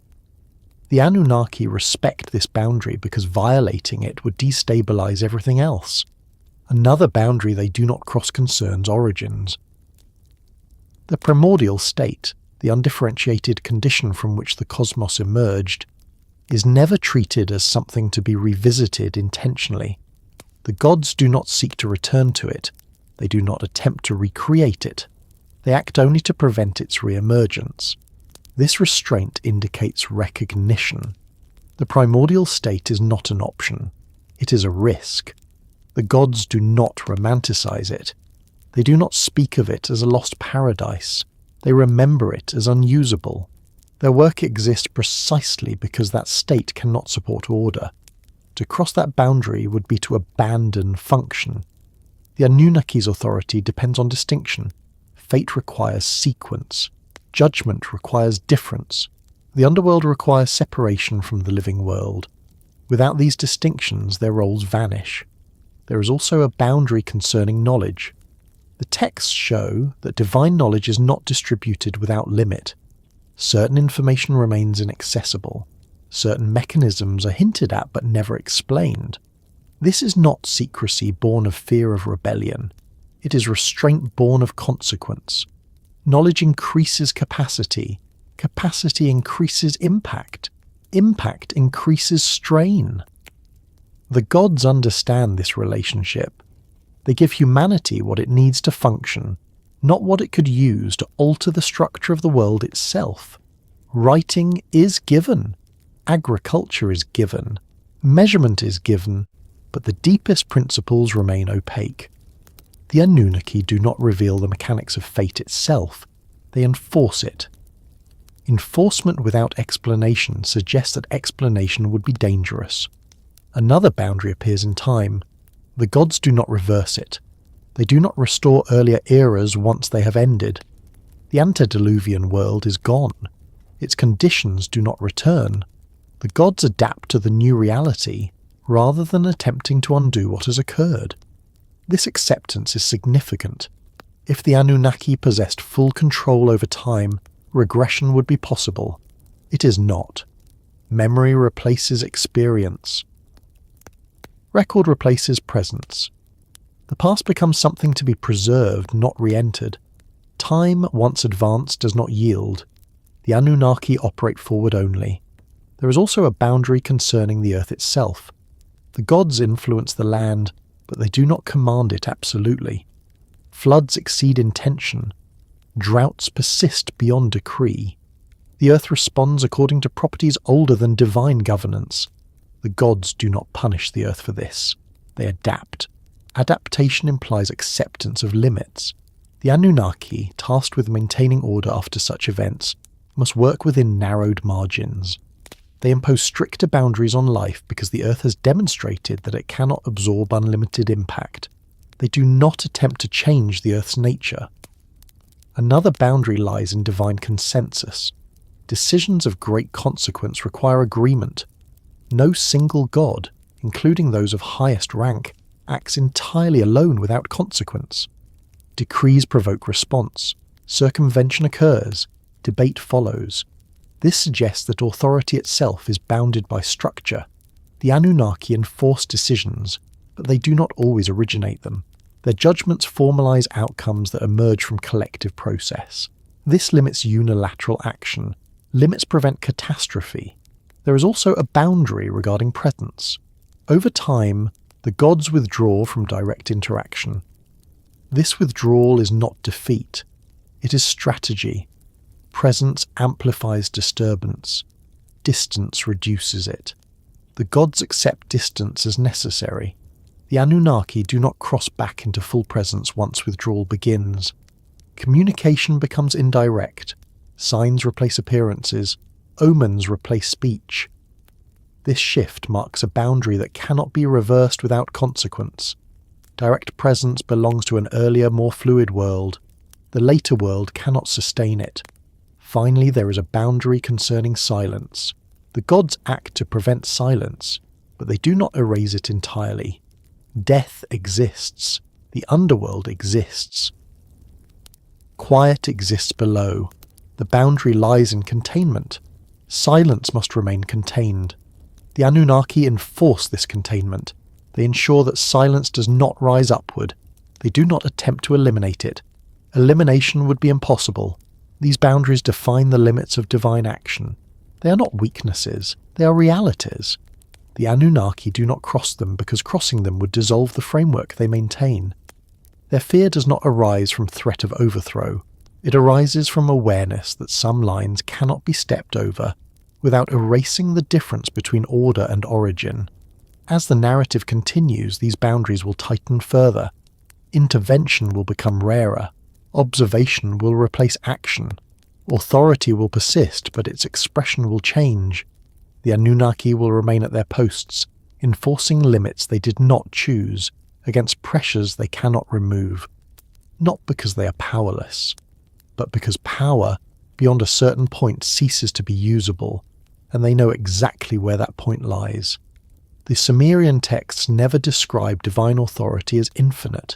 The Anunnaki respect this boundary because violating it would destabilize everything else. Another boundary they do not cross concerns origins. The primordial state, the undifferentiated condition from which the cosmos emerged, is never treated as something to be revisited intentionally. The gods do not seek to return to it. They do not attempt to recreate it. They act only to prevent its re-emergence. This restraint indicates recognition. The primordial state is not an option. It is a risk. The gods do not romanticize it. They do not speak of it as a lost paradise. They remember it as unusable. Their work exists precisely because that state cannot support order. To cross that boundary would be to abandon function. The Anunnaki's authority depends on distinction. Fate requires sequence. Judgment requires difference. The underworld requires separation from the living world. Without these distinctions, their roles vanish. There is also a boundary concerning knowledge. The texts show that divine knowledge is not distributed without limit. Certain information remains inaccessible. Certain mechanisms are hinted at but never explained. This is not secrecy born of fear of rebellion. It is restraint born of consequence. Knowledge increases capacity. Capacity increases impact. Impact increases strain. The gods understand this relationship. They give humanity what it needs to function, not what it could use to alter the structure of the world itself. Writing is given. Agriculture is given. Measurement is given, but the deepest principles remain opaque. The Anunnaki do not reveal the mechanics of fate itself. They enforce it. Enforcement without explanation suggests that explanation would be dangerous. Another boundary appears in time. The gods do not reverse it. They do not restore earlier eras once they have ended. The antediluvian world is gone. Its conditions do not return. The gods adapt to the new reality rather than attempting to undo what has occurred. This acceptance is significant. If the Anunnaki possessed full control over time, regression would be possible. It is not. Memory replaces experience. Record replaces presence. The past becomes something to be preserved, not re-entered. Time, once advanced, does not yield. The Anunnaki operate forward only. There is also a boundary concerning the earth itself. The gods influence the land, but they do not command it absolutely. Floods exceed intention. Droughts persist beyond decree. The earth responds according to properties older than divine governance. The gods do not punish the earth for this. They adapt. Adaptation implies acceptance of limits. The Anunnaki, tasked with maintaining order after such events, must work within narrowed margins. They impose stricter boundaries on life because the earth has demonstrated that it cannot absorb unlimited impact. They do not attempt to change the earth's nature. Another boundary lies in divine consensus. Decisions of great consequence require agreement. No single god, including those of highest rank, acts entirely alone without consequence. Decrees provoke response. Circumvention occurs. Debate follows. This suggests that authority itself is bounded by structure. The Anunnaki enforce decisions, but they do not always originate them. Their judgments formalize outcomes that emerge from collective process. This limits unilateral action. Limits prevent catastrophe. There is also a boundary regarding presence. Over time, the gods withdraw from direct interaction. This withdrawal is not defeat. It is strategy. Presence amplifies disturbance. Distance reduces it. The gods accept distance as necessary. The Anunnaki do not cross back into full presence once withdrawal begins. Communication becomes indirect. Signs replace appearances. Omens replace speech. This shift marks a boundary that cannot be reversed without consequence. Direct presence belongs to an earlier, more fluid world. The later world cannot sustain it. Finally, there is a boundary concerning silence. The gods act to prevent silence, but they do not erase it entirely. Death exists. The underworld exists. Quiet exists below. The boundary lies in containment. Silence must remain contained. The Anunnaki enforce this containment. They ensure that silence does not rise upward. They do not attempt to eliminate it. Elimination would be impossible. These boundaries define the limits of divine action. They are not weaknesses, they are realities. The Anunnaki do not cross them because crossing them would dissolve the framework they maintain. Their fear does not arise from threat of overthrow. It arises from awareness that some lines cannot be stepped over without erasing the difference between order and origin. As the narrative continues, these boundaries will tighten further. Intervention will become rarer. Observation will replace action. Authority will persist, but its expression will change. The Anunnaki will remain at their posts, enforcing limits they did not choose, against pressures they cannot remove. Not because they are powerless, but because power, beyond a certain point, ceases to be usable, and they know exactly where that point lies. The Sumerian texts never describe divine authority as infinite.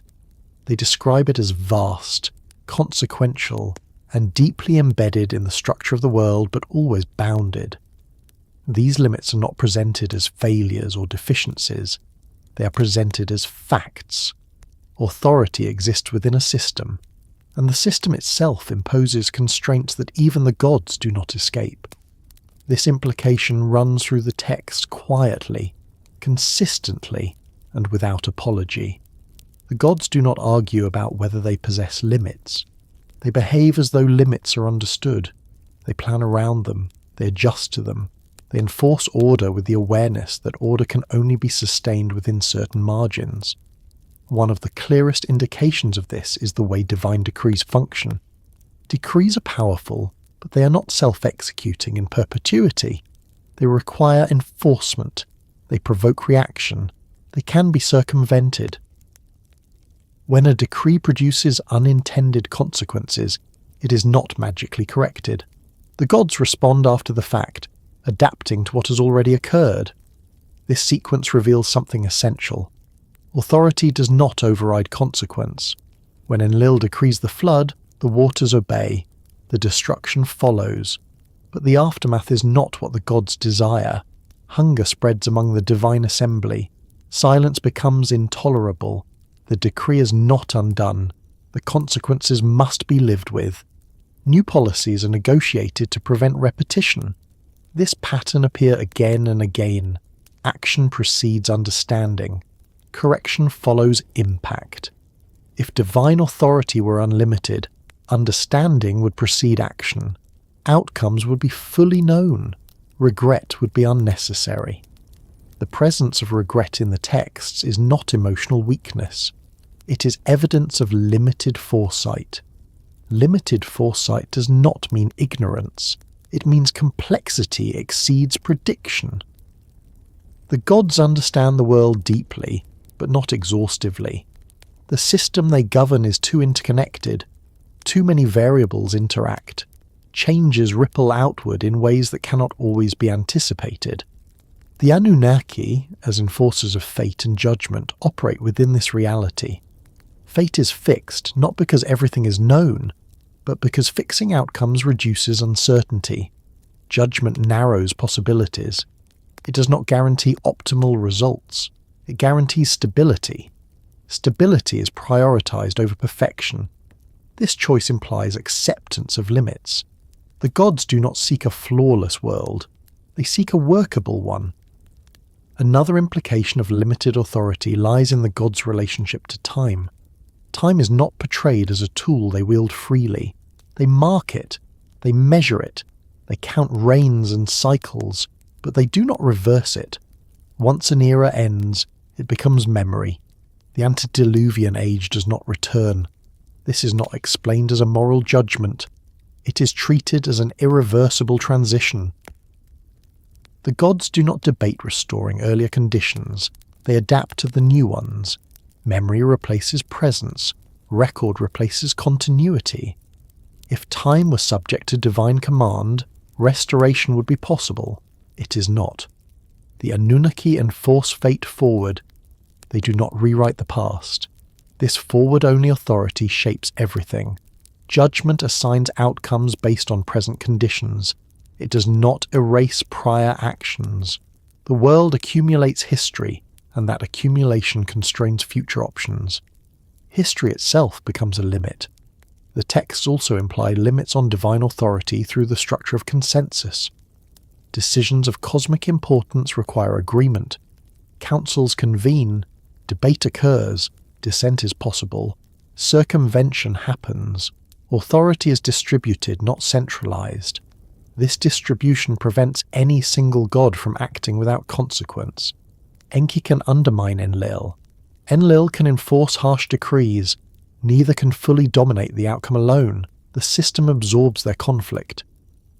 They describe it as vast, consequential, and deeply embedded in the structure of the world, but always bounded. These limits are not presented as failures or deficiencies. They are presented as facts. Authority exists within a system, and the system itself imposes constraints that even the gods do not escape. This implication runs through the text quietly, consistently, and without apology. The gods do not argue about whether they possess limits. They behave as though limits are understood. They plan around them. They adjust to them. They enforce order with the awareness that order can only be sustained within certain margins. One of the clearest indications of this is the way divine decrees function. Decrees are powerful, but they are not self-executing in perpetuity. They require enforcement. They provoke reaction. They can be circumvented. When a decree produces unintended consequences, it is not magically corrected. The gods respond after the fact, adapting to what has already occurred. This sequence reveals something essential. Authority does not override consequence. When Enlil decrees the flood, the waters obey. The destruction follows. But the aftermath is not what the gods desire. Hunger spreads among the divine assembly. Silence becomes intolerable. The decree is not undone. The consequences must be lived with. New policies are negotiated to prevent repetition. This pattern appears again and again. Action precedes understanding. Correction follows impact. If divine authority were unlimited, understanding would precede action. Outcomes would be fully known. Regret would be unnecessary. The presence of regret in the texts is not emotional weakness. It is evidence of limited foresight. Limited foresight does not mean ignorance. It means complexity exceeds prediction. The gods understand the world deeply, but not exhaustively. The system they govern is too interconnected. Too many variables interact. Changes ripple outward in ways that cannot always be anticipated. The Anunnaki, as enforcers of fate and judgment, operate within this reality. Fate is fixed not because everything is known, but because fixing outcomes reduces uncertainty. Judgment narrows possibilities. It does not guarantee optimal results. It guarantees stability. Stability is prioritized over perfection. This choice implies acceptance of limits. The gods do not seek a flawless world. They seek a workable one. Another implication of limited authority lies in the gods' relationship to time. Time is not portrayed as a tool they wield freely. They mark it. They measure it. They count reigns and cycles, but they do not reverse it. Once an era ends, it becomes memory. The antediluvian age does not return. This is not explained as a moral judgment. It is treated as an irreversible transition. The gods do not debate restoring earlier conditions. They adapt to the new ones. Memory replaces presence. Record replaces continuity. If time was subject to divine command, restoration would be possible. It is not. The Anunnaki enforce fate forward. They do not rewrite the past. This forward-only authority shapes everything. Judgment assigns outcomes based on present conditions. It does not erase prior actions. The world accumulates history, and that accumulation constrains future options. History itself becomes a limit. The texts also imply limits on divine authority through the structure of consensus. Decisions of cosmic importance require agreement. Councils convene. Debate occurs. Dissent is possible. Circumvention happens. Authority is distributed, not centralized. This distribution prevents any single god from acting without consequence. Enki can undermine Enlil. Enlil can enforce harsh decrees. Neither can fully dominate the outcome alone. The system absorbs their conflict.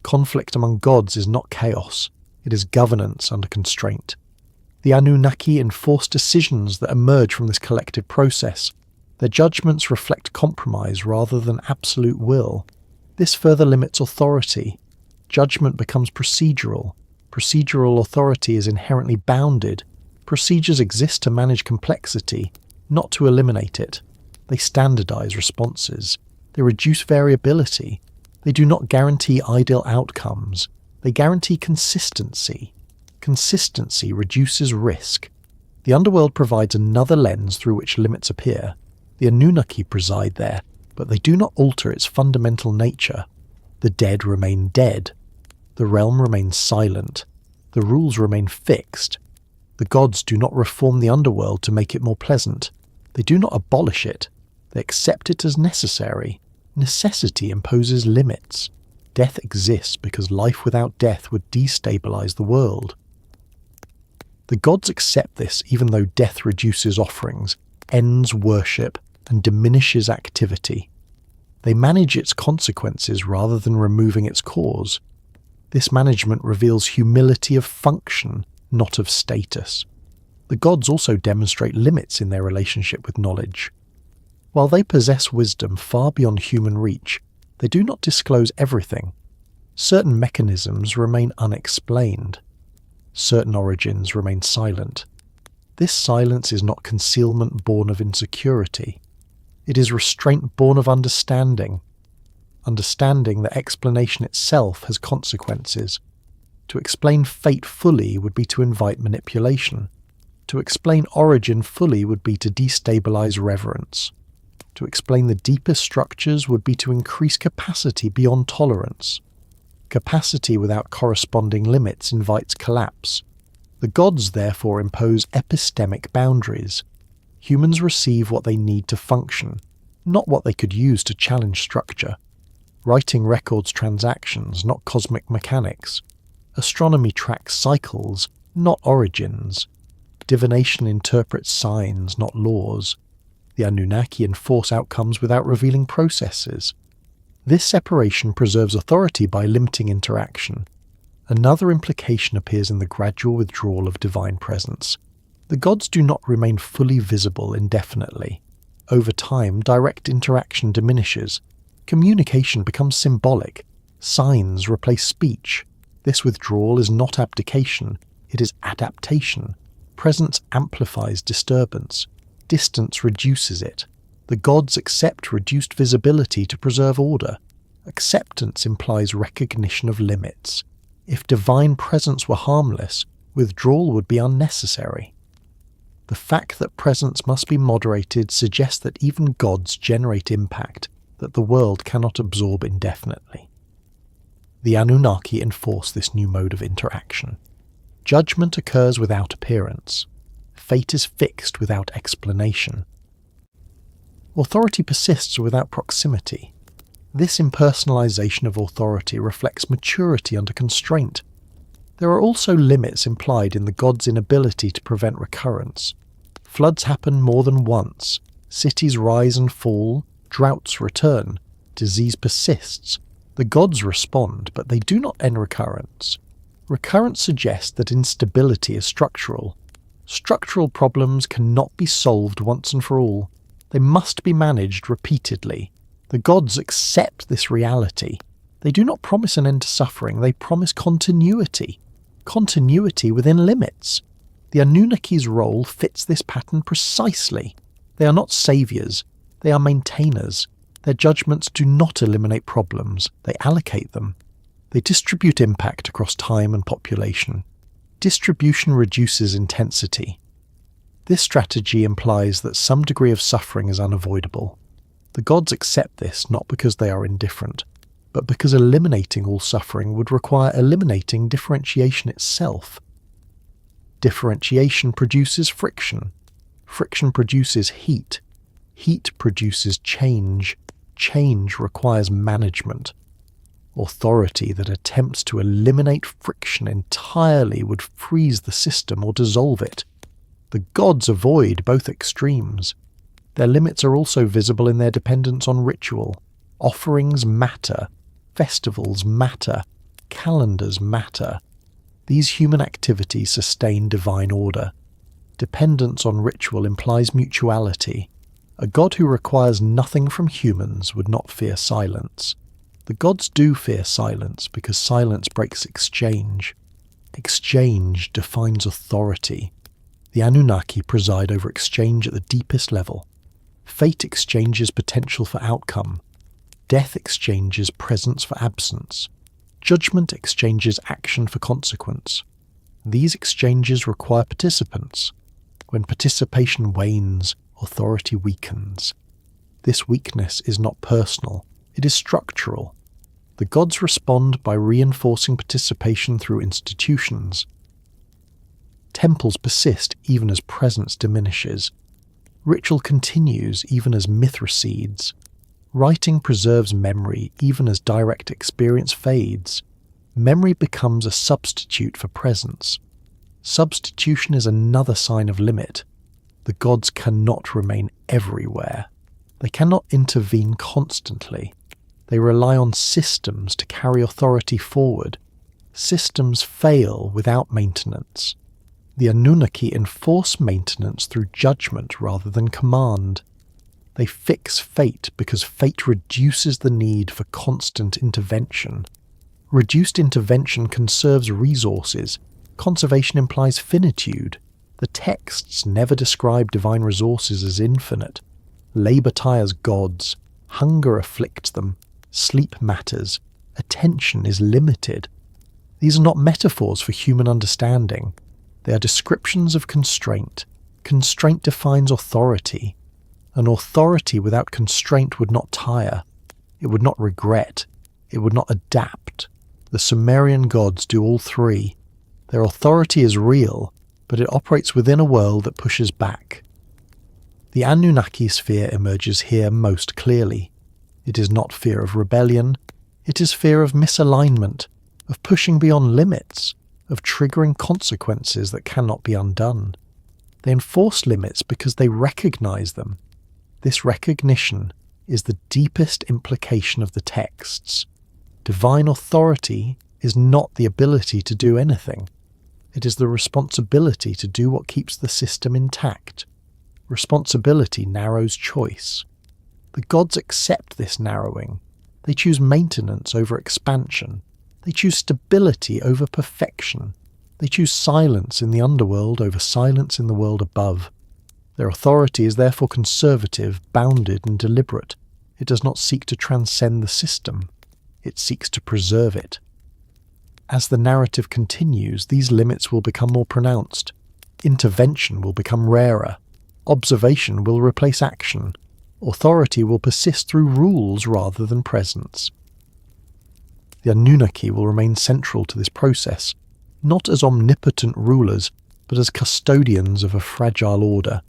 Conflict among gods is not chaos. It is governance under constraint. The Anunnaki enforce decisions that emerge from this collective process. Their judgments reflect compromise rather than absolute will. This further limits authority. Judgment becomes procedural. Procedural authority is inherently bounded. Procedures exist to manage complexity, not to eliminate it. They standardize responses. They reduce variability. They do not guarantee ideal outcomes. They guarantee consistency. Consistency reduces risk. The underworld provides another lens through which limits appear. The Anunnaki preside there, but they do not alter its fundamental nature. The dead remain dead. The realm remains silent. The rules remain fixed. The gods do not reform the underworld to make it more pleasant. They do not abolish it. They accept it as necessary. Necessity imposes limits. Death exists because life without death would destabilize the world. The gods accept this even though death reduces offerings, ends worship, and diminishes activity. They manage its consequences rather than removing its cause. This management reveals humility of function, not of status. The gods also demonstrate limits in their relationship with knowledge. While they possess wisdom far beyond human reach, they do not disclose everything. Certain mechanisms remain unexplained. Certain origins remain silent. This silence is not concealment born of insecurity. It is restraint born of understanding. Understanding that explanation itself has consequences. To explain fate fully would be to invite manipulation. To explain origin fully would be to destabilize reverence. To explain the deepest structures would be to increase capacity beyond tolerance. Capacity without corresponding limits invites collapse. The gods therefore impose epistemic boundaries. Humans receive what they need to function, not what they could use to challenge structure. Writing records transactions, not cosmic mechanics. Astronomy tracks cycles, not origins. Divination interprets signs, not laws. The Anunnaki enforce outcomes without revealing processes. This separation preserves authority by limiting interaction. Another implication appears in the gradual withdrawal of divine presence. The gods do not remain fully visible indefinitely. Over time, direct interaction diminishes. Communication becomes symbolic. Signs replace speech. This withdrawal is not abdication, it is adaptation. Presence amplifies disturbance. Distance reduces it. The gods accept reduced visibility to preserve order. Acceptance implies recognition of limits. If divine presence were harmless, withdrawal would be unnecessary. The fact that presence must be moderated suggests that even gods generate impact that the world cannot absorb indefinitely. The Anunnaki enforce this new mode of interaction. Judgment occurs without appearance. Fate is fixed without explanation. Authority persists without proximity. This impersonalization of authority reflects maturity under constraint. There are also limits implied in the gods' inability to prevent recurrence. Floods happen more than once. Cities rise and fall. Droughts return. Disease persists. The gods respond, but they do not end recurrence. Recurrence suggests that instability is structural. Structural problems cannot be solved once and for all. They must be managed repeatedly. The gods accept this reality. They do not promise an end to suffering, they promise continuity. Continuity within limits. The Anunnaki's role fits this pattern precisely. They are not saviours, they are maintainers. Their judgments do not eliminate problems, they allocate them. They distribute impact across time and population. Distribution reduces intensity. This strategy implies that some degree of suffering is unavoidable. The gods accept this not because they are indifferent, but because eliminating all suffering would require eliminating differentiation itself. Differentiation produces friction. Friction produces heat. Heat produces change. Change requires management. Authority that attempts to eliminate friction entirely would freeze the system or dissolve it. The gods avoid both extremes. Their limits are also visible in their dependence on ritual. Offerings matter. Festivals matter. Calendars matter. These human activities sustain divine order. Dependence on ritual implies mutuality. A god who requires nothing from humans would not fear silence. The gods do fear silence because silence breaks exchange. Exchange defines authority. The Anunnaki preside over exchange at the deepest level. Fate exchanges potential for outcome. Death exchanges presence for absence. Judgment exchanges action for consequence. These exchanges require participants. When participation wanes, authority weakens. This weakness is not personal, it is structural. The gods respond by reinforcing participation through institutions. Temples persist even as presence diminishes. Ritual continues even as myth recedes. Writing preserves memory even as direct experience fades. Memory becomes a substitute for presence. Substitution is another sign of limit. The gods cannot remain everywhere. They cannot intervene constantly. They rely on systems to carry authority forward. Systems fail without maintenance. The Anunnaki enforce maintenance through judgment rather than command. They fix fate because fate reduces the need for constant intervention. Reduced intervention conserves resources. Conservation implies finitude. The texts never describe divine resources as infinite. Labour tires gods. Hunger afflicts them. Sleep matters. Attention is limited. These are not metaphors for human understanding. They are descriptions of constraint. Constraint defines authority. An authority without constraint would not tire. It would not regret. It would not adapt. The Sumerian gods do all three. Their authority is real, but it operates within a world that pushes back. The Anunnaki sphere emerges here most clearly. It is not fear of rebellion. It is fear of misalignment, of pushing beyond limits, of triggering consequences that cannot be undone. They enforce limits because they recognize them. This recognition is the deepest implication of the texts. Divine authority is not the ability to do anything. It is the responsibility to do what keeps the system intact. Responsibility narrows choice. The gods accept this narrowing. They choose maintenance over expansion. They choose stability over perfection. They choose silence in the underworld over silence in the world above. Their authority is therefore conservative, bounded, and deliberate. It does not seek to transcend the system. It seeks to preserve it. As the narrative continues, these limits will become more pronounced. Intervention will become rarer. Observation will replace action. Authority will persist through rules rather than presence. The Anunnaki will remain central to this process, not as omnipotent rulers, but as custodians of a fragile order.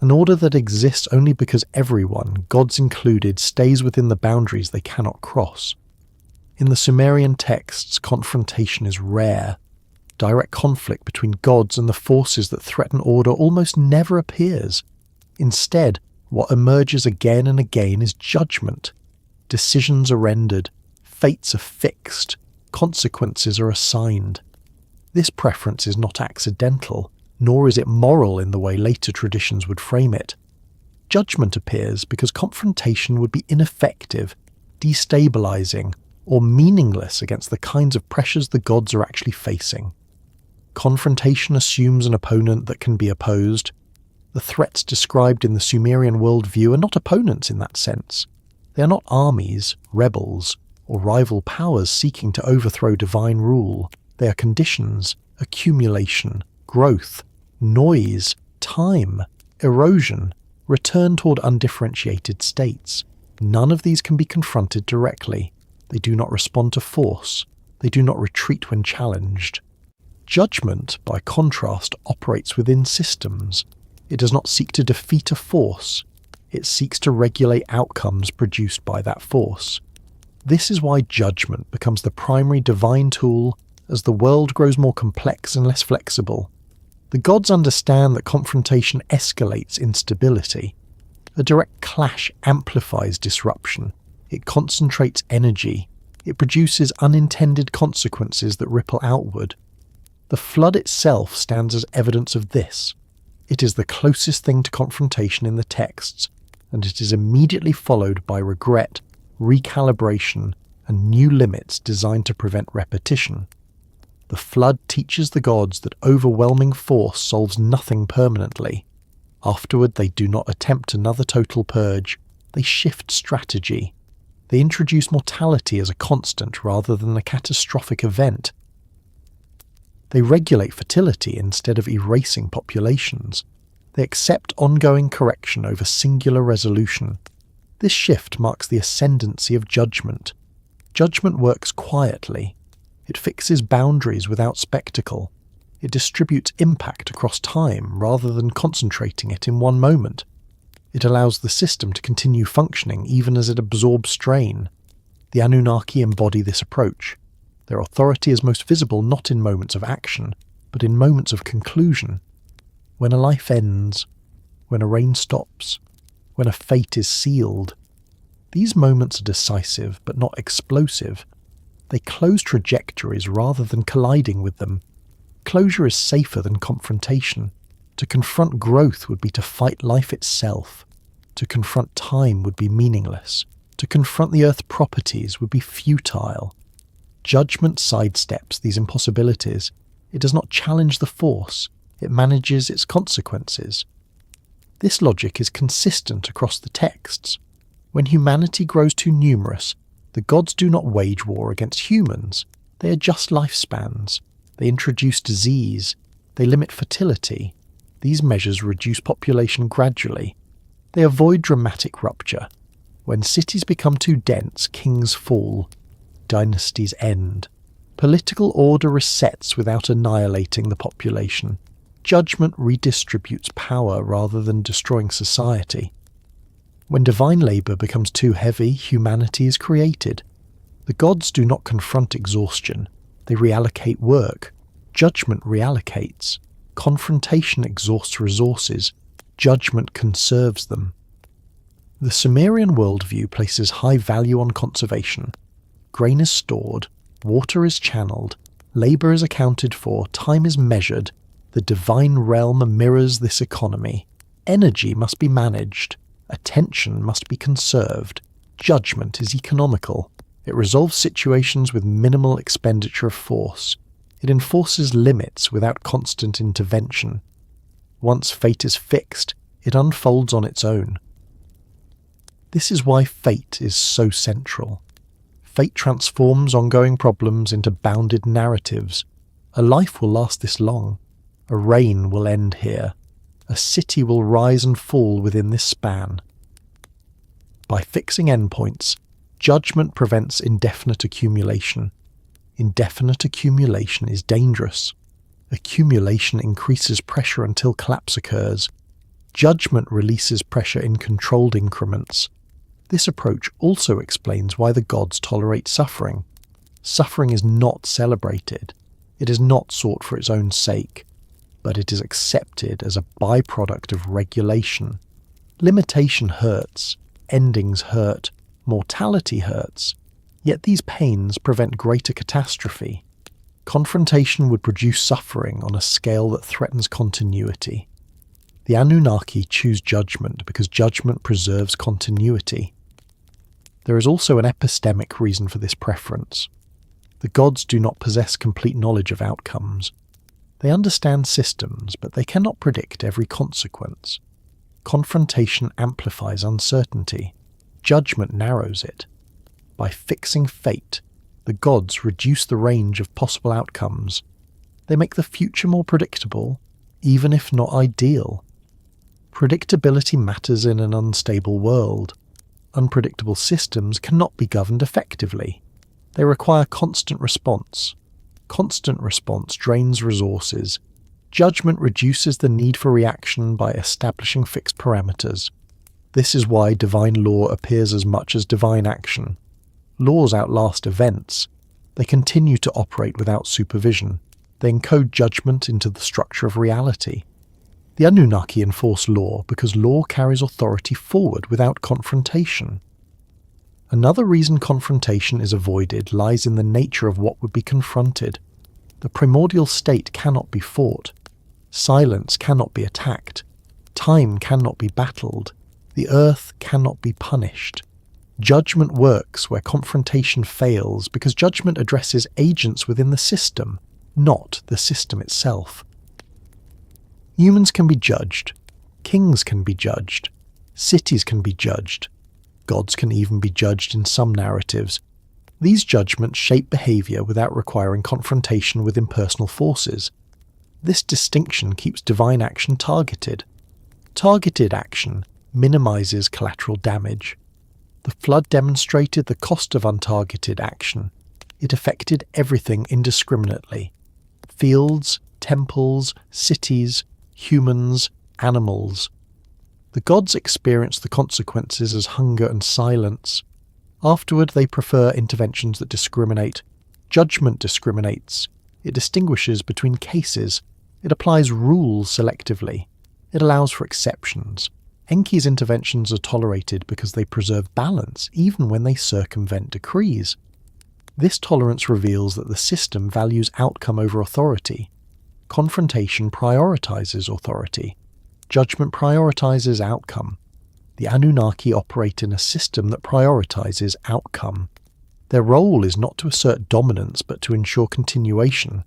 An order that exists only because everyone, gods included, stays within the boundaries they cannot cross. In the Sumerian texts, confrontation is rare. Direct conflict between gods and the forces that threaten order almost never appears. Instead, what emerges again and again is judgment. Decisions are rendered, fates are fixed, consequences are assigned. This preference is not accidental, nor is it moral in the way later traditions would frame it. Judgment appears because confrontation would be ineffective, destabilizing, or meaningless against the kinds of pressures the gods are actually facing. Confrontation assumes an opponent that can be opposed. The threats described in the Sumerian worldview are not opponents in that sense. They are not armies, rebels, or rival powers seeking to overthrow divine rule. They are conditions, accumulation, growth, noise, time, erosion, return toward undifferentiated states. None of these can be confronted directly. They do not respond to force. They do not retreat when challenged. Judgment, by contrast, operates within systems. It does not seek to defeat a force. It seeks to regulate outcomes produced by that force. This is why judgment becomes the primary divine tool as the world grows more complex and less flexible. The gods understand that confrontation escalates instability. A direct clash amplifies disruption. It concentrates energy. It produces unintended consequences that ripple outward. The flood itself stands as evidence of this. It is the closest thing to confrontation in the texts, and it is immediately followed by regret, recalibration, and new limits designed to prevent repetition. The flood teaches the gods that overwhelming force solves nothing permanently. Afterward, they do not attempt another total purge. They shift strategy. They introduce mortality as a constant rather than a catastrophic event. They regulate fertility instead of erasing populations. They accept ongoing correction over singular resolution. This shift marks the ascendancy of judgment. Judgment works quietly. It fixes boundaries without spectacle. It distributes impact across time rather than concentrating it in one moment. It allows the system to continue functioning even as it absorbs strain. The Anunnaki embody this approach. Their authority is most visible not in moments of action, but in moments of conclusion. When a life ends, when a rain stops, when a fate is sealed. These moments are decisive, but not explosive. They close trajectories rather than colliding with them. Closure is safer than confrontation. To confront growth would be to fight life itself. To confront time would be meaningless. To confront the earth's properties would be futile. Judgment sidesteps these impossibilities. It does not challenge the force, it manages its consequences. This logic is consistent across the texts. When humanity grows too numerous, the gods do not wage war against humans. They adjust lifespans. They introduce disease. They limit fertility. These measures reduce population gradually. They avoid dramatic rupture. When cities become too dense, kings fall. Dynasties end. Political order resets without annihilating the population. Judgment redistributes power rather than destroying society. When divine labour becomes too heavy, humanity is created. The gods do not confront exhaustion. They reallocate work. Judgment reallocates. Confrontation exhausts resources. Judgment conserves them. The Sumerian worldview places high value on conservation. Grain is stored, water is channeled, labour is accounted for, time is measured. The divine realm mirrors this economy. Energy must be managed. Attention must be conserved. Judgment is economical. It resolves situations with minimal expenditure of force. It enforces limits without constant intervention. Once fate is fixed, it unfolds on its own. This is why fate is so central. Fate transforms ongoing problems into bounded narratives. A life will last this long. A reign will end here. A city will rise and fall within this span. By fixing endpoints, judgment prevents indefinite accumulation. Indefinite accumulation is dangerous. Accumulation increases pressure until collapse occurs. Judgment releases pressure in controlled increments. This approach also explains why the gods tolerate suffering. Suffering is not celebrated. It is not sought for its own sake, but it is accepted as a byproduct of regulation. Limitation hurts, endings hurt, mortality hurts, yet these pains prevent greater catastrophe. Confrontation would produce suffering on a scale that threatens continuity. The Anunnaki choose judgment because judgment preserves continuity. There is also an epistemic reason for this preference. The gods do not possess complete knowledge of outcomes. They understand systems, but they cannot predict every consequence. Confrontation amplifies uncertainty. Judgment narrows it. By fixing fate, the gods reduce the range of possible outcomes. They make the future more predictable, even if not ideal. Predictability matters in an unstable world. Unpredictable systems cannot be governed effectively. They require constant response. Constant response drains resources. Judgment reduces the need for reaction by establishing fixed parameters. This is why divine law appears as much as divine action. Laws outlast events. They continue to operate without supervision. They encode judgment into the structure of reality. The Anunnaki enforce law because law carries authority forward without confrontation. Another reason confrontation is avoided lies in the nature of what would be confronted. The primordial state cannot be fought. Silence cannot be attacked. Time cannot be battled. The earth cannot be punished. Judgment works where confrontation fails because judgment addresses agents within the system, not the system itself. Humans can be judged. Kings can be judged. Cities can be judged. Gods can even be judged in some narratives. These judgments shape behaviour without requiring confrontation with impersonal forces. This distinction keeps divine action targeted. Targeted action minimises collateral damage. The flood demonstrated the cost of untargeted action. It affected everything indiscriminately. Fields, temples, cities, humans, animals. The gods experience the consequences as hunger and silence. Afterward, they prefer interventions that discriminate. Judgment discriminates. It distinguishes between cases. It applies rules selectively. It allows for exceptions. Enki's interventions are tolerated because they preserve balance even when they circumvent decrees. This tolerance reveals that the system values outcome over authority. Confrontation prioritizes authority. Judgment prioritizes outcome. The Anunnaki operate in a system that prioritizes outcome. Their role is not to assert dominance but to ensure continuation.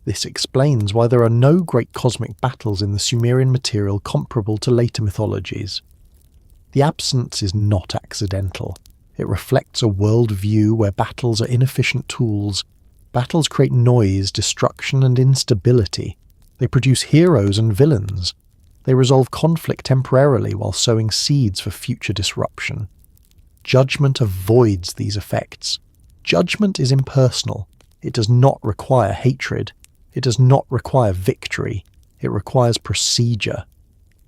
This explains why there are no great cosmic battles in the Sumerian material comparable to later mythologies. The absence is not accidental. It reflects a world view where battles are inefficient tools. Battles create noise, destruction, and instability. They produce heroes and villains. They resolve conflict temporarily while sowing seeds for future disruption. Judgment avoids these effects. Judgment is impersonal. It does not require hatred. It does not require victory. It requires procedure.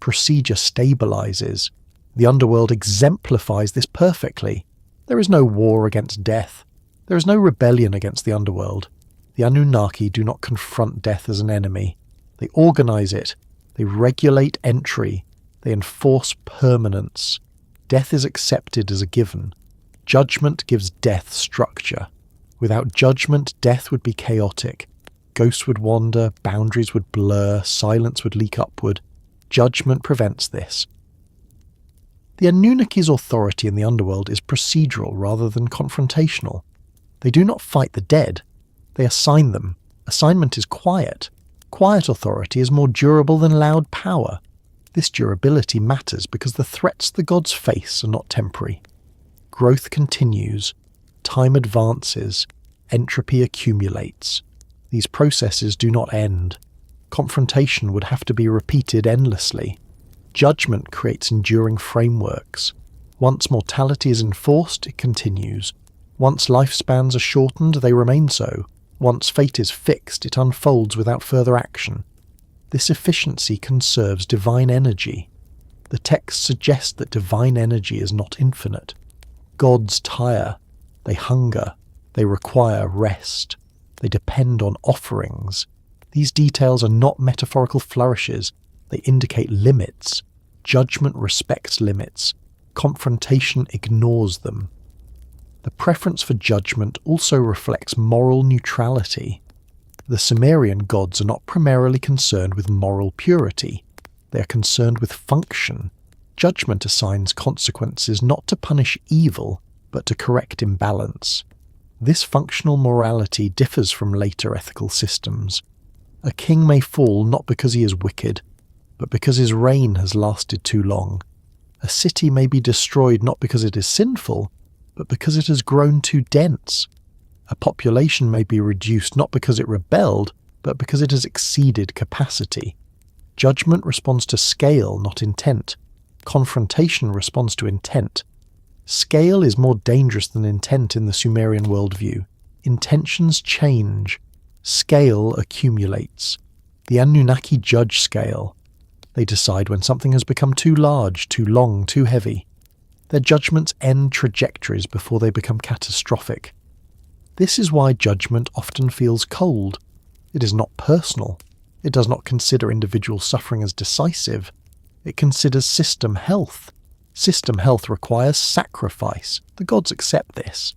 Procedure stabilizes. The underworld exemplifies this perfectly. There is no war against death. There is no rebellion against the underworld. The Anunnaki do not confront death as an enemy. They organize it. They regulate entry. They enforce permanence. Death is accepted as a given. Judgment gives death structure. Without judgment, death would be chaotic. Ghosts would wander, boundaries would blur, silence would leak upward. Judgment prevents this. The Anunnaki's authority in the underworld is procedural rather than confrontational. They do not fight the dead. They assign them. Assignment is quiet. Quiet authority is more durable than loud power. This durability matters because the threats the gods face are not temporary. Growth continues. Time advances. Entropy accumulates. These processes do not end. Confrontation would have to be repeated endlessly. Judgment creates enduring frameworks. Once mortality is enforced, it continues. Once lifespans are shortened, they remain so. Once fate is fixed, it unfolds without further action. This efficiency conserves divine energy. The text suggests that divine energy is not infinite. Gods tire. They hunger. They require rest. They depend on offerings. These details are not metaphorical flourishes. They indicate limits. Judgment respects limits. Confrontation ignores them. The preference for judgment also reflects moral neutrality. The Sumerian gods are not primarily concerned with moral purity. They are concerned with function. Judgment assigns consequences not to punish evil, but to correct imbalance. This functional morality differs from later ethical systems. A king may fall not because he is wicked, but because his reign has lasted too long. A city may be destroyed not because it is sinful, but because it has grown too dense. A population may be reduced not because it rebelled, but because it has exceeded capacity. Judgment responds to scale, not intent. Confrontation responds to intent. Scale is more dangerous than intent in the Sumerian worldview. Intentions change. Scale accumulates. The Anunnaki judge scale. They decide when something has become too large, too long, too heavy. Their judgments end trajectories before they become catastrophic. This is why judgment often feels cold. It is not personal. It does not consider individual suffering as decisive. It considers system health. System health requires sacrifice. The gods accept this.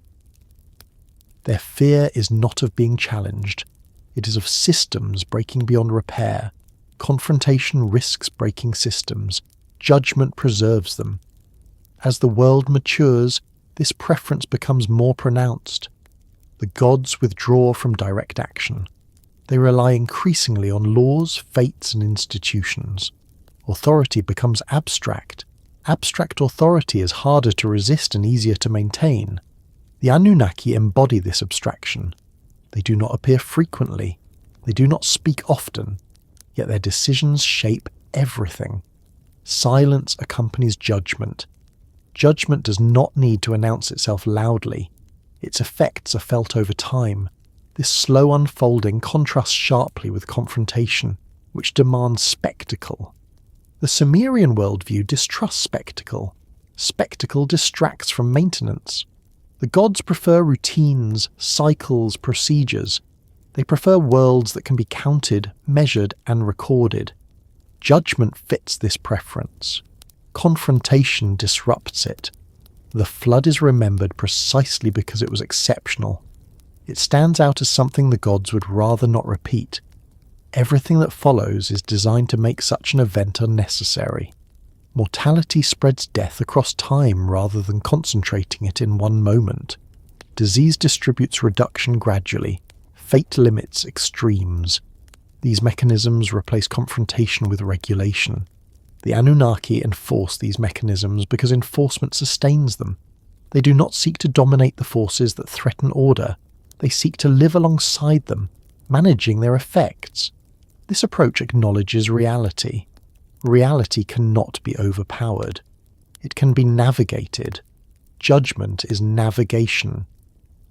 Their fear is not of being challenged. It is of systems breaking beyond repair. Confrontation risks breaking systems. Judgment preserves them. As the world matures, this preference becomes more pronounced. The gods withdraw from direct action. They rely increasingly on laws, fates, and institutions. Authority becomes abstract. Abstract authority is harder to resist and easier to maintain. The Anunnaki embody this abstraction. They do not appear frequently. They do not speak often. Yet their decisions shape everything. Silence accompanies judgment. Judgment does not need to announce itself loudly. Its effects are felt over time. This slow unfolding contrasts sharply with confrontation, which demands spectacle. The Sumerian worldview distrusts spectacle. Spectacle distracts from maintenance. The gods prefer routines, cycles, procedures. They prefer worlds that can be counted, measured, and recorded. Judgment fits this preference. Confrontation disrupts it. The flood is remembered precisely because it was exceptional. It stands out as something the gods would rather not repeat. Everything that follows is designed to make such an event unnecessary. Mortality spreads death across time rather than concentrating it in one moment. Disease distributes reduction gradually. Fate limits extremes. These mechanisms replace confrontation with regulation. The Anunnaki enforce these mechanisms because enforcement sustains them. They do not seek to dominate the forces that threaten order. They seek to live alongside them, managing their effects. This approach acknowledges reality. Reality cannot be overpowered. It can be navigated. Judgment is navigation.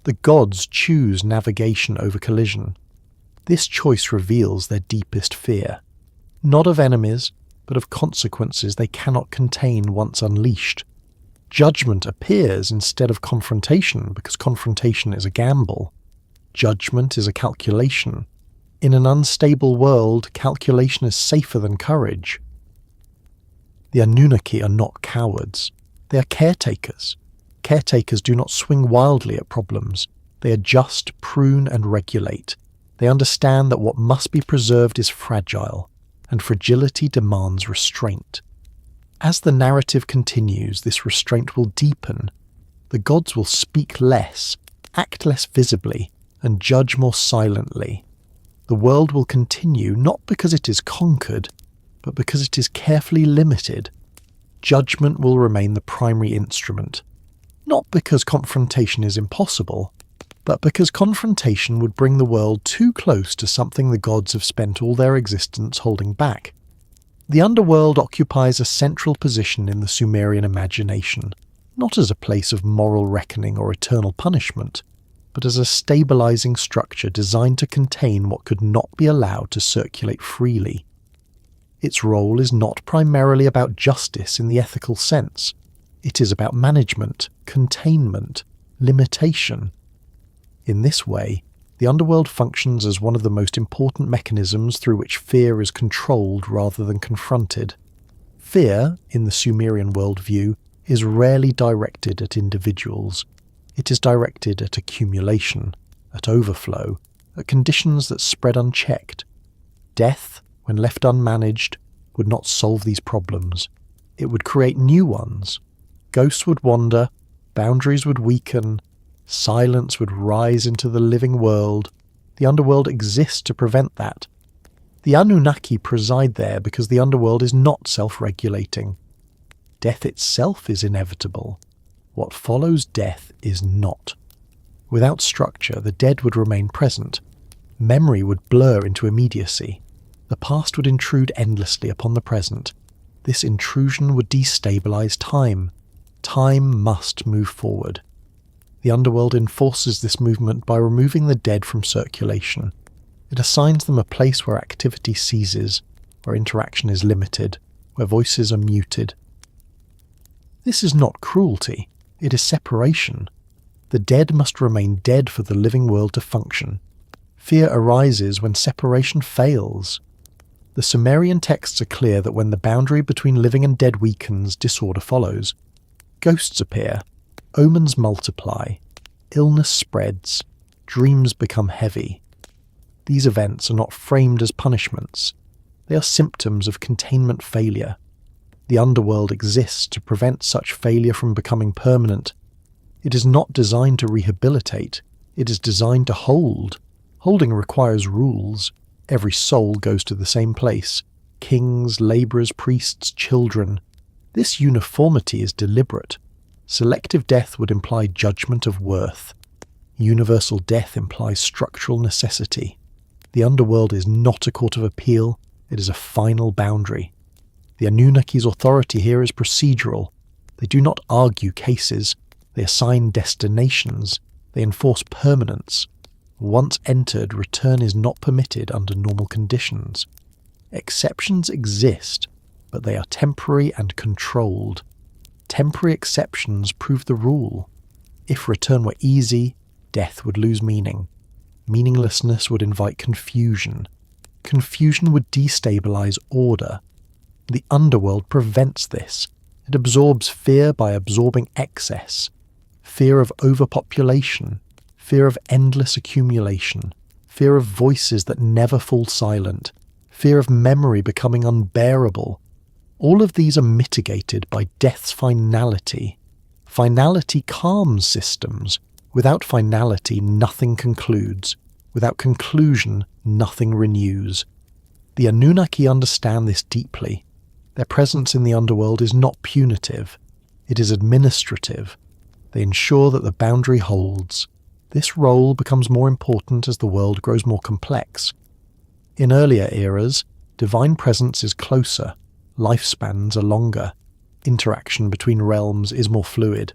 The gods choose navigation over collision. This choice reveals their deepest fear, not of enemies, but of consequences they cannot contain once unleashed. Judgment appears instead of confrontation because confrontation is a gamble. Judgment is a calculation. In an unstable world, calculation is safer than courage. The Anunnaki are not cowards. They are caretakers. Caretakers do not swing wildly at problems. They adjust, prune, and regulate. They understand that what must be preserved is fragile, and fragility demands restraint. As the narrative continues, this restraint will deepen. The gods will speak less, act less visibly, and judge more silently. The world will continue not because it is conquered, but because it is carefully limited. Judgment will remain the primary instrument, not because confrontation is impossible, but because confrontation would bring the world too close to something the gods have spent all their existence holding back. The underworld occupies a central position in the Sumerian imagination, not as a place of moral reckoning or eternal punishment, but as a stabilizing structure designed to contain what could not be allowed to circulate freely. Its role is not primarily about justice in the ethical sense. It is about management, containment, limitation. In this way, the underworld functions as one of the most important mechanisms through which fear is controlled rather than confronted. Fear, in the Sumerian worldview, is rarely directed at individuals. It is directed at accumulation, at overflow, at conditions that spread unchecked. Death, when left unmanaged, would not solve these problems. It would create new ones. Ghosts would wander, boundaries would weaken, silence would rise into the living world. The underworld exists to prevent that. The Anunnaki preside there because the underworld is not self-regulating. Death itself is inevitable. What follows death is not. Without structure, the dead would remain present. Memory would blur into immediacy. The past would intrude endlessly upon the present. This intrusion would destabilize time. Time must move forward. The underworld enforces this movement by removing the dead from circulation. It assigns them a place where activity ceases, where interaction is limited, where voices are muted. This is not cruelty, it is separation. The dead must remain dead for the living world to function. Fear arises when separation fails. The Sumerian texts are clear that when the boundary between living and dead weakens, disorder follows. Ghosts appear, omens multiply, illness spreads, dreams become heavy. These events are not framed as punishments. They are symptoms of containment failure. The underworld exists to prevent such failure from becoming permanent. It is not designed to rehabilitate. It is designed to hold. Holding requires rules. Every soul goes to the same place. Kings, labourers, priests, children. This uniformity is deliberate. Selective death would imply judgment of worth. Universal death implies structural necessity. The underworld is not a court of appeal, it is a final boundary. The Anunnaki's authority here is procedural. They do not argue cases, they assign destinations, they enforce permanence. Once entered, return is not permitted under normal conditions. Exceptions exist, but they are temporary and controlled. Temporary exceptions prove the rule. If return were easy, death would lose meaning. Meaninglessness would invite confusion. Confusion would destabilize order. The underworld prevents this. It absorbs fear by absorbing excess. Fear of overpopulation. Fear of endless accumulation. Fear of voices that never fall silent. Fear of memory becoming unbearable. All of these are mitigated by death's finality. Finality calms systems, Without finality, nothing concludes. Without conclusion, nothing renews. The Anunnaki understand this deeply. Their presence in the underworld is not punitive. It is administrative. They ensure that the boundary holds. This role becomes more important as the world grows more complex. In earlier eras, divine presence is closer, lifespans are longer, interaction between realms is more fluid.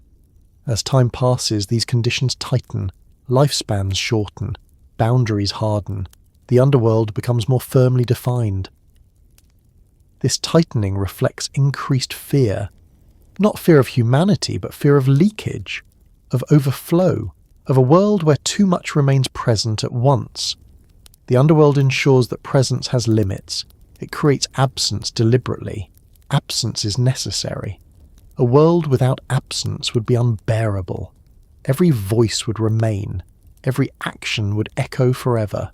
As time passes, these conditions tighten, lifespans shorten, boundaries harden, the underworld becomes more firmly defined. This tightening reflects increased fear, not fear of humanity, but fear of leakage, of overflow, of a world where too much remains present at once. The underworld ensures that presence has limits. It creates absence deliberately. Absence is necessary. A world without absence would be unbearable. Every voice would remain. Every action would echo forever.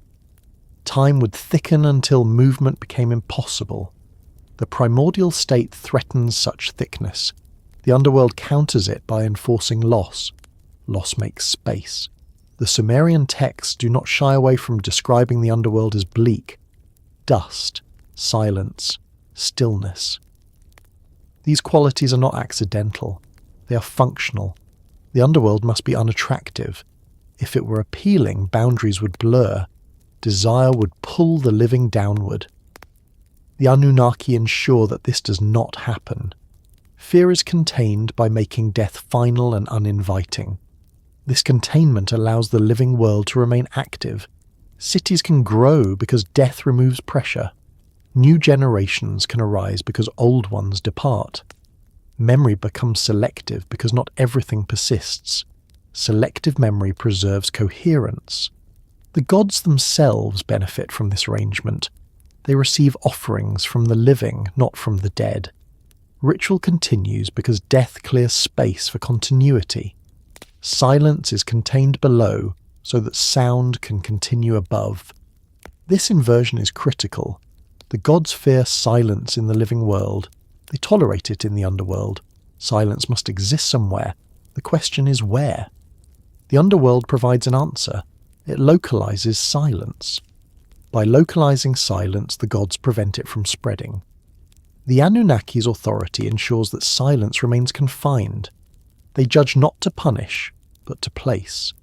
Time would thicken until movement became impossible. The primordial state threatens such thickness. The underworld counters it by enforcing loss. Loss makes space. The Sumerian texts do not shy away from describing the underworld as bleak. Dust, silence, stillness. These qualities are not accidental. They are functional. The underworld must be unattractive. If it were appealing, boundaries would blur. Desire would pull the living downward. The Anunnaki ensure that this does not happen. Fear is contained by making death final and uninviting. This containment allows the living world to remain active. Cities can grow because death removes pressure. New generations can arise because old ones depart. Memory becomes selective because not everything persists. Selective memory preserves coherence. The gods themselves benefit from this arrangement. They receive offerings from the living, not from the dead. Ritual continues because death clears space for continuity. Silence is contained below so that sound can continue above. This inversion is critical. The gods fear silence in the living world. They tolerate it in the underworld. Silence must exist somewhere. The question is where? The underworld provides an answer. It localizes silence. By localizing silence, the gods prevent it from spreading. The Anunnaki's authority ensures that silence remains confined. They judge not to punish, but to place.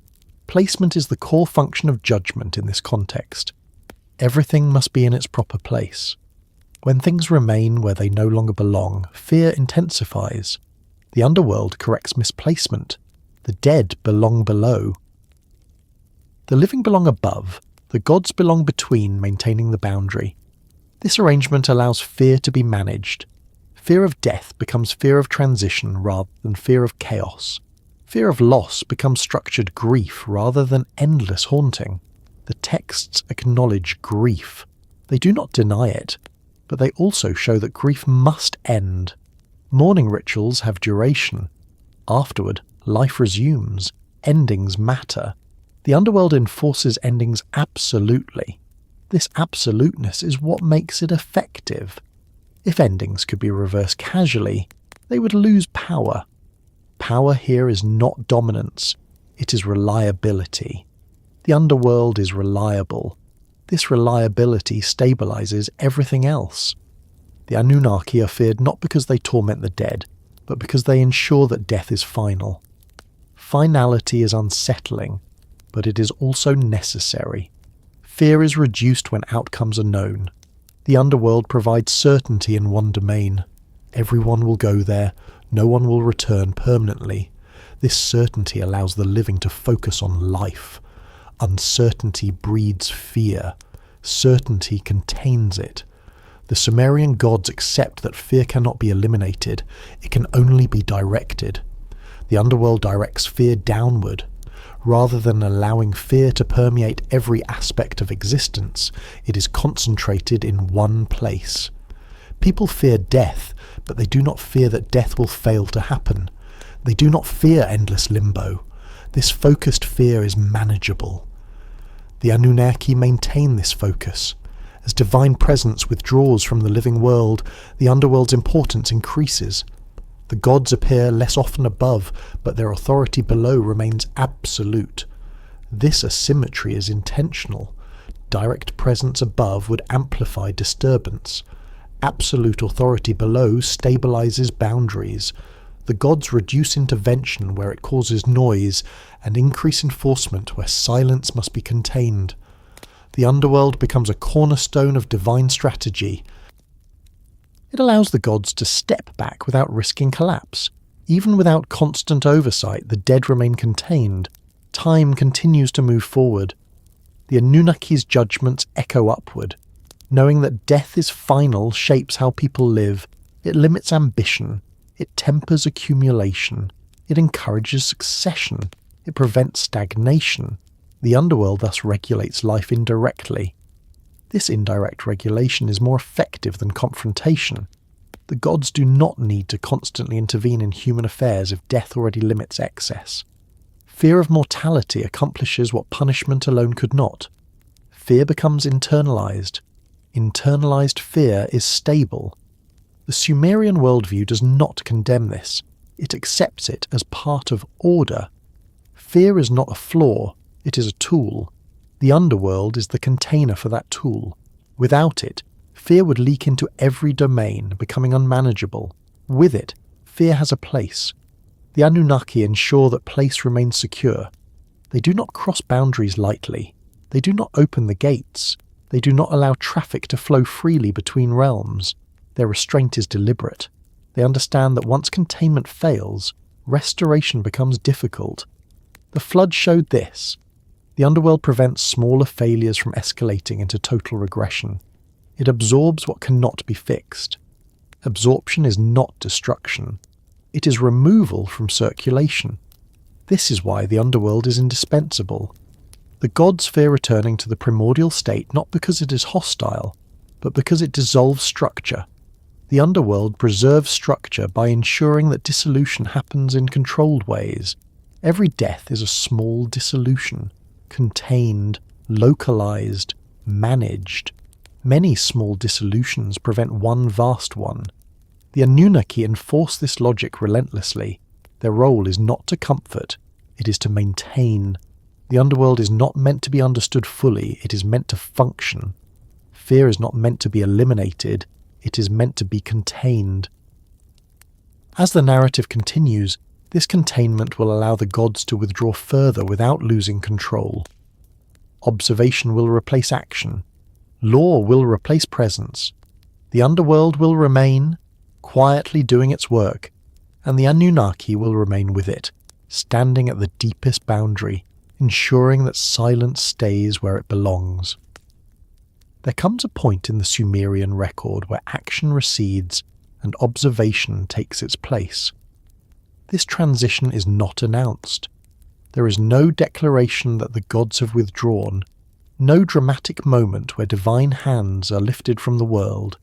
Placement is the core function of judgment in this context. Everything must be in its proper place. When things remain where they no longer belong, fear intensifies. The underworld corrects misplacement. The dead belong below. The living belong above. The gods belong between, maintaining the boundary. This arrangement allows fear to be managed. Fear of death becomes fear of transition rather than fear of chaos. Fear of loss becomes structured grief rather than endless haunting. The texts acknowledge grief. They do not deny it, but they also show that grief must end. Mourning rituals have duration. Afterward, life resumes. Endings matter. The underworld enforces endings absolutely. This absoluteness is what makes it effective. If endings could be reversed casually, they would lose power. Power here is not dominance, it is reliability. The underworld is reliable. This reliability stabilizes everything else. The Anunnaki are feared not because they torment the dead, but because they ensure that death is final. Finality is unsettling, but it is also necessary. Fear is reduced when outcomes are known. The underworld provides certainty in one domain. Everyone will go there, no one will return permanently. This certainty allows the living to focus on life. Uncertainty breeds fear. Certainty contains it. The Sumerian gods accept that fear cannot be eliminated, it can only be directed. The underworld directs fear downward. Rather than allowing fear to permeate every aspect of existence, it is concentrated in one place. People fear death, but they do not fear that death will fail to happen. They do not fear endless limbo. This focused fear is manageable. The Anunnaki maintain this focus. As divine presence withdraws from the living world, the underworld's importance increases. The The gods appear less often above, but their authority below remains absolute. This asymmetry is intentional. Direct presence above would amplify disturbance. Absolute authority below stabilizes boundaries. The gods reduce intervention where it causes noise, and increase enforcement where silence must be contained. The underworld becomes a cornerstone of divine strategy. It allows the gods to step back without risking collapse. Even without constant oversight, the dead remain contained. Time continues to move forward. The Anunnaki's judgments echo upward. Knowing that death is final shapes how people live. It limits ambition. It tempers accumulation. It encourages succession. It prevents stagnation. The underworld thus regulates life indirectly. This indirect regulation is more effective than confrontation. The gods do not need to constantly intervene in human affairs if death already limits excess. Fear of mortality accomplishes what punishment alone could not. Fear becomes internalized. Internalized fear is stable. The Sumerian worldview does not condemn this. It accepts it as part of order. Fear is not a flaw, it is a tool. The underworld is the container for that tool. Without it, fear would leak into every domain, becoming unmanageable. With it, fear has a place. The Anunnaki ensure that place remains secure. They do not cross boundaries lightly. They do not open the gates. They do not allow traffic to flow freely between realms. Their restraint is deliberate. They understand that once containment fails, restoration becomes difficult. The flood showed this. The underworld prevents smaller failures from escalating into total regression. It absorbs what cannot be fixed. Absorption is not destruction. It is removal from circulation. This is why the underworld is indispensable. The gods fear returning to the primordial state not because it is hostile, but because it dissolves structure. The underworld preserves structure by ensuring that dissolution happens in controlled ways. Every death is a small dissolution, contained, localized, managed. Many small dissolutions prevent one vast one. The Anunnaki enforce this logic relentlessly. Their role is not to comfort, it is to maintain. The underworld is not meant to be understood fully, it is meant to function. Fear is not meant to be eliminated, it is meant to be contained. As the narrative continues, this containment will allow the gods to withdraw further without losing control. Observation will replace action. Law will replace presence. The underworld will remain, quietly doing its work, and the Anunnaki will remain with it, standing at the deepest boundary, ensuring that silence stays where it belongs. There comes a point in the Sumerian record where action recedes and observation takes its place. This transition is not announced. There is no declaration that the gods have withdrawn, no dramatic moment where divine hands are lifted from the world.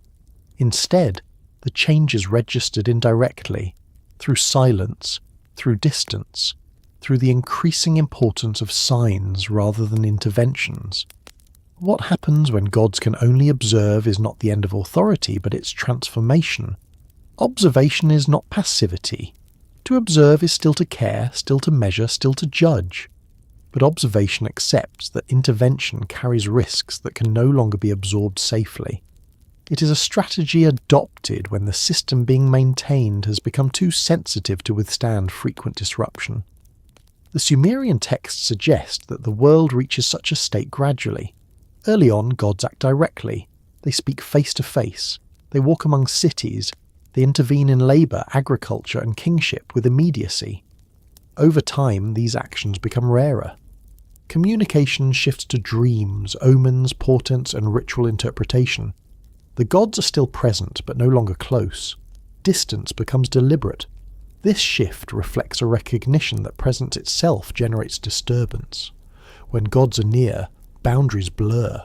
Instead, the change is registered indirectly, through silence, through distance, through the increasing importance of signs rather than interventions. What happens when gods can only observe is not the end of authority, but its transformation. Observation is not passivity. To observe is still to care, still to measure, still to judge. But observation accepts that intervention carries risks that can no longer be absorbed safely. It is a strategy adopted when the system being maintained has become too sensitive to withstand frequent disruption. The Sumerian texts suggest that the world reaches such a state gradually. Early on, gods act directly. They speak face to face. They walk among cities. They intervene in labour, agriculture, and kingship with immediacy. Over time, these actions become rarer. Communication shifts to dreams, omens, portents, and ritual interpretation. The gods are still present, but no longer close. Distance becomes deliberate. This shift reflects a recognition that presence itself generates disturbance. When gods are near, boundaries blur,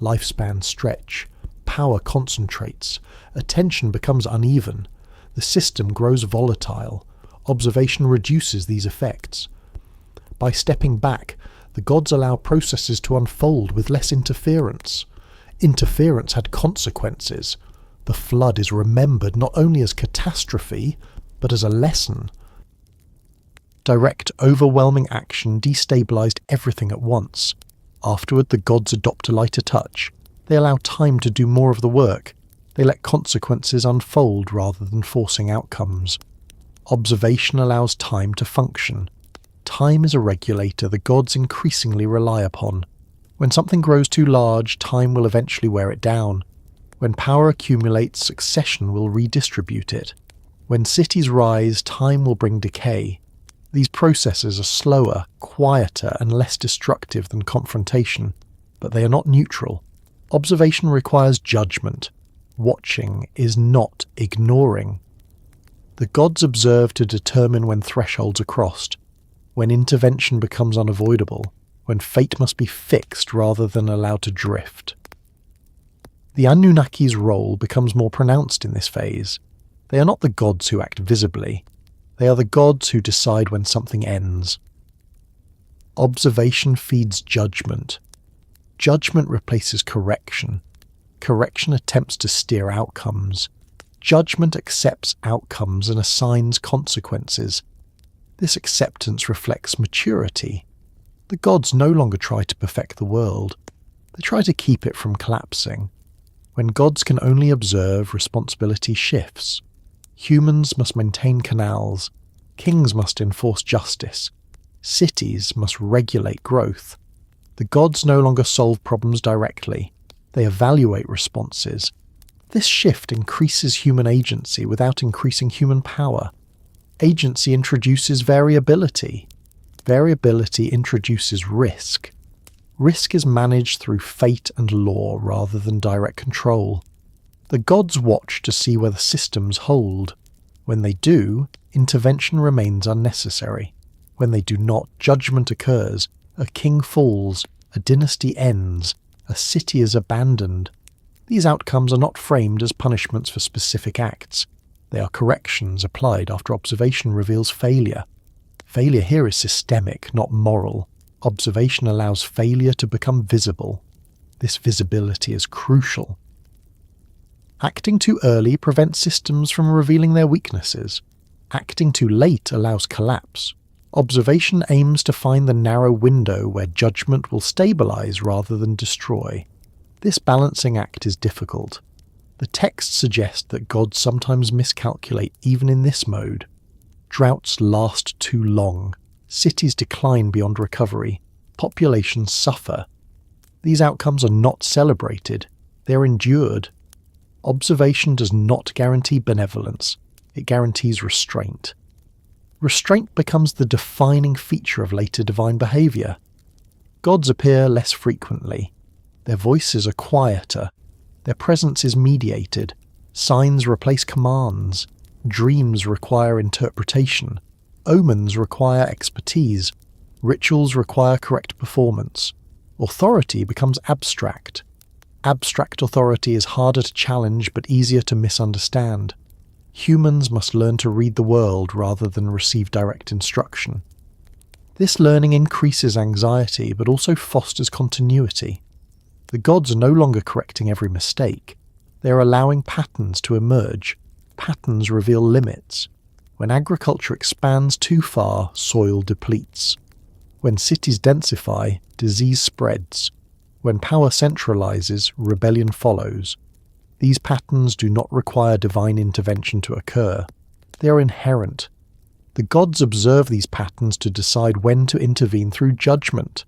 lifespans stretch, power concentrates, attention becomes uneven, the system grows volatile, observation reduces these effects. By stepping back, the gods allow processes to unfold with less interference. Interference had consequences. The flood is remembered not only as catastrophe, but as a lesson. Direct, overwhelming action destabilized everything at once. Afterward, the gods adopt a lighter touch. They allow time to do more of the work. They let consequences unfold rather than forcing outcomes. Observation allows time to function. Time is a regulator the gods increasingly rely upon. When something grows too large, time will eventually wear it down. When power accumulates, succession will redistribute it. When cities rise, time will bring decay. These processes are slower, quieter, and less destructive than confrontation, but they are not neutral. Observation requires judgment. Watching is not ignoring. The gods observe to determine when thresholds are crossed, when intervention becomes unavoidable, when fate must be fixed rather than allowed to drift. The Anunnaki's role becomes more pronounced in this phase. They are not the gods who act visibly. They are the gods who decide when something ends. Observation feeds judgment. Judgment replaces correction. Correction attempts to steer outcomes. Judgment accepts outcomes and assigns consequences. This acceptance reflects maturity. The gods no longer try to perfect the world. They try to keep it from collapsing. When gods can only observe, responsibility shifts. Humans must maintain canals. Kings must enforce justice. Cities must regulate growth. The gods no longer solve problems directly. They evaluate responses. This shift increases human agency without increasing human power. Agency introduces variability. Variability introduces risk. Risk is managed through fate and law rather than direct control. The gods watch to see whether systems hold. When they do, intervention remains unnecessary. When they do not, judgment occurs. A king falls. A dynasty ends. A city is abandoned. These outcomes are not framed as punishments for specific acts. They are corrections applied after observation reveals failure. Failure here is systemic, not moral. Observation allows failure to become visible. This visibility is crucial. Acting too early prevents systems from revealing their weaknesses. Acting too late allows collapse. Observation aims to find the narrow window where judgment will stabilize rather than destroy. This balancing act is difficult. The texts suggest that gods sometimes miscalculate even in this mode. Droughts last too long. Cities decline beyond recovery. Populations suffer. These outcomes are not celebrated. They are endured. Observation does not guarantee benevolence. It guarantees restraint. Restraint becomes the defining feature of later divine behavior. Gods appear less frequently. Their voices are quieter. Their presence is mediated. Signs replace commands. Dreams require interpretation. Omens require expertise. Rituals require correct performance. Authority becomes abstract. Abstract authority is harder to challenge but easier to misunderstand. Humans must learn to read the world rather than receive direct instruction. This learning increases anxiety but also fosters continuity. The gods are no longer correcting every mistake. They are allowing patterns to emerge. Patterns reveal limits. When agriculture expands too far, soil depletes. When cities densify, disease spreads. When power centralizes, rebellion follows. These patterns do not require divine intervention to occur. They are inherent. The gods observe these patterns to decide when to intervene through judgment.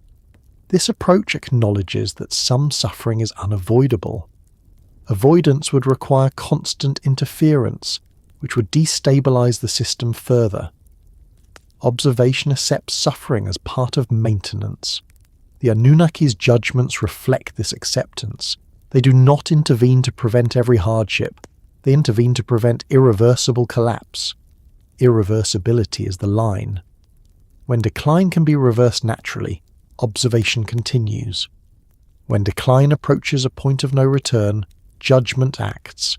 This approach acknowledges that some suffering is unavoidable. Avoidance would require constant interference, which would destabilize the system further. Observation accepts suffering as part of maintenance. The Anunnaki's judgments reflect this acceptance. They do not intervene to prevent every hardship. They intervene to prevent irreversible collapse. Irreversibility is the line. When decline can be reversed naturally, observation continues. When decline approaches a point of no return, judgment acts.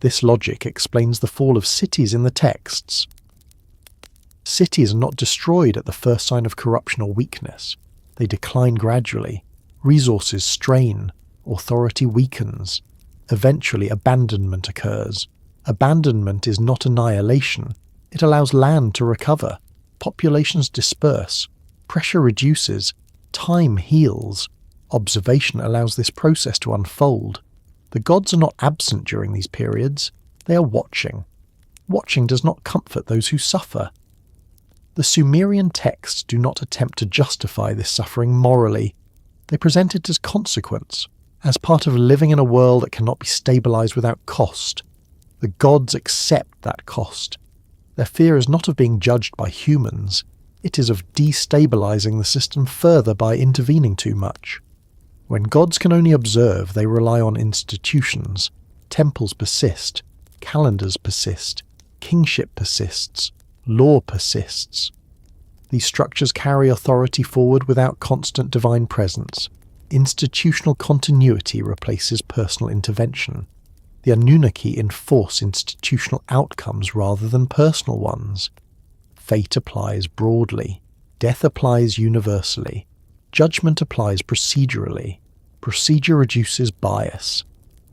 This logic explains the fall of cities in the texts. Cities are not destroyed at the first sign of corruption or weakness. They decline gradually. Resources strain. Authority weakens. Eventually, abandonment occurs. Abandonment is not annihilation. It allows land to recover, populations disperse, pressure reduces, time heals. Observation allows this process to unfold. The gods are not absent during these periods, they are watching. Watching does not comfort those who suffer. The Sumerian texts do not attempt to justify this suffering morally. They present it as consequence, as part of living in a world that cannot be stabilized without cost. The gods accept that cost. Their fear is not of being judged by humans, it is of destabilizing the system further by intervening too much. When gods can only observe, they rely on institutions. Temples persist, calendars persist, kingship persists, law persists. These structures carry authority forward without constant divine presence. Institutional continuity replaces personal intervention. The Anunnaki enforce institutional outcomes rather than personal ones. Fate applies broadly. Death applies universally. Judgment applies procedurally. Procedure reduces bias.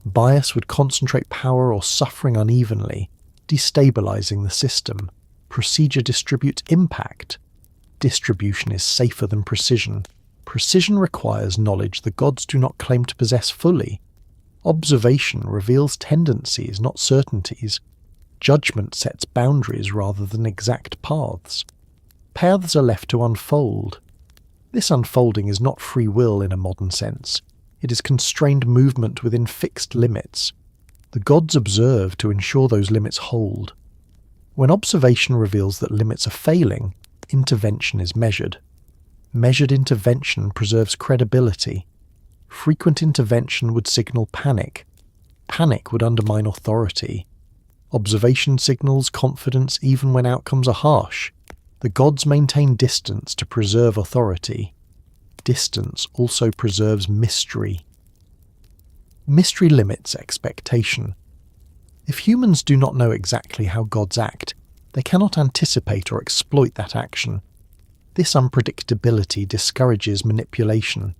Bias would concentrate power or suffering unevenly, destabilizing the system. Procedure distributes impact. Distribution is safer than precision. Precision requires knowledge the gods do not claim to possess fully. Observation reveals tendencies, not certainties. Judgment sets boundaries rather than exact paths. Paths are left to unfold. This unfolding is not free will in a modern sense. It is constrained movement within fixed limits. The gods observe to ensure those limits hold. When observation reveals that limits are failing, intervention is measured. Measured intervention preserves credibility. Frequent intervention would signal panic. Panic would undermine authority. Observation signals confidence even when outcomes are harsh. The gods maintain distance to preserve authority. Distance also preserves mystery. Mystery limits expectation. If humans do not know exactly how gods act, they cannot anticipate or exploit that action. This unpredictability discourages manipulation.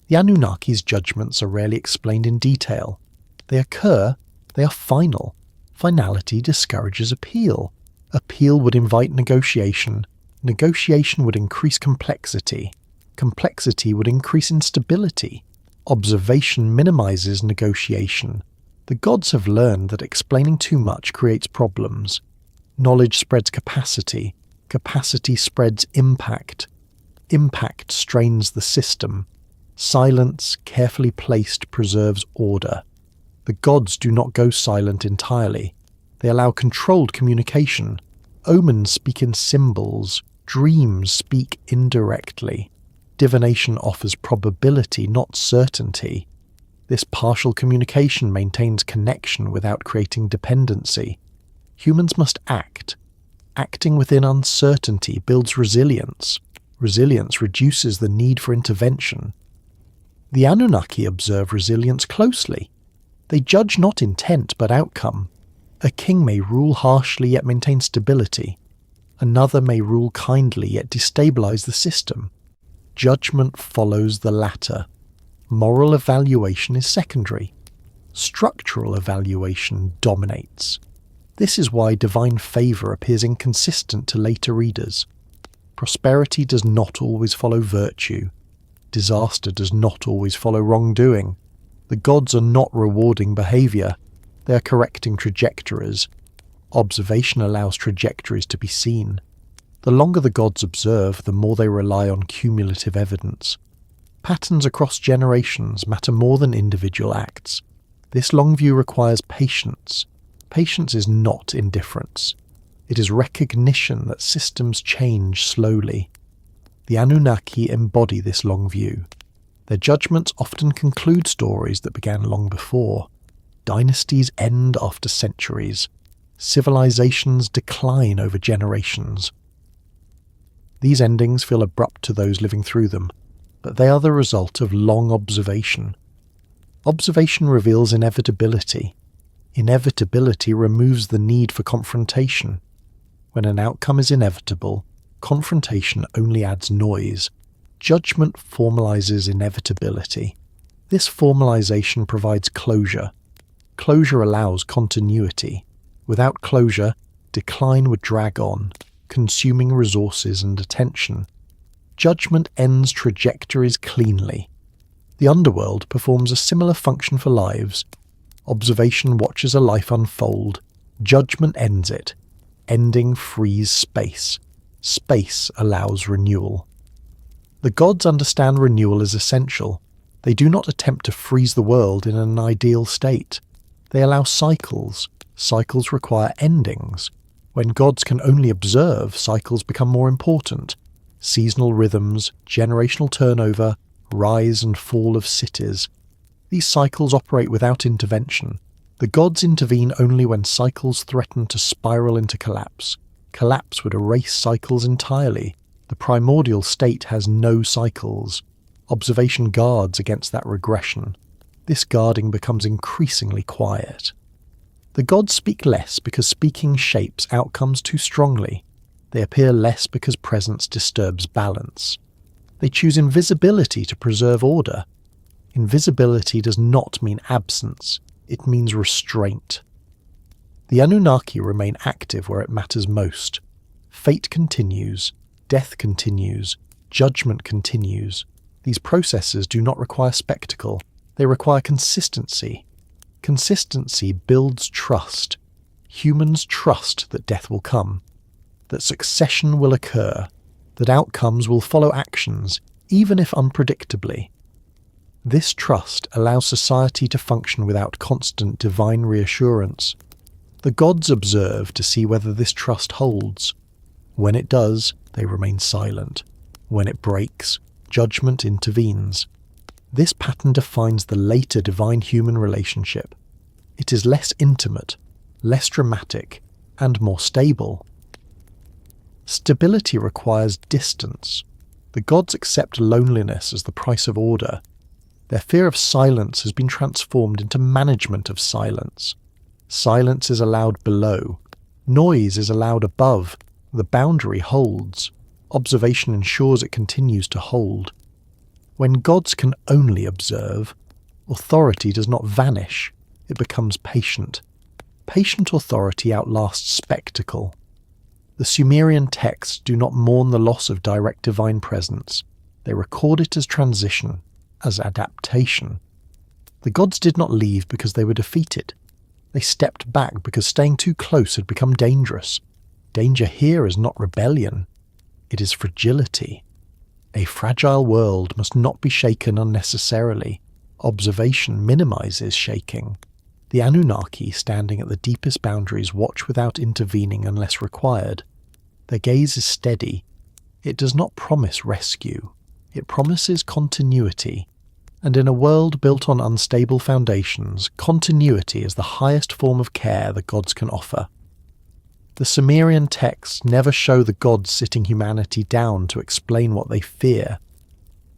The Anunnaki's judgments are rarely explained in detail. They occur, they are final. Finality discourages appeal. Appeal would invite negotiation. Negotiation would increase complexity. Complexity would increase instability. Observation minimizes negotiation. The gods have learned that explaining too much creates problems. Knowledge spreads capacity. Capacity spreads impact. Impact strains the system. Silence, carefully placed, preserves order. The gods do not go silent entirely. They allow controlled communication. Omens speak in symbols. Dreams speak indirectly. Divination offers probability, not certainty. This partial communication maintains connection without creating dependency. Humans must act. Acting within uncertainty builds resilience. Resilience reduces the need for intervention. The Anunnaki observe resilience closely. They judge not intent but outcome. A king may rule harshly yet maintain stability. Another may rule kindly yet destabilize the system. Judgment follows the latter. Moral evaluation is secondary. Structural evaluation dominates. This is why divine favor appears inconsistent to later readers. Prosperity does not always follow virtue. Disaster does not always follow wrongdoing. The gods are not rewarding behavior. They are correcting trajectories. Observation allows trajectories to be seen. The longer the gods observe, the more they rely on cumulative evidence. Patterns across generations matter more than individual acts. This long view requires patience. Patience is not indifference. It is recognition that systems change slowly. The Anunnaki embody this long view. Their judgments often conclude stories that began long before. Dynasties end after centuries. Civilizations decline over generations. These endings feel abrupt to those living through them, but they are the result of long observation. Observation reveals inevitability. Inevitability removes the need for confrontation. When an outcome is inevitable, confrontation only adds noise. Judgment formalizes inevitability. This formalization provides closure. Closure allows continuity. Without closure, decline would drag on, consuming resources and attention. Judgment ends trajectories cleanly. The underworld performs a similar function for lives. Observation watches a life unfold. Judgment ends it. Ending frees space. Space allows renewal. The gods understand renewal is essential. They do not attempt to freeze the world in an ideal state. They allow cycles. Cycles require endings. When gods can only observe, cycles become more important. Seasonal rhythms, generational turnover, rise and fall of cities. These cycles operate without intervention. The gods intervene only when cycles threaten to spiral into collapse. Collapse would erase cycles entirely. The primordial state has no cycles. Observation guards against that regression. This guarding becomes increasingly quiet. The gods speak less because speaking shapes outcomes too strongly. They appear less because presence disturbs balance. They choose invisibility to preserve order. Invisibility does not mean absence, it means restraint. The Anunnaki remain active where it matters most. Fate continues, death continues, judgment continues. These processes do not require spectacle, they require consistency. Consistency builds trust. Humans trust that death will come, that succession will occur, that outcomes will follow actions, even if unpredictably. This trust allows society to function without constant divine reassurance. The gods observe to see whether this trust holds. When it does, they remain silent. When it breaks, judgment intervenes. This pattern defines the later divine-human relationship. It is less intimate, less dramatic, and more stable. Stability requires distance. The gods accept loneliness as the price of order. Their fear of silence has been transformed into management of silence. Silence is allowed below. Noise is allowed above. The boundary holds. Observation ensures it continues to hold. When gods can only observe, authority does not vanish, it becomes patient. Patient authority outlasts spectacle. The Sumerian texts do not mourn the loss of direct divine presence. They record it as transition, as adaptation. The gods did not leave because they were defeated. They stepped back because staying too close had become dangerous. Danger here is not rebellion. It is fragility. A fragile world must not be shaken unnecessarily. Observation minimizes shaking. The Anunnaki, standing at the deepest boundaries, watch without intervening unless required. Their gaze is steady. It does not promise rescue. It promises continuity. And in a world built on unstable foundations, continuity is the highest form of care the gods can offer. The Sumerian texts never show the gods sitting humanity down to explain what they fear,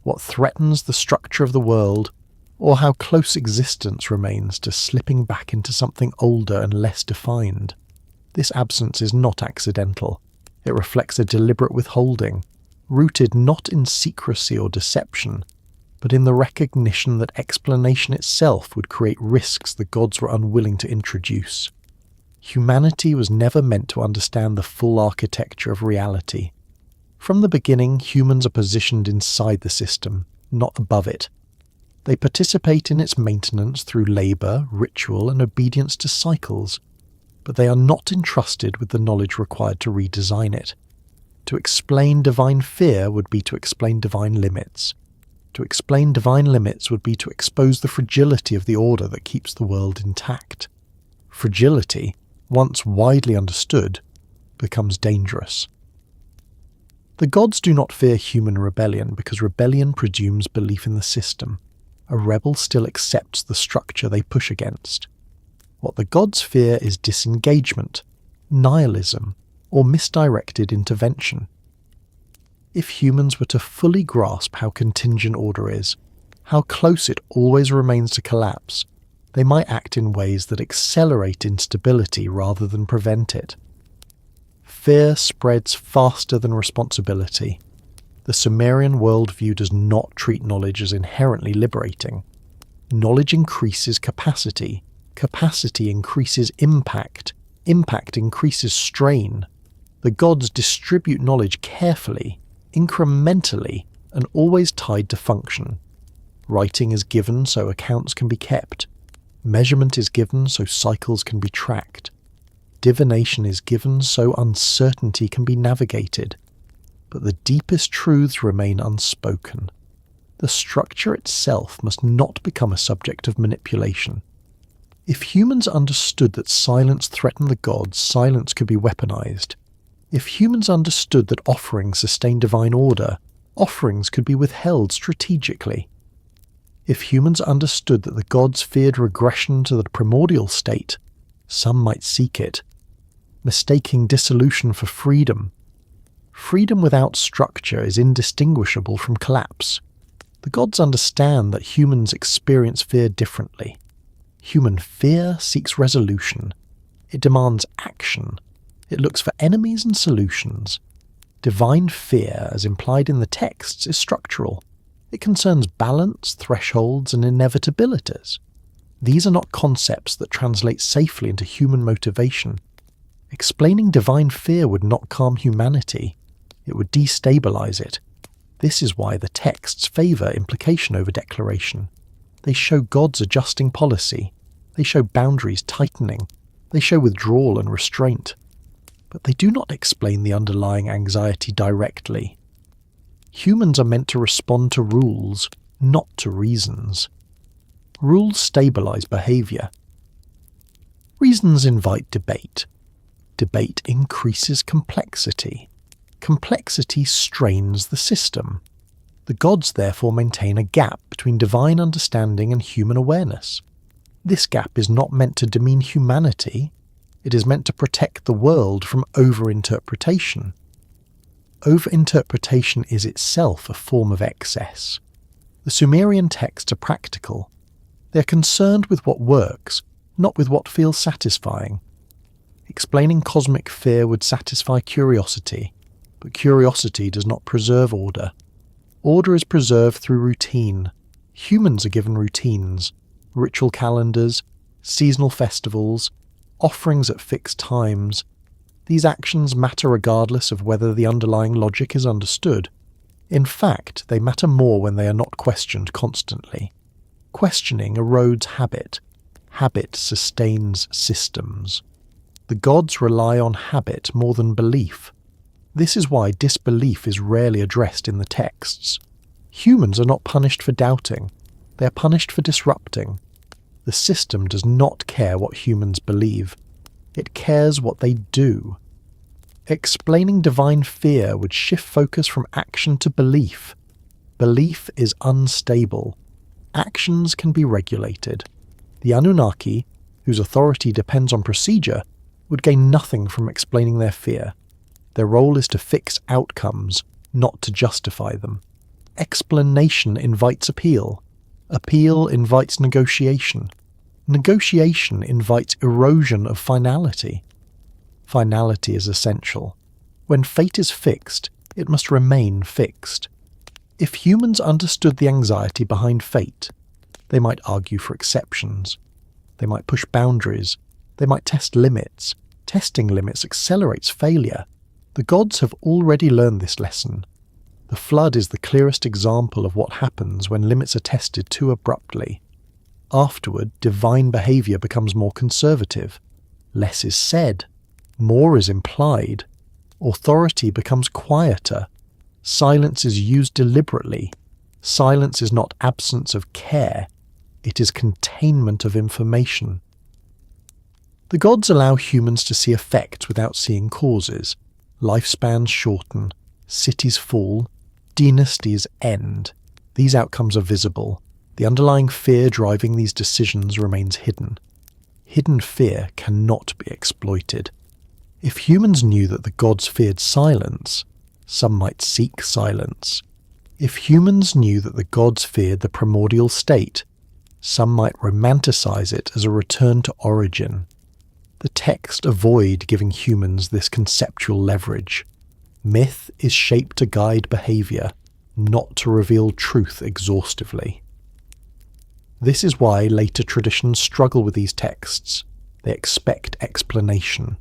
what threatens the structure of the world, or how close existence remains to slipping back into something older and less defined. This absence is not accidental. It reflects a deliberate withholding, rooted not in secrecy or deception, but in the recognition that explanation itself would create risks the gods were unwilling to introduce. Humanity was never meant to understand the full architecture of reality. From the beginning, humans are positioned inside the system, not above it. They participate in its maintenance through labour, ritual, and obedience to cycles, but they are not entrusted with the knowledge required to redesign it. To explain divine fear would be to explain divine limits. To explain divine limits would be to expose the fragility of the order that keeps the world intact. Fragility, once widely understood, becomes dangerous. The gods do not fear human rebellion because rebellion presumes belief in the system. A rebel still accepts the structure they push against. What the gods fear is disengagement, nihilism, or misdirected intervention. If humans were to fully grasp how contingent order is, how close it always remains to collapse, they might act in ways that accelerate instability rather than prevent it. Fear spreads faster than responsibility. The Sumerian worldview does not treat knowledge as inherently liberating. Knowledge increases capacity. Capacity increases impact. Impact increases strain. The gods distribute knowledge carefully, incrementally, and always tied to function. Writing is given so accounts can be kept. Measurement is given so cycles can be tracked. Divination is given so uncertainty can be navigated. But the deepest truths remain unspoken. The structure itself must not become a subject of manipulation. If humans understood that silence threatened the gods, silence could be weaponized. If humans understood that offerings sustain divine order, offerings could be withheld strategically. If humans understood that the gods feared regression to the primordial state, some might seek it, mistaking dissolution for freedom. Freedom without structure is indistinguishable from collapse. The gods understand that humans experience fear differently. Human fear seeks resolution. It demands action. It looks for enemies and solutions. Divine fear, as implied in the texts, is structural. It concerns balance, thresholds, and inevitabilities. These are not concepts that translate safely into human motivation. Explaining divine fear would not calm humanity. It would destabilize it. This is why the texts favor implication over declaration. They show gods adjusting policy. They show boundaries tightening. They show withdrawal and restraint. But they do not explain the underlying anxiety directly. Humans are meant to respond to rules, not to reasons. Rules stabilize behavior. Reasons invite debate. Debate increases complexity. Complexity strains the system. The gods therefore maintain a gap between divine understanding and human awareness. This gap is not meant to demean humanity. It is meant to protect the world from overinterpretation. Overinterpretation is itself a form of excess. The Sumerian texts are practical. They are concerned with what works, not with what feels satisfying. Explaining cosmic fear would satisfy curiosity, but curiosity does not preserve order. Order is preserved through routine. Humans are given routines, ritual calendars, seasonal festivals, offerings at fixed times. These actions matter regardless of whether the underlying logic is understood. In fact, they matter more when they are not questioned constantly. Questioning erodes habit. Habit sustains systems. The gods rely on habit more than belief. This is why disbelief is rarely addressed in the texts. Humans are not punished for doubting. They are punished for disrupting. The system does not care what humans believe. It cares what they do. Explaining divine fear would shift focus from action to belief. Belief is unstable. Actions can be regulated. The Anunnaki, whose authority depends on procedure, would gain nothing from explaining their fear. Their role is to fix outcomes, not to justify them. Explanation invites appeal. Appeal invites negotiation. Negotiation invites erosion of finality. Finality is essential. When fate is fixed, it must remain fixed. If humans understood the anxiety behind fate, they might argue for exceptions. They might push boundaries. They might test limits. Testing limits accelerates failure. The gods have already learned this lesson. The flood is the clearest example of what happens when limits are tested too abruptly. Afterward, divine behavior becomes more conservative. Less is said. More is implied. Authority becomes quieter. Silence is used deliberately. Silence is not absence of care. It is containment of information. The gods allow humans to see effects without seeing causes. Lifespans shorten. Cities fall. Dynasties end. These outcomes are visible. The underlying fear driving these decisions remains hidden. Hidden fear cannot be exploited. If humans knew that the gods feared silence, some might seek silence. If humans knew that the gods feared the primordial state, some might romanticize it as a return to origin. The text avoid giving humans this conceptual leverage. Myth is shaped to guide behavior, not to reveal truth exhaustively. This is why later traditions struggle with these texts. They expect explanation.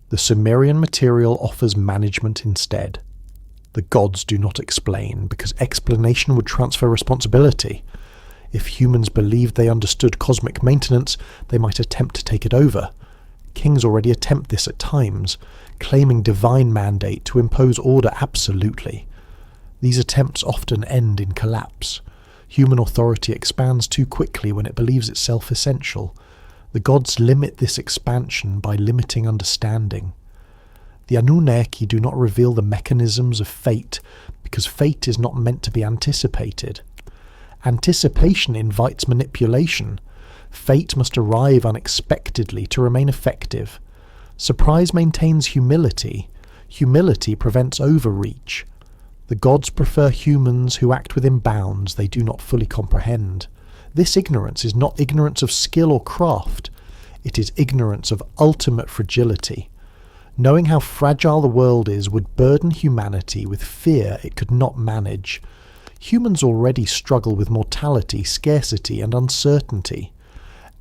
The Sumerian material offers management instead. The gods do not explain, because explanation would transfer responsibility. If humans believed they understood cosmic maintenance, they might attempt to take it over. Kings already attempt this at times, claiming divine mandate to impose order absolutely. These attempts often end in collapse. Human authority expands too quickly when it believes itself essential. The gods limit this expansion by limiting understanding. The Anunnaki do not reveal the mechanisms of fate, because fate is not meant to be anticipated. Anticipation invites manipulation. Fate must arrive unexpectedly to remain effective. Surprise maintains humility. Humility prevents overreach. The gods prefer humans who act within bounds they do not fully comprehend. This ignorance is not ignorance of skill or craft. It is ignorance of ultimate fragility. Knowing how fragile the world is would burden humanity with fear it could not manage. Humans already struggle with mortality, scarcity, and uncertainty.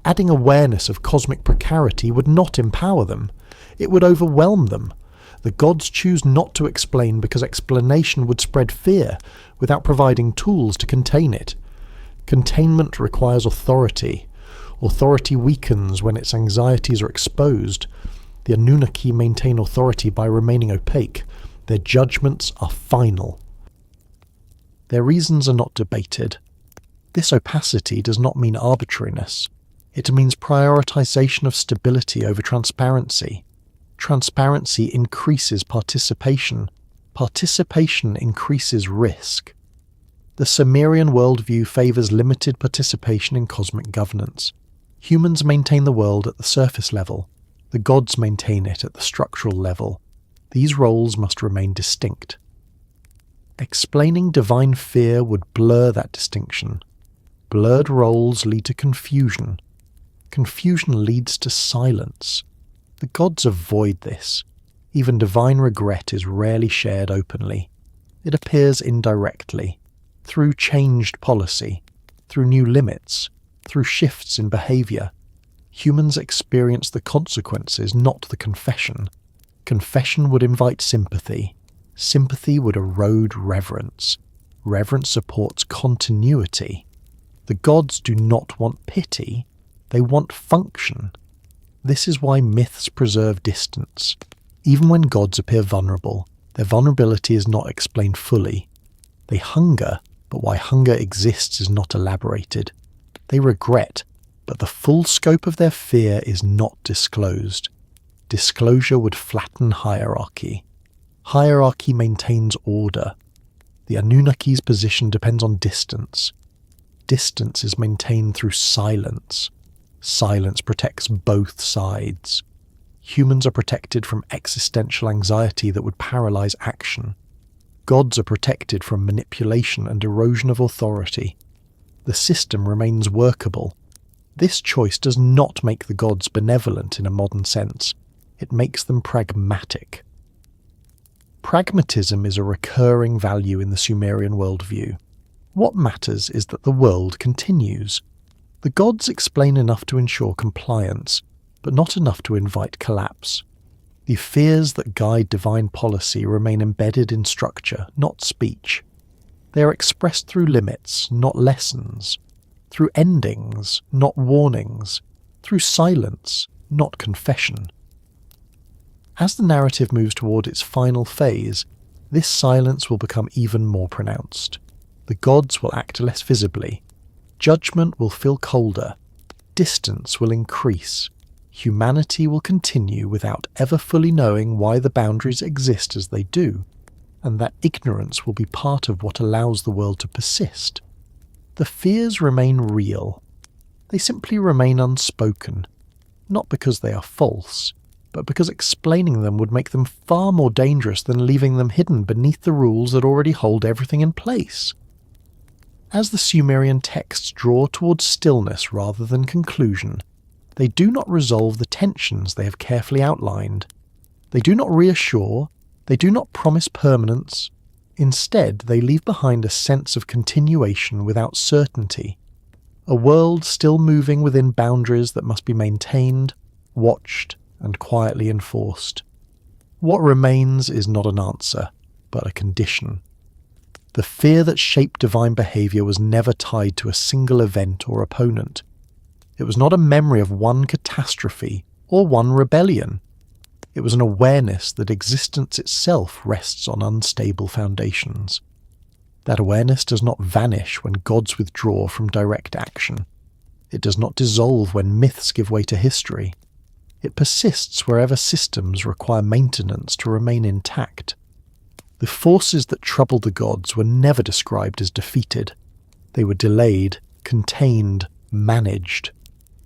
Adding awareness of cosmic precarity would not empower them. It would overwhelm them. The gods choose not to explain because explanation would spread fear without providing tools to contain it. Containment requires authority. Authority weakens when its anxieties are exposed. The Anunnaki maintain authority by remaining opaque. Their judgments are final. Their reasons are not debated. This opacity does not mean arbitrariness. It means prioritization of stability over transparency. Transparency increases participation. Participation increases risk. The Sumerian worldview favors limited participation in cosmic governance. Humans maintain the world at the surface level. The gods maintain it at the structural level. These roles must remain distinct. Explaining divine fear would blur that distinction. Blurred roles lead to confusion. Confusion leads to silence. The gods avoid this. Even divine regret is rarely shared openly. It appears indirectly, through changed policy, through new limits, through shifts in behavior. Humans experience the consequences, not the confession. Confession would invite sympathy. Sympathy would erode reverence. Reverence supports continuity. The gods do not want pity. They want function. This is why myths preserve distance. Even when gods appear vulnerable, their vulnerability is not explained fully. They hunger, but why hunger exists is not elaborated. They regret, but the full scope of their fear is not disclosed. Disclosure would flatten hierarchy. Hierarchy maintains order. The Anunnaki's position depends on distance. Distance is maintained through silence. Silence protects both sides. Humans are protected from existential anxiety that would paralyze action. Gods are protected from manipulation and erosion of authority. The system remains workable. This choice does not make the gods benevolent in a modern sense. It makes them pragmatic. Pragmatism is a recurring value in the Sumerian worldview. What matters is that the world continues. The gods explain enough to ensure compliance, but not enough to invite collapse. The fears that guide divine policy remain embedded in structure, not speech. They are expressed through limits, not lessons, through endings, not warnings, through silence, not confession. As the narrative moves toward its final phase, this silence will become even more pronounced. The gods will act less visibly. Judgment will feel colder. Distance will increase. Humanity will continue without ever fully knowing why the boundaries exist as they do, and that ignorance will be part of what allows the world to persist. The fears remain real. They simply remain unspoken, not because they are false, but because explaining them would make them far more dangerous than leaving them hidden beneath the rules that already hold everything in place. As the Sumerian texts draw towards stillness rather than conclusion, they do not resolve the tensions they have carefully outlined. They do not reassure, they do not promise permanence. Instead, they leave behind a sense of continuation without certainty, a world still moving within boundaries that must be maintained, watched and quietly enforced. What remains is not an answer, but a condition. The fear that shaped divine behaviour was never tied to a single event or opponent. It was not a memory of one catastrophe or one rebellion. It was an awareness that existence itself rests on unstable foundations. That awareness does not vanish when gods withdraw from direct action. It does not dissolve when myths give way to history. It persists wherever systems require maintenance to remain intact. The forces that troubled the gods were never described as defeated. They were delayed, contained, managed.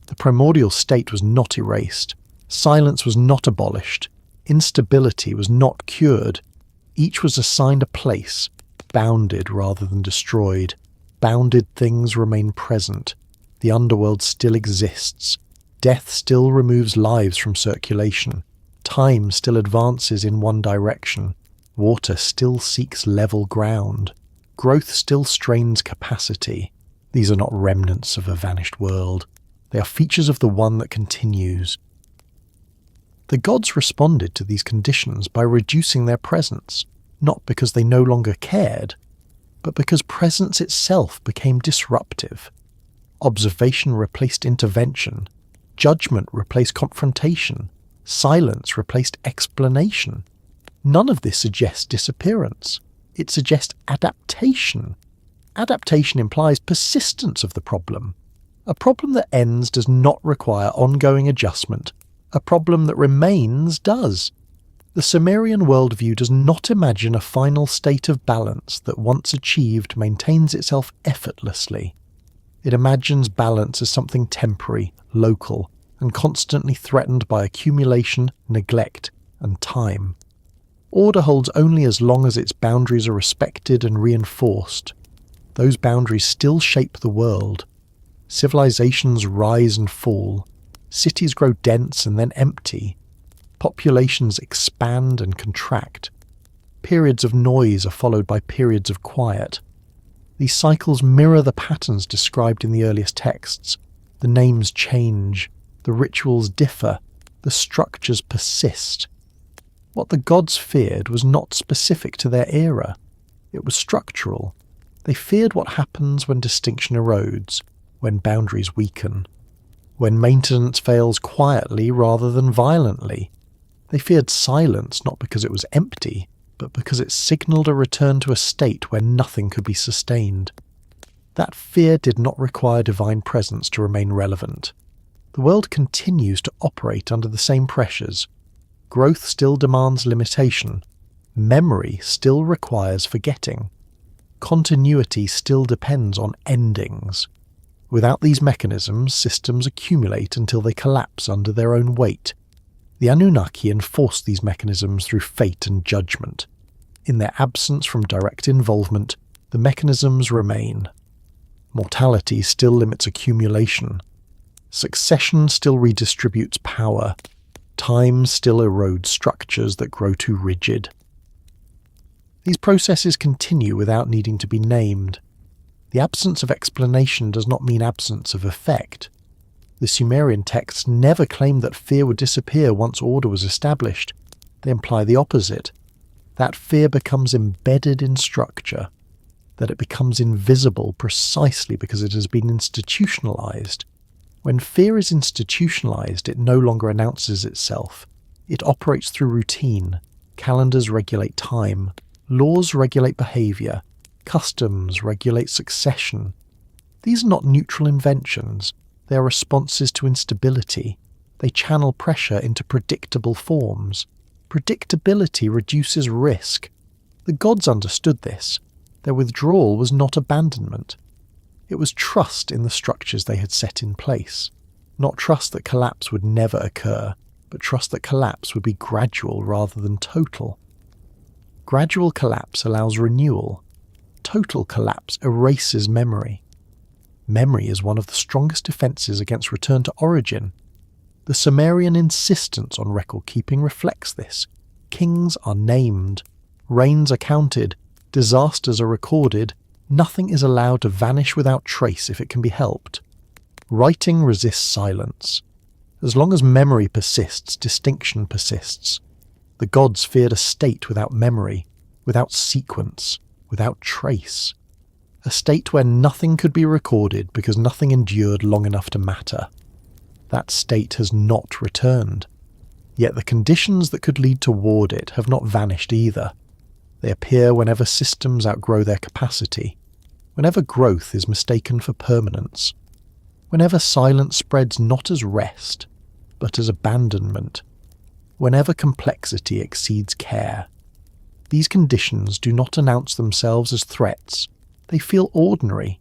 The primordial state was not erased. Silence was not abolished. Instability was not cured. Each was assigned a place, bounded rather than destroyed. Bounded things remain present. The underworld still exists. Death still removes lives from circulation. Time still advances in one direction. Water still seeks level ground. Growth still strains capacity. These are not remnants of a vanished world. They are features of the one that continues. The gods responded to these conditions by reducing their presence, not because they no longer cared, but because presence itself became disruptive. Observation replaced intervention. Judgment replaced confrontation. Silence replaced explanation. None of this suggests disappearance. It suggests adaptation. Adaptation implies persistence of the problem. A problem that ends does not require ongoing adjustment. A problem that remains does. The Sumerian worldview does not imagine a final state of balance that once achieved maintains itself effortlessly. It imagines balance as something temporary, local, and constantly threatened by accumulation, neglect, and time. Order holds only as long as its boundaries are respected and reinforced. Those boundaries still shape the world. Civilizations rise and fall. Cities grow dense and then empty. Populations expand and contract. Periods of noise are followed by periods of quiet. These cycles mirror the patterns described in the earliest texts. The names change. The rituals differ. The structures persist. What the gods feared was not specific to their era. It was structural. They feared what happens when distinction erodes, when boundaries weaken, when maintenance fails quietly rather than violently. They feared silence not because it was empty, but because it signalled a return to a state where nothing could be sustained. That fear did not require divine presence to remain relevant. The world continues to operate under the same pressures. Growth still demands limitation. Memory still requires forgetting. Continuity still depends on endings. Without these mechanisms, systems accumulate until they collapse under their own weight. The Anunnaki enforce these mechanisms through fate and judgment. In their absence from direct involvement, the mechanisms remain. Mortality still limits accumulation. Succession still redistributes power. Time still erodes structures that grow too rigid. These processes continue without needing to be named. The absence of explanation does not mean absence of effect. The Sumerian texts never claimed that fear would disappear once order was established. They imply the opposite. That fear becomes embedded in structure, that it becomes invisible precisely because it has been institutionalized. When fear is institutionalized, it no longer announces itself. It operates through routine. Calendars regulate time. Laws regulate behavior. Customs regulate succession. These are not neutral inventions. They are responses to instability. They channel pressure into predictable forms. Predictability reduces risk. The gods understood this. Their withdrawal was not abandonment. It was trust in the structures they had set in place. Not trust that collapse would never occur, but trust that collapse would be gradual rather than total. Gradual collapse allows renewal. Total collapse erases memory. Memory is one of the strongest defenses against return to origin. The Sumerian insistence on record-keeping reflects this. Kings are named. Reigns are counted. Disasters are recorded. Nothing is allowed to vanish without trace if it can be helped. Writing resists silence. As long as memory persists, distinction persists. The gods feared a state without memory, without sequence, without trace. A state where nothing could be recorded because nothing endured long enough to matter. That state has not returned. Yet the conditions that could lead toward it have not vanished either. They appear whenever systems outgrow their capacity, whenever growth is mistaken for permanence, whenever silence spreads not as rest, but as abandonment, whenever complexity exceeds care. These conditions do not announce themselves as threats. They feel ordinary.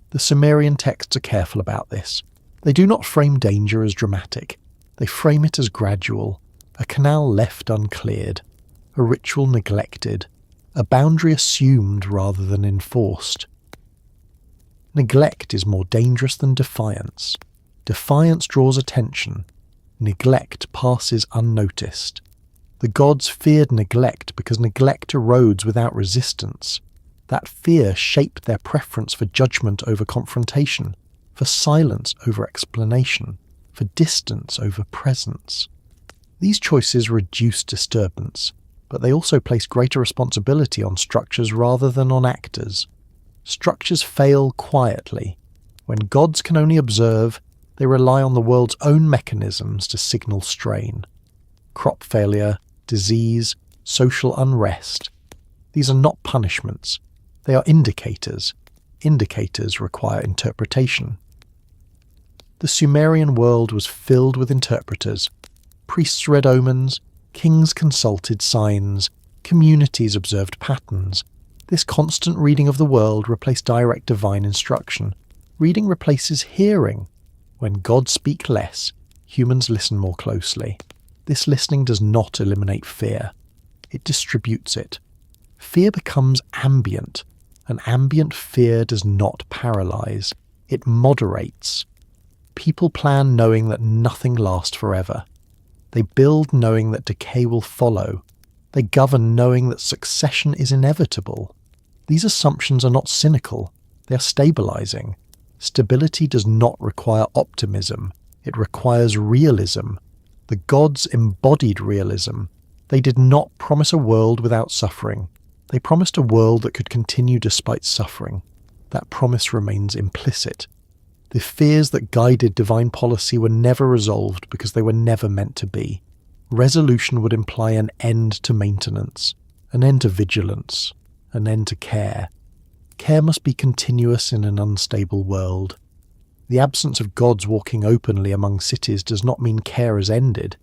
The Sumerian texts are careful about this. They do not frame danger as dramatic. They frame it as gradual, a canal left uncleared, a ritual neglected, a boundary assumed rather than enforced. Neglect is more dangerous than defiance. Defiance draws attention. Neglect passes unnoticed. The gods feared neglect because neglect erodes without resistance. That fear shaped their preference for judgment over confrontation, for silence over explanation, for distance over presence. These choices reduce disturbance, but they also place greater responsibility on structures rather than on actors. Structures fail quietly. When gods can only observe, they rely on the world's own mechanisms to signal strain. Crop failure, disease, social unrest. These are not punishments. They are indicators. Indicators require interpretation. The Sumerian world was filled with interpreters. Priests read omens, kings consulted signs, communities observed patterns. This constant reading of the world replaced direct divine instruction. Reading replaces hearing. When gods speak less, humans listen more closely. This listening does not eliminate fear. It distributes it. Fear becomes ambient. An ambient fear does not paralyze. It moderates. People plan knowing that nothing lasts forever. They build knowing that decay will follow. They govern knowing that succession is inevitable. These assumptions are not cynical. They are stabilizing. Stability does not require optimism. It requires realism. The gods embodied realism. They did not promise a world without suffering. They promised a world that could continue despite suffering. That promise remains implicit. The fears that guided divine policy were never resolved because they were never meant to be. Resolution would imply an end to maintenance, an end to vigilance, an end to care. Care must be continuous in an unstable world. The absence of gods walking openly among cities does not mean care has ended.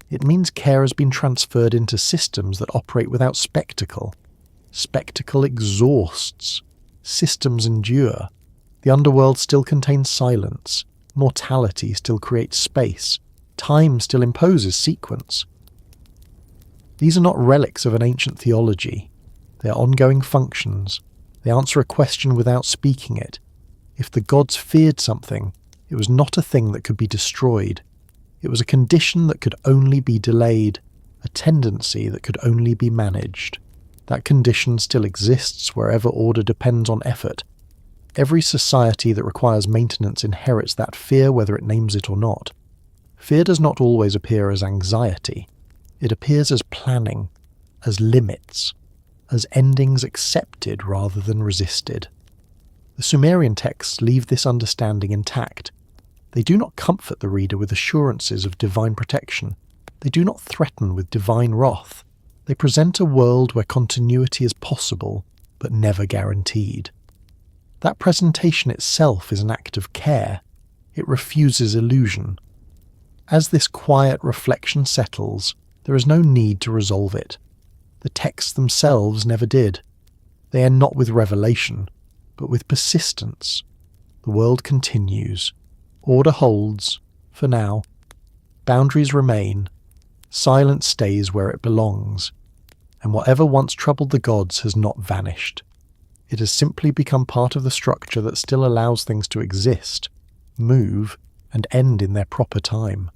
It means care has been transferred into systems that operate without spectacle. Spectacle exhausts. Systems endure. The underworld still contains silence. Mortality still creates space. Time still imposes sequence. These are not relics of an ancient theology. They are ongoing functions. They answer a question without speaking it. If the gods feared something, it was not a thing that could be destroyed. It was a condition that could only be delayed, a tendency that could only be managed. That condition still exists wherever order depends on effort. Every society that requires maintenance inherits that fear whether it names it or not. Fear does not always appear as anxiety. It appears as planning, as limits, as endings accepted rather than resisted. The Sumerian texts leave this understanding intact. They do not comfort the reader with assurances of divine protection. They do not threaten with divine wrath. They present a world where continuity is possible, but never guaranteed. That presentation itself is an act of care. It refuses illusion. As this quiet reflection settles, there is no need to resolve it. The texts themselves never did. They end not with revelation, but with persistence. The world continues. Order holds, for now. Boundaries remain. Silence stays where it belongs. And whatever once troubled the gods has not vanished. It has simply become part of the structure that still allows things to exist, move, and end in their proper time.